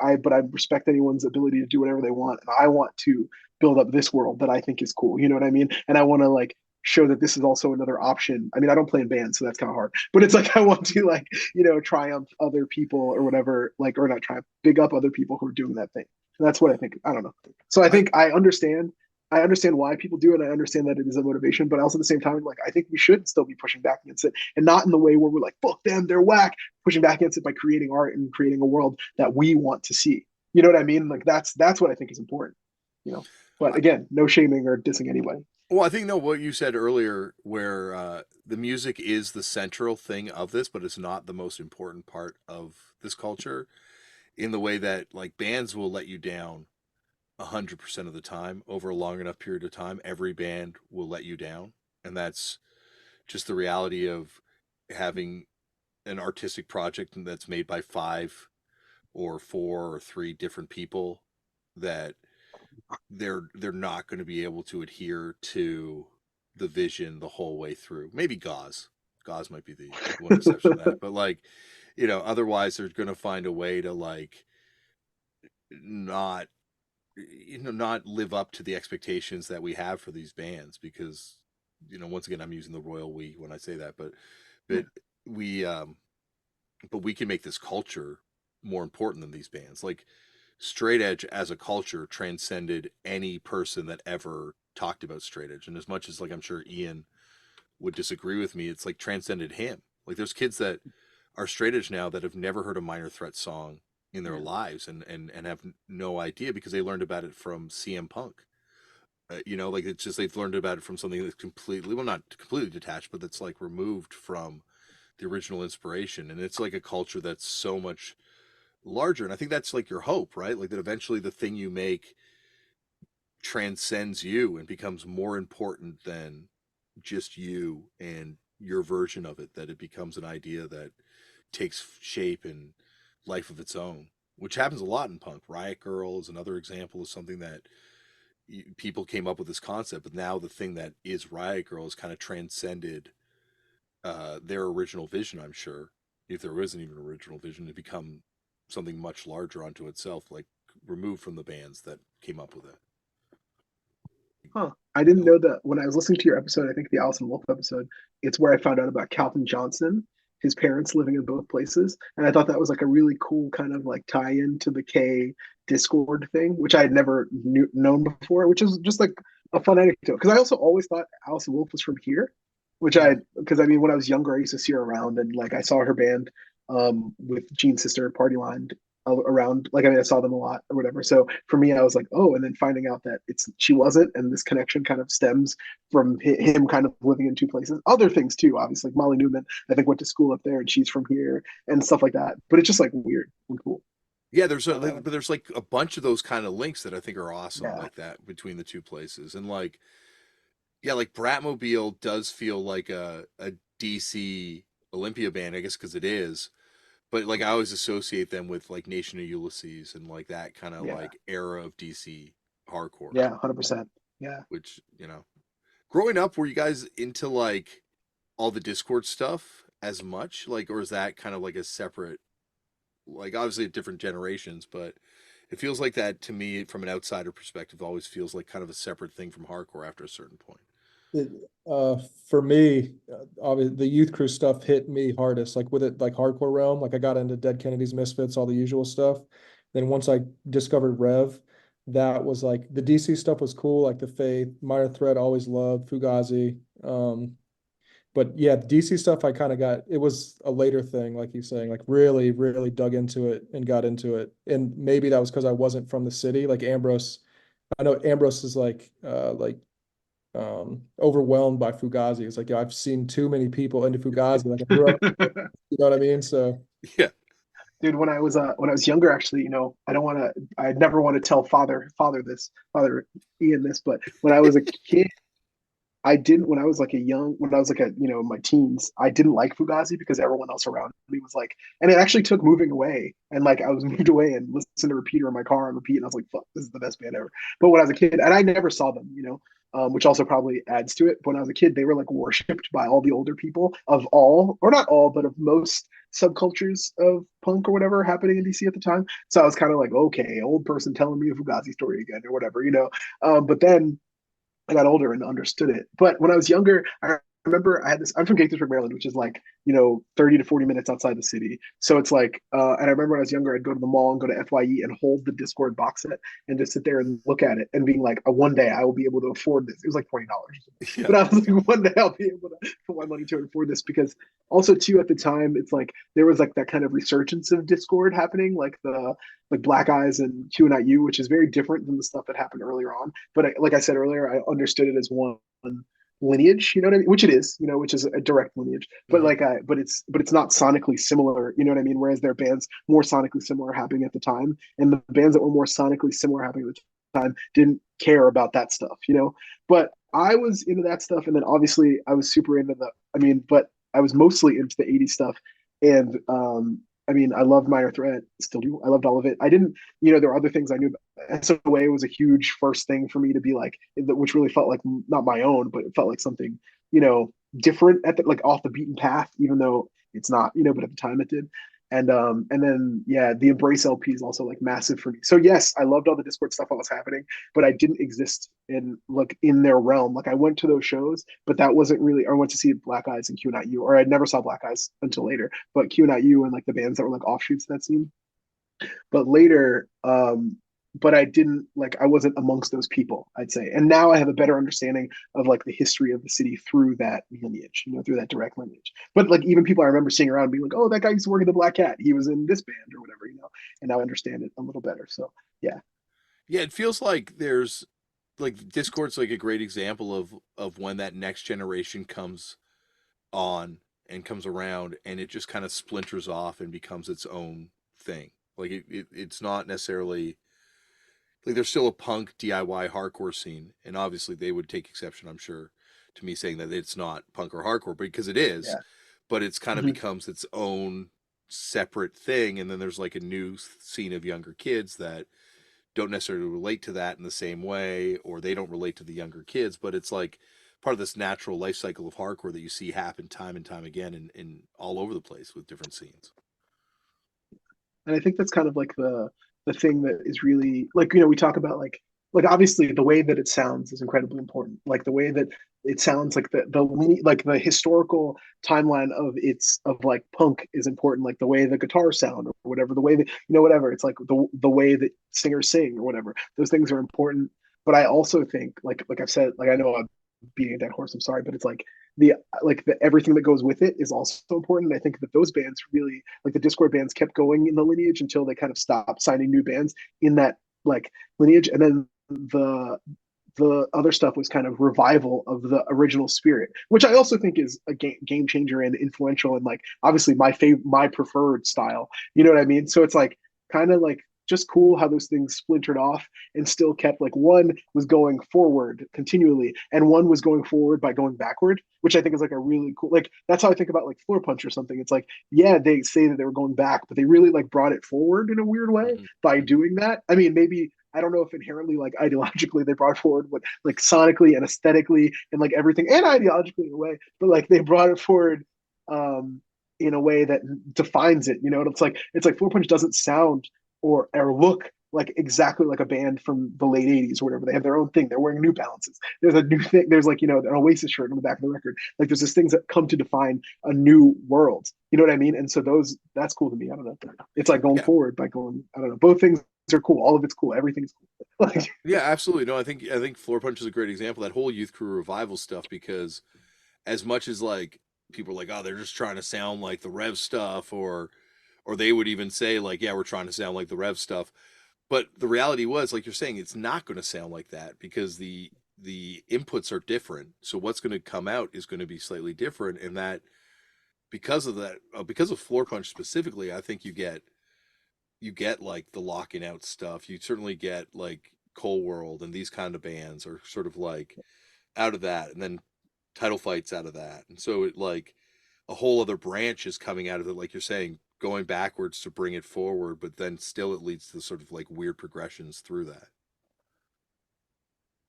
I respect anyone's ability to do whatever they want. And I want to build up this world that I think is cool. You know what I mean? And I want to like show that this is also another option. I mean, I don't play in bands, so that's kind of hard. But it's like I want to like, triumph other people or whatever, like or not triumph, big up other people who are doing that thing. And that's what I think. I don't know. So I think I understand why people do it. I understand that it is a motivation, but also at the same time, like I think we should still be pushing back against it, and not in the way where we're like, "Fuck them, they're whack." Pushing back against it by creating art and creating a world that we want to see. You know what I mean? Like that's what I think is important. You know, but again, no shaming or dissing anybody. Well, I think no, what you said earlier, where the music is the central thing of this, but it's not the most important part of this culture. In the way that like bands will let you down 100% of the time over a long enough period of time. Every band will let you down, and that's just the reality of having an artistic project that's made by five or four or three different people that they're not going to be able to adhere to the vision the whole way through. Maybe Gauze might be the one exception to that, but like otherwise they're going to find a way to like not not live up to the expectations that we have for these bands because once again I'm using the royal we when I say that, but we but we can make this culture more important than these bands. Like straight edge as a culture transcended any person that ever talked about straight edge. And as much as like I'm sure Ian would disagree with me, it's like transcended him. Like there's kids that are straight edge now that have never heard a Minor Threat song in their lives and have no idea because they learned about it from CM Punk. Like it's just they've learned about it from something that's completely, well, not completely detached, but that's like removed from the original inspiration. And it's like a culture that's so much larger. And I think that's like your hope, right? Like that eventually the thing you make transcends you and becomes more important than just you and your version of it, that it becomes an idea that takes shape and life of its own, which happens a lot in punk. Riot Girl is another example of something that people came up with this concept, but now the thing that is Riot Girl has kind of transcended their original vision, I'm sure, if there wasn't even an original vision, to become something much larger unto itself, like removed from the bands that came up with it. Huh. I didn't know that when I was listening to your episode, I think the Allison Wolf episode, it's where I found out about Calvin Johnson, his parents living in both places. And I thought that was like a really cool kind of like tie in to the K Discord thing, which I had never known before, which is just like a fun anecdote because I also always thought Allison Wolf was from here, which Yeah. I because I mean when I was younger I used to see her around and like I saw her band with Gene's sister Party Line around like I mean I saw them a lot or whatever. So for me I was like oh, and then finding out that it's she wasn't, and this connection kind of stems from him kind of living in two places. Other things too, obviously like Molly Newman I think went to school up there and she's from here and stuff like that. But it's just like weird and cool. Yeah, but Um, there's like a bunch of those kind of links that I think are awesome, yeah, like that between the two places, and like yeah, like Bratmobile does feel like a DC Olympia band, I guess because it is. But like I always associate them with like Nation of Ulysses and like that kind of yeah, like era of DC hardcore, yeah, 100%. Yeah. which growing up, were you guys into like all the Discord stuff as much, like, or is that kind of like a separate, like obviously at different generations, but it feels like that to me from an outsider perspective always feels like kind of a separate thing from hardcore after a certain point. It, for me, obviously the youth crew stuff hit me hardest, like with it, like hardcore realm. Like I got into Dead Kennedys, Misfits, all the usual stuff. Then once I discovered Rev, that was like the DC stuff was cool, like the Faith, Minor Threat, always loved Fugazi. But yeah, the DC stuff I kind of got. It was a later thing, like you're saying, like really, really dug into it and got into it. And maybe that was because I wasn't from the city. Like Ambrose, I know Ambrose is like overwhelmed by Fugazi. It's like, yeah, I've seen too many people into Fugazi. Like I grew up, you know what I mean? So Yeah. Dude, when I was younger, actually, I don't want to, I never want to tell father Ian this, but when I was a kid, I didn't when I was like when I was like in my teens, I didn't like Fugazi because everyone else around me was like, and it actually took moving away, and like I was moved away and listened to Repeater in my car and repeat, and I was like, fuck, this is the best band ever. But when I was a kid, and I never saw them, which also probably adds to it. But when I was a kid, they were like worshipped by all the older people of all, or not all, but of most subcultures of punk or whatever happening in DC at the time. So I was kind of like, okay, old person telling me a Fugazi story again or whatever. But then I got older and understood it. But when I was younger, I remember I'm from Gaithersburg, Maryland, which is like, 30 to 40 minutes outside the city. So it's like, and I remember when I was younger, I'd go to the mall and go to FYE and hold the Discord box set and just sit there and look at it and being like, one day I will be able to afford this. It was like $20. Yeah. But I was like, one day I'll be able to put my money to afford this because also too at the time, it's like there was like that kind of resurgence of Discord happening, like the like Black Eyes and Q&IU, which is very different than the stuff that happened earlier on. But like I said earlier, I understood it as one lineage, you know what I mean? Which it is, which is a direct lineage. But Mm-hmm. but it's not sonically similar, you know what I mean? Whereas there are bands more sonically similar happening at the time, and the bands that were more sonically similar happening at the time didn't care about that stuff. But I was into that stuff, and then obviously I was super into but I was mostly into the '80s stuff, and I mean, I loved Minor Threat, still do. I loved all of it. I didn't, there were other things I knew. SOA was a huge first thing for me to be like, which really felt like not my own, but it felt like something, different like off the beaten path, even though it's not, but at the time it did. And then yeah, the Embrace LP is also like massive for me. So yes, I loved all the Discord stuff that was happening, but I didn't exist in their realm. Like I went to those shows, but that wasn't really. I went to see Black Eyes and Q&IU, or I never saw Black Eyes until later. But Q&IU and like the bands that were like offshoots of that scene. But later, but I didn't like I wasn't amongst those people, I'd say. And now I have a better understanding of like the history of the city through that lineage, through that direct lineage. But like even people I remember seeing around being like, oh, that guy used to work at the Black Cat. He was in this band or whatever. And now I understand it a little better. So yeah. Yeah, it feels like there's like Discord's like a great example of when that next generation comes on and comes around and it just kind of splinters off and becomes its own thing. Like it's not necessarily like there's still a punk DIY hardcore scene, and obviously they would take exception, I'm sure, to me saying that it's not punk or hardcore, because it is, Yeah. but it's kind of Mhm. becomes its own separate thing, and then there's like a new scene of younger kids that don't necessarily relate to that in the same way, or they don't relate to the younger kids, but it's like part of this natural life cycle of hardcore that you see happen time and time again in all over the place with different scenes. And I think that's kind of like the thing that is really like we talk about like obviously the way that it sounds is incredibly important. Like the way that it sounds like like the historical timeline of like punk is important. Like the way the guitars sound or whatever, the way that whatever. It's like the way that singers sing or whatever. Those things are important. But I also think, like I've said, like I know I'm beating a dead horse. I'm sorry, but it's the the everything that goes with it is also important. I think that those bands really, like the Discord bands, kept going in the lineage until they kind of stopped signing new bands in that like lineage, and then the other stuff was kind of revival of the original spirit, which I also think is a game changer and influential and like obviously my preferred style. You know what I mean? So it's like kind of like just cool how those things splintered off and still kept like one was going forward continually and one was going forward by going backward, which I think is like a really cool like that's how I think about like Floor Punch or something. It's like yeah, they say that they were going back, but they really like brought it forward in a weird way by doing that. I mean, maybe I don't know if inherently like ideologically they brought forward what like sonically and aesthetically and like everything and ideologically in a way, but like they brought it forward um in a way that defines it, you know. And it's like Floor Punch doesn't sound or look like exactly like a band from the late 80s or whatever. They have their own thing. They're wearing New Balances. There's a new thing. There's like, you know, an Oasis shirt on the back of the record. Like there's these things that come to define a new world. You know what I mean? And so that's cool to me. I don't know. It's like going forward by going, I don't know. Both things are cool. All of it's cool. Everything's cool. Like, Yeah, absolutely. No, I think Floor Punch is a great example. That whole Youth Crew revival stuff, because as much as like people are like, oh, they're just trying to sound like the Rev stuff, or they would even say like, yeah, we're trying to sound like the Rev stuff. But the reality was, like you're saying, it's not going to sound like that because the inputs are different. So what's going to come out is going to be slightly different, and that because of Floor Punch specifically, I think you get like the locking out stuff. You certainly get like Cold World and these kind of bands are sort of like out of that, and then Title Fight's out of that, and so it like a whole other branch is coming out of it, like you're saying, going backwards to bring it forward, but then still it leads to sort of like weird progressions through that.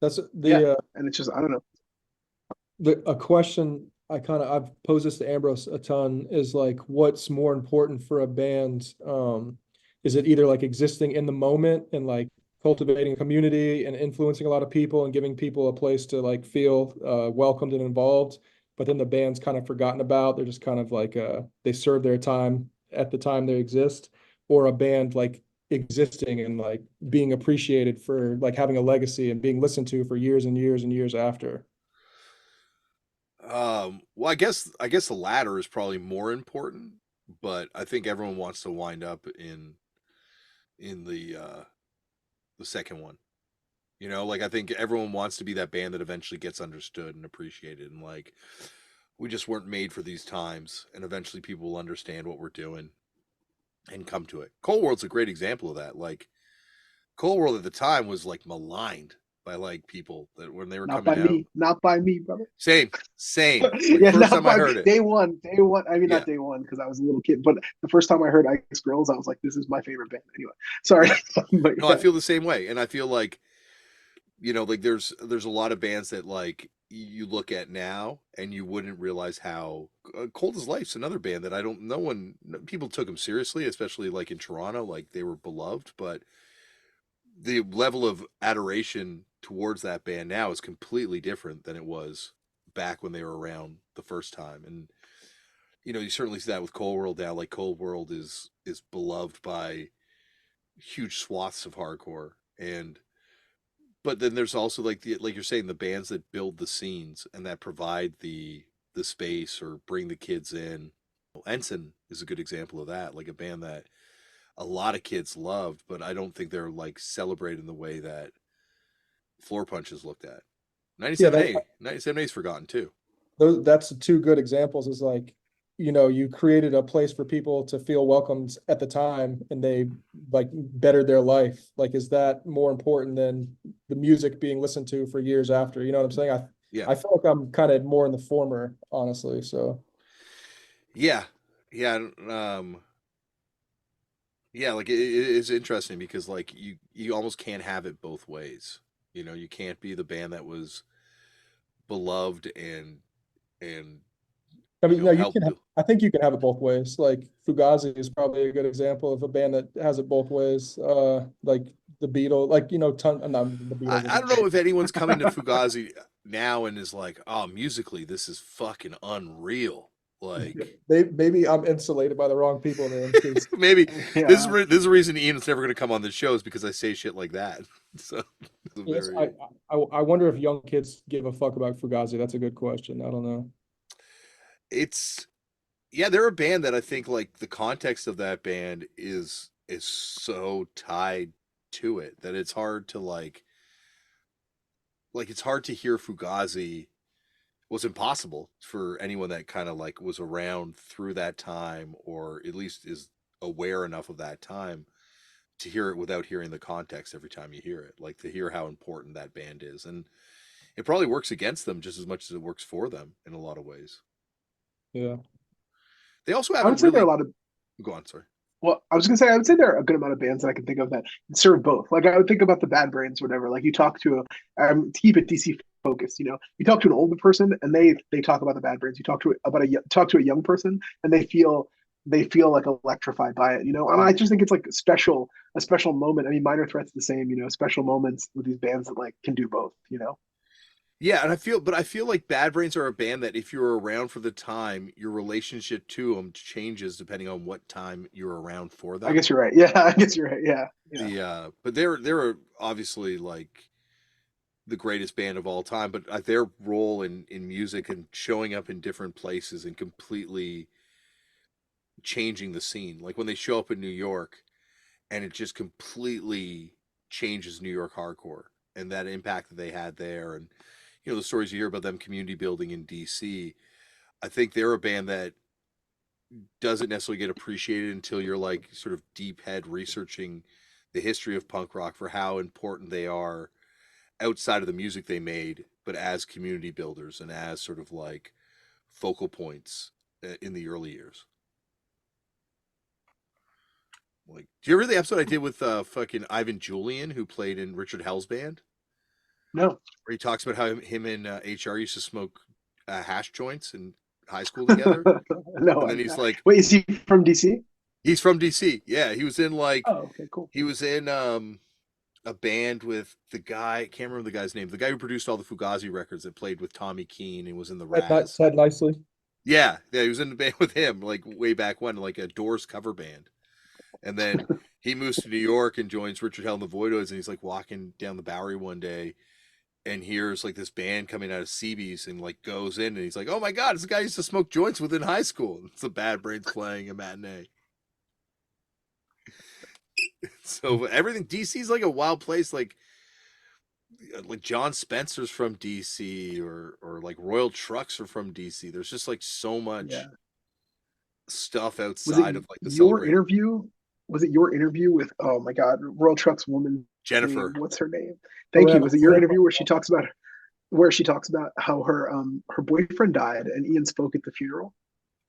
That's yeah. the And it's just, I don't know. a question I've posed this to Ambrose a ton is like what's more important for a band? Is it either like existing in the moment and like cultivating a community and influencing a lot of people and giving people a place to like feel welcomed and involved, but then the band's kind of forgotten about, they're just kind of like they serve their time at the time they exist, or a band like existing and like being appreciated for like having a legacy and being listened to for years and years and years after? Well, I guess the latter is probably more important, but I think everyone wants to wind up in the second one. You know, like I think everyone wants to be that band that eventually gets understood and appreciated, and like we just weren't made for these times, and eventually people will understand what we're doing and come to it. Cold World's a great example of that. Like Cold World at the time was like maligned by like people that when they were Not coming by out. me, not by me, brother. Same. Like Yeah, first not time I by heard it. day one. Day one. I mean, Yeah. not day one because I was a little kid, but the first time I heard Ice Grills, I was like, "This is my favorite band." Anyway, sorry, Yeah. but No, I yeah, feel the same way, and I feel like like there's a lot of bands that like you look at now and you wouldn't realize how Cold as Life's another band that I don't no one people took them seriously, especially like in Toronto, like they were beloved, but the level of adoration towards that band now is completely different than it was back when they were around the first time. And you certainly see that with Cold World now. Like Cold World is beloved by huge swaths of hardcore, and but then there's also like you're saying, the bands that build the scenes and that provide the space or bring the kids in. Ensign is a good example of that, like a band that a lot of kids loved, but I don't think they're like celebrated in the way that Floor Punch is looked at. Yeah, that 97A is forgotten too. that's two good examples. Is like, you created a place for people to feel welcomed at the time and they like bettered their life. Like, is that more important than the music being listened to for years after? You know what I'm saying? Yeah, I feel like I'm kind of more in the former, honestly. So yeah, yeah. Yeah, like it's interesting because like you almost can't have it both ways. You can't be the band that was beloved and I mean, no, you helped can build. I think you can have it both ways. Like Fugazi is probably a good example of a band that has it both ways. Like the Beatles, like, not the Beatles I isn't. don't know if anyone's coming to Fugazi now and is like, oh, musically this is fucking unreal. Like Maybe I'm insulated by the wrong people then, because maybe Yeah. this is the reason Ian's never going to come on the show is because I say shit like that. So it's a yes, very I wonder if young kids give a fuck about Fugazi. That's a good question. I don't know. it's yeah, they're a band that I think like the context of that band is so tied to it that it's hard to like it's hard to hear Fugazi was impossible for anyone that kind of like was around through that time or at least is aware enough of that time to hear it without hearing the context every time you hear it, like to hear how important that band is. And it probably works against them just as much as it works for them in a lot of ways. Yeah. They also I would haven't say there are a really lot of go on, sorry. Well, I was gonna say I would say there are a good amount of bands that I can think of that serve both. Like I would think about the Bad Brains, or whatever. Like you talk to to keep it DC focused. You talk to an older person and they talk about the Bad Brains. You talk to a young person and they feel like electrified by it. And I just think it's like a special moment. I mean, Minor Threat's the same. Special moments with these bands that like can do both. Yeah, and I feel like Bad Brains are a band that if you're around for the time, your relationship to them changes depending on what time you're around for I them. guess you're right. Yeah, I guess you're right. Yeah, yeah, But they're obviously like the greatest band of all time, but their role in music and showing up in different places and completely changing the scene. Like when they show up in New York and it just completely changes New York hardcore and that impact that they had there and the stories you hear about them community building in DC. I think they're a band that doesn't necessarily get appreciated until you're like sort of deep head researching the history of punk rock for how important they are outside of the music they made, but as community builders and as sort of like focal points in the early years. Like, do you remember the episode I did with fucking Ivan Julian, who played in Richard Hell's band, no, where he talks about how him and HR used to smoke hash joints in high school together, no. and then he's like, Wait, is he from DC? he's from DC. Yeah, he was in like Oh, okay, cool. he was in a band with the guy. I can't remember the guy's name. The guy who produced all the Fugazi records that played with Tommy Keene and was in the Raz. Said nicely. Yeah, yeah, he was in the band with him like way back when, like a Doors cover band. And then he moves to New York and joins Richard Hell and the Voidoids, and he's like walking down the Bowery one day and hears like this band coming out of CB's and like goes in and he's like, "Oh my god, it's the guy who used to smoke joints with in high school." It's the Bad Brains playing a matinee. So everything DC's like a wild place, like John Spencer's from DC or like Royal Trucks are from DC. There's just like so much Yeah. stuff Was it outside of like the your celebrating. interview? Was it your interview with, oh my God, Royal Truck's woman's name? Jennifer. What's her name? Thank you. Loretta, Was it your Loretta. interview where she talks about how her boyfriend died and Ian spoke at the funeral?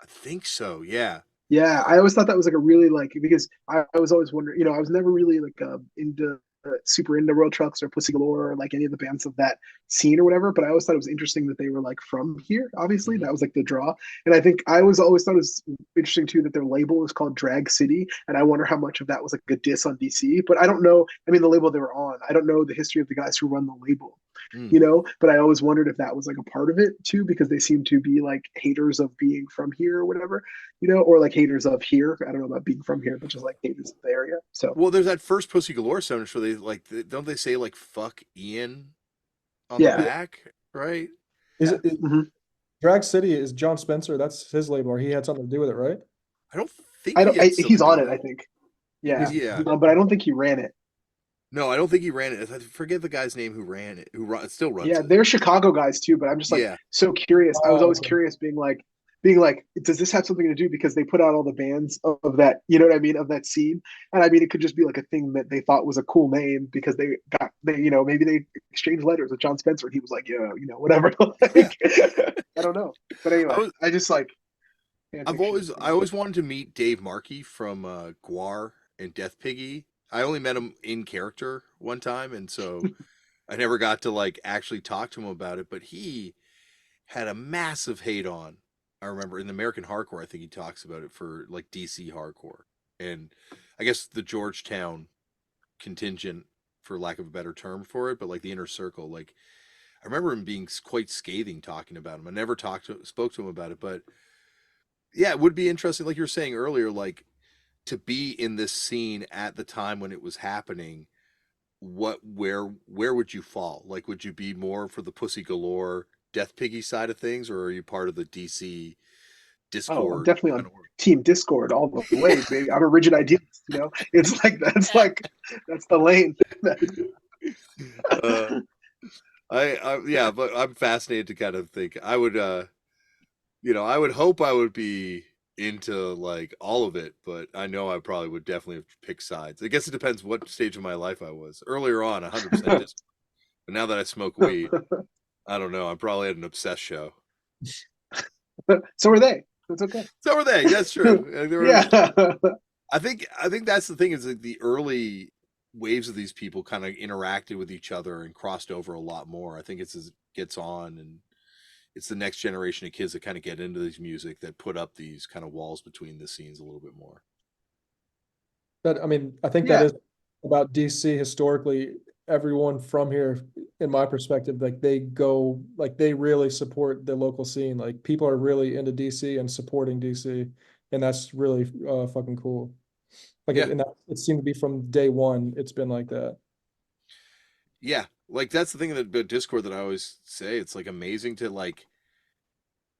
I think so, yeah. Yeah, I always thought that was like a really like because I was always wondering, I was never really like into super into Royal Trucks or Pussy Galore or like any of the bands of that scene or whatever. But I always thought it was interesting that they were like from here. Obviously, Mm-hmm. that was like the draw. And I think I was always thought it was interesting too that their label is called Drag City, and I wonder how much of that was like a diss on DC. But I don't know. I mean, the label they were on. I don't know the history of the guys who run the label. Mm. But I always wondered if that was like a part of it too, because they seem to be like haters of being from here or whatever, or like haters of here. I don't know about being from here, but just like haters of the area. So Well, there's that first Pussy Galore sound where they like don't they say like "fuck Ian" on the yeah, back, right? Is yeah. it Hmm. Drag City is John Spencer? That's his label, or he had something to do with it, right? I don't think I he don't. had something He's to do on with it, I it. think. Yeah, Yeah, but I don't think he ran it. no, I don't think he ran it. I forget the guy's name who ran it, still runs Yeah, it. they're Chicago guys too, but I'm just like Yeah, so curious. I was Oh, always okay. curious, being like, does this have something to do because they put out all the bands of that, you know what I mean, of that scene? And I mean, it could just be like a thing that they thought was a cool name because maybe they exchanged letters with John Spencer and he was like, yeah, whatever. yeah. Like, I don't know, but I anyway, was. I just like fan fiction. I always wanted to meet Dave Markey from Guar and Death Piggy. I only met him in character one time, and so I never got to like actually talk to him about it. But he had a massive hate on. I remember in the American Hardcore, I think he talks about it for like DC Hardcore, and I guess the Georgetown contingent, for lack of a better term for it, but like the inner circle. Like I remember him being quite scathing talking about him. I never spoke to him about it, but yeah, it would be interesting, like you were saying earlier, like to be in this scene at the time when it was happening. Where would you fall? Like, would you be more for the Pussy Galore Death Piggy side of things, or are you part of the DC Oh, I'm Discord definitely kind on of work? Team Discord all the way, baby. I'm a rigid idealist, you know. It's like that's the lane. uh, yeah, but I'm fascinated to kind of think. I would, I would hope I would be into like all of it, but I know I probably would definitely have picked sides. I guess it depends what stage of my life I was. Earlier on, 100% Discord, but now that I smoke weed, I don't know. I'm probably at an obsessed show. So are they. It's okay. So were they. That's true. There was. Yeah. I think that's the thing is like the early waves of these people kind of interacted with each other and crossed over a lot more. I think it's as it gets on and it's the next generation of kids that kind of get into these music that put up these kind of walls between the scenes a little bit more. But I mean, I think that Yeah. is about DC historically. Everyone from here, in my perspective, like they really support the local scene. Like people are really into DC and supporting DC, and that's really fucking cool. Like Yeah. it seemed to be from day one. It's been like that. Yeah. Like that's the thing about Discord that I always say. It's like amazing to like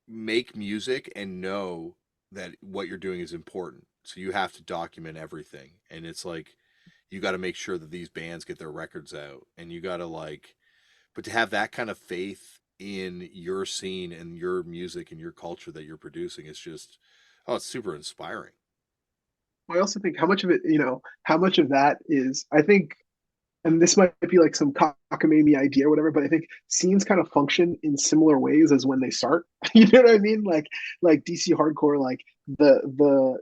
make music and know that what you're doing is important. So you have to document everything. And it's like you got to make sure that these bands get their records out and you got to like but to have that kind of faith in your scene and your music and your culture that you're producing is just it's super inspiring. I also think how much of it, how much of that is, I think, and this might be like some cockamamie idea or whatever, but I think scenes kind of function in similar ways as when they start. You know what I mean? Like DC hardcore, like the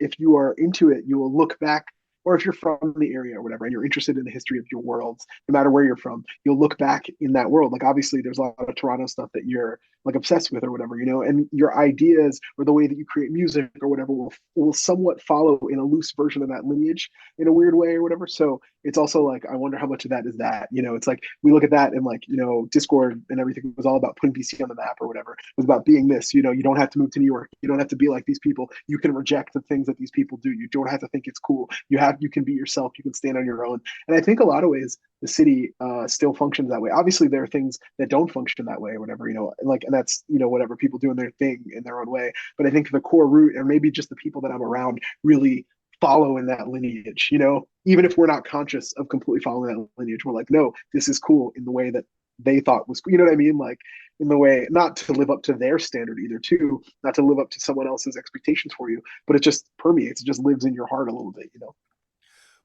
if you are into it, you will look back, or if you're from the area or whatever, and you're interested in the history of your worlds, no matter where you're from, you'll look back in that world. Like obviously, there's a lot of Toronto stuff that you're like obsessed with or whatever, and your ideas or the way that you create music or whatever will somewhat follow in a loose version of that lineage in a weird way or whatever. So it's also like I wonder how much of that is that. It's like we look at that and like Discord and everything was all about putting BC on the map or whatever. It was about being this. You don't have to move to New York. You don't have to be like these people. You can reject the things that these people do. You don't have to think it's cool. You can be yourself. You can stand on your own. And I think a lot of ways the city still functions that way. Obviously, there are things that don't function that way or whatever. Like and that's whatever people doing their thing in their own way. But I think the core root, or maybe just the people that I'm around, really follow in that lineage, even if we're not conscious of completely following that lineage, we're like, no, this is cool in the way that they thought was cool. You know what I mean? Like in the way, not to live up to their standard either, too, not to live up to someone else's expectations for you, but it just permeates, it just lives in your heart a little bit.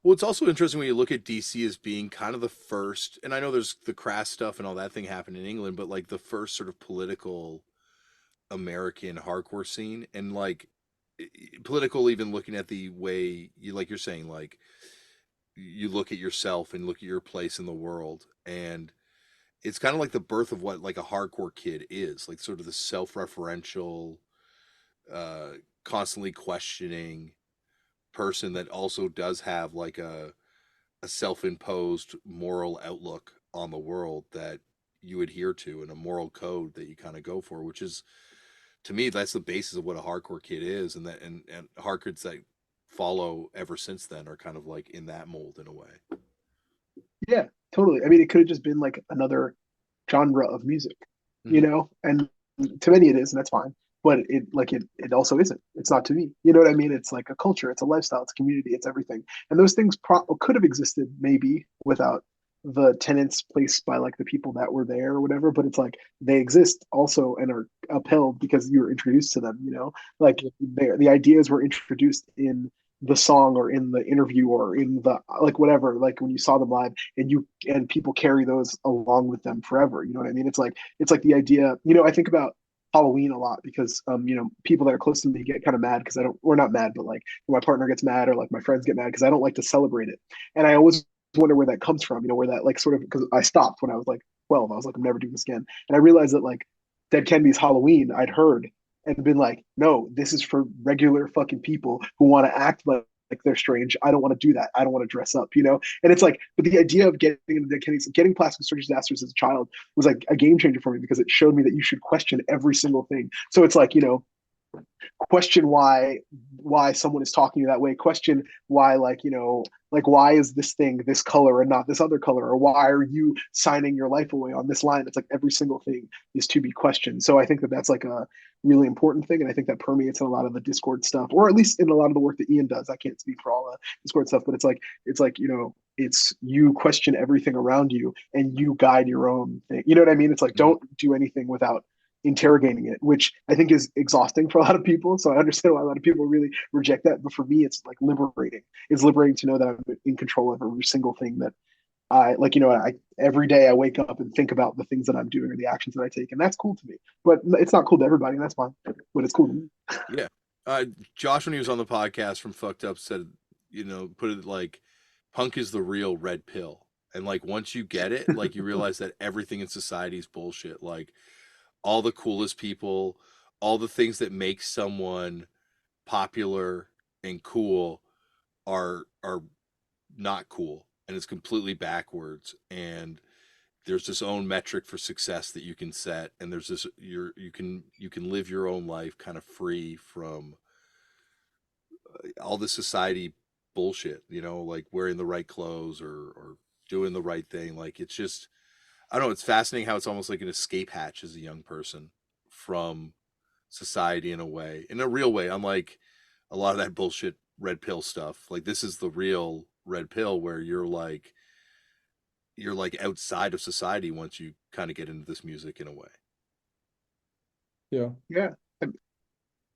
Well, it's also interesting when you look at DC as being kind of the first, and I know there's the crass stuff and all that thing happened in England, but like the first sort of political American hardcore scene and like political, even looking at the way you, like you're saying, like you look at yourself and look at your place in the world. And it's kind of like the birth of what like a hardcore kid is, like sort of the self-referential, uh, constantly questioning person that also does have like a self-imposed moral outlook on the world that you adhere to and a moral code that you kind of go for, which is to me that's the basis of what a hardcore kid is, and that and hardcores that follow ever since then are kind of like in that mold in a way. Yeah, totally. I mean, it could have just been like another genre of music, Mm-hmm. and to many it is, and that's fine. But it also isn't. It's not to me. You know what I mean? It's like a culture, it's a lifestyle, it's a community, it's everything. And those things could have existed maybe without the tenets placed by like the people that were there or whatever. But it's like they exist also and are upheld because you were introduced to them. Like the ideas were introduced in the song or in the interview or in the like whatever, like when you saw them live, and people carry those along with them forever. You know what I mean? It's like the idea, I think about Halloween a lot because people that are close to me get kind of mad because I don't, or not mad, but like my partner gets mad or like my friends get mad because I don't like to celebrate it. And I always wonder where that comes from, where that like sort of, because I stopped when I was like 12. I was like, I'm never doing this again. And I realized that like Dead Kennedys Halloween I'd heard and been like, no, this is for regular fucking people who want to act like they're strange. I don't want to do that. I don't want to dress up. And it's like, but the idea of getting into Dead Kennedys, getting plastic surgery disasters as a child was like a game changer for me because it showed me that you should question every single thing. So it's like, question why someone is talking to you that way, question why, like, like, why is this thing this color and not this other color, or why are you signing your life away on this line. It's like every single thing is to be questioned. So I think that that's like a really important thing, and I think that permeates in a lot of the Discord stuff, or at least in a lot of the work that Ian does. I can't speak for all the Discord stuff, but it's like it's you question everything around you and you guide your own thing. You know what I mean? It's like, don't do anything without interrogating it, which I think is exhausting for a lot of people. So I understand why a lot of people really reject that. But for me, it's like liberating. It's liberating to know that I'm in control of every single thing that I like. I every day I wake up and think about the things that I'm doing or the actions that I take, and that's cool to me. But it's not cool to everybody, and that's fine. But it's cool to me. Yeah. Josh, when he was on the podcast from Fucked Up, said, put it like, punk is the real red pill. And like, once you get it, like, you realize that everything in society is bullshit. Like, all the coolest people, all the things that make someone popular and cool are not cool. And it's completely backwards. And there's this own metric for success that you can set, and there's this you can live your own life kind of free from all the society bullshit, like wearing the right clothes or doing the right thing. Like, it's just, I don't know, it's fascinating how it's almost like an escape hatch as a young person from society in a way, in a real way, unlike a lot of that bullshit red pill stuff. Like, this is the real red pill where you're like outside of society once you kind of get into this music in a way. Yeah. Yeah,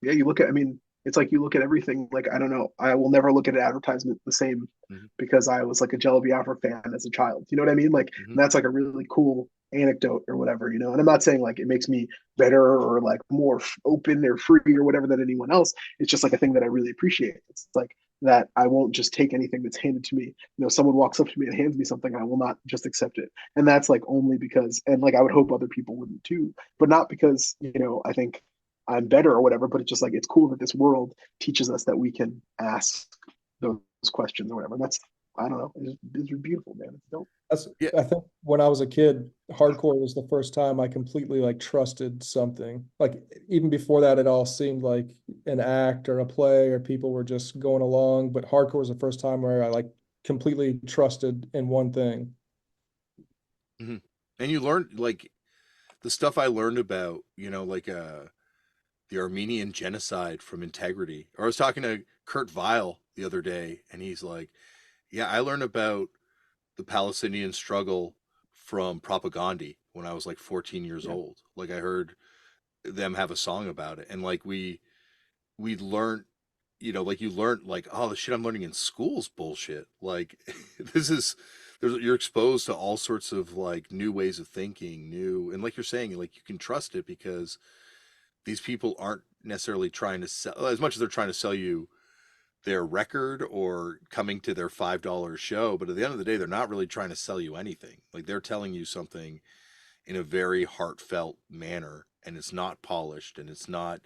yeah. You look at. I mean, it's like you look at everything. Like, I don't know. I will never look at an advertisement the same Mm-hmm. because I was like a Jello Biafra fan as a child. You know what I mean? Like, Mm-hmm. that's like a really cool anecdote or whatever. And I'm not saying like it makes me better or like more open or free or whatever than anyone else. It's just like a thing that I really appreciate. It's like that I won't just take anything that's handed to me. Someone walks up to me and hands me something, I will not just accept it. And that's like only because, and like I would hope other people wouldn't too, but not because I think I'm better or whatever. But it's just like it's cool that this world teaches us that we can ask those questions or whatever. And that's, I don't know, it's beautiful, man. It's dope. That's, Yeah. I think when I was a kid, hardcore was the first time I completely like trusted something. Like even before that, it all seemed like an act or a play or people were just going along. But hardcore was the first time where I like completely trusted in one thing. Mm-hmm. And you learn, like, the stuff I learned about, like the Armenian genocide from Integrity. Or I was talking to Kurt Vile the other day, and he's like, "Yeah, I learned about the Palestinian struggle from Propaganda when I was like 14 years Yeah. old. Like, I heard them have a song about it, and like we learned, like, you learn, like, oh, the shit I'm learning in school's bullshit. Like, this is you're exposed to all sorts of like new ways of thinking, new, and like you're saying, like, you can trust it because these people aren't necessarily trying to sell, as much as they're trying to sell you their record or coming to their $5 show, but at the end of the day, they're not really trying to sell you anything. Like, they're telling you something in a very heartfelt manner, and it's not polished and it's not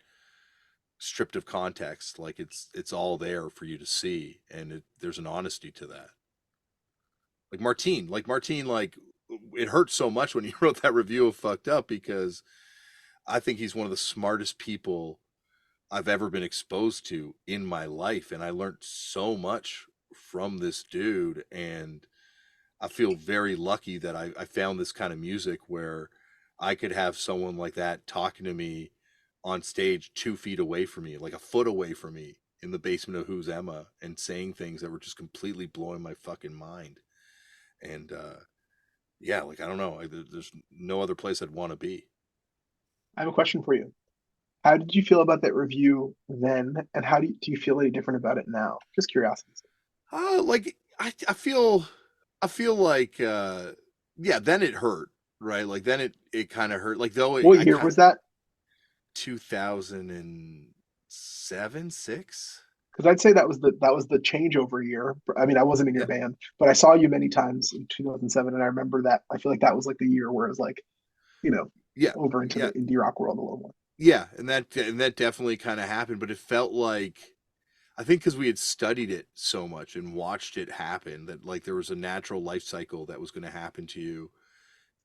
stripped of context. Like, it's all there for you to see, and there's an honesty to that. Like Martine, like, it hurt so much when he wrote that review of Fucked Up, because I think he's one of the smartest people I've ever been exposed to in my life, and I learned so much from this dude. And I feel very lucky that I found this kind of music where I could have someone like that talking to me on stage 2 feet away from me, like a foot away from me, in the basement of Who's Emma, and saying things that were just completely blowing my fucking mind. And yeah, like, I don't know, there's no other place I'd want to be. I have a question for you. How did you feel about that review then, and how do you feel any different about it now? Just curiosity. Like, I feel like, yeah, then it hurt, right? Like, then it kind of hurt. Like, though What I year kind was that? 2007, 6. Because I'd say that was the changeover year. I mean, I wasn't in your Yeah, band, but I saw you many times in 2007, and I remember that. I feel like that was like the year where it was like, you know, yeah, over into the yeah, indie rock world a little more. yeah, and that definitely kind of happened. But it felt like, I think because we had studied it so much and watched it happen, that like there was a natural life cycle that was going to happen to you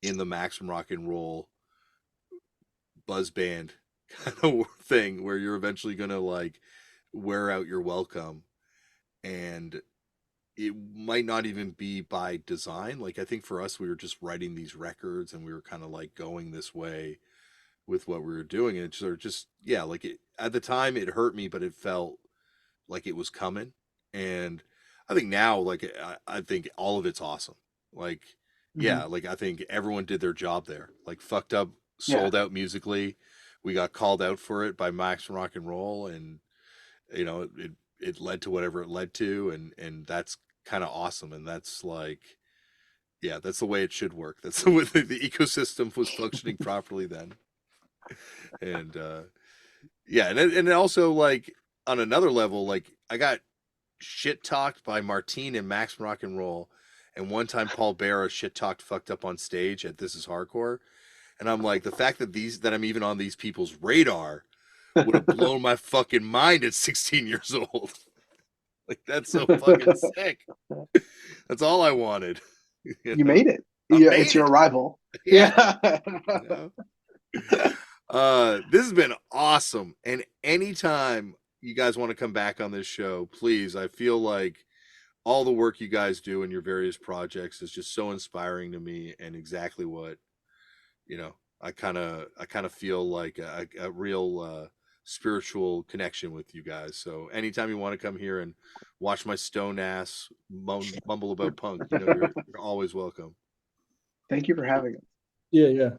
in the Maximum Rock and Roll buzz band kind of thing where you're eventually going to like wear out your welcome, and it might not even be by design. Like I think for us, we were just writing these records and we were kind of like going this way with what we were doing, and it sort of just yeah, like it at the time it hurt me, but it felt like it was coming. And I think now, like I think all of it's awesome. Like Hmm. yeah, like I think everyone did their job there. Like fucked up, Yeah. sold out musically. We got called out for it by Max Rock and Roll, and you know it led to whatever it led to, and that's kind of awesome. And that's like yeah, that's the way it should work. That's the way the ecosystem was functioning properly then. And yeah, and also like on another level, like I got shit talked by Martine and Max Rock and Roll, and one time Paul Bearer shit talked fucked up on stage at This Is Hardcore, and I'm like, the fact that I'm even on these people's radar would have blown my fucking mind at 16 years old. Like that's so fucking sick. That's all I wanted. You You know, made it. I Yeah, made it's your it. arrival. Yeah. Yeah. You know? This has been awesome. And anytime you guys want to come back on this show, please. I feel like all the work you guys do in your various projects is just so inspiring to me, and exactly what, you know, I kind of feel like a real spiritual connection with you guys. So anytime you want to come here and watch my stone ass mumble about punk, you know, you're always welcome. Thank you for having us. Yeah, yeah.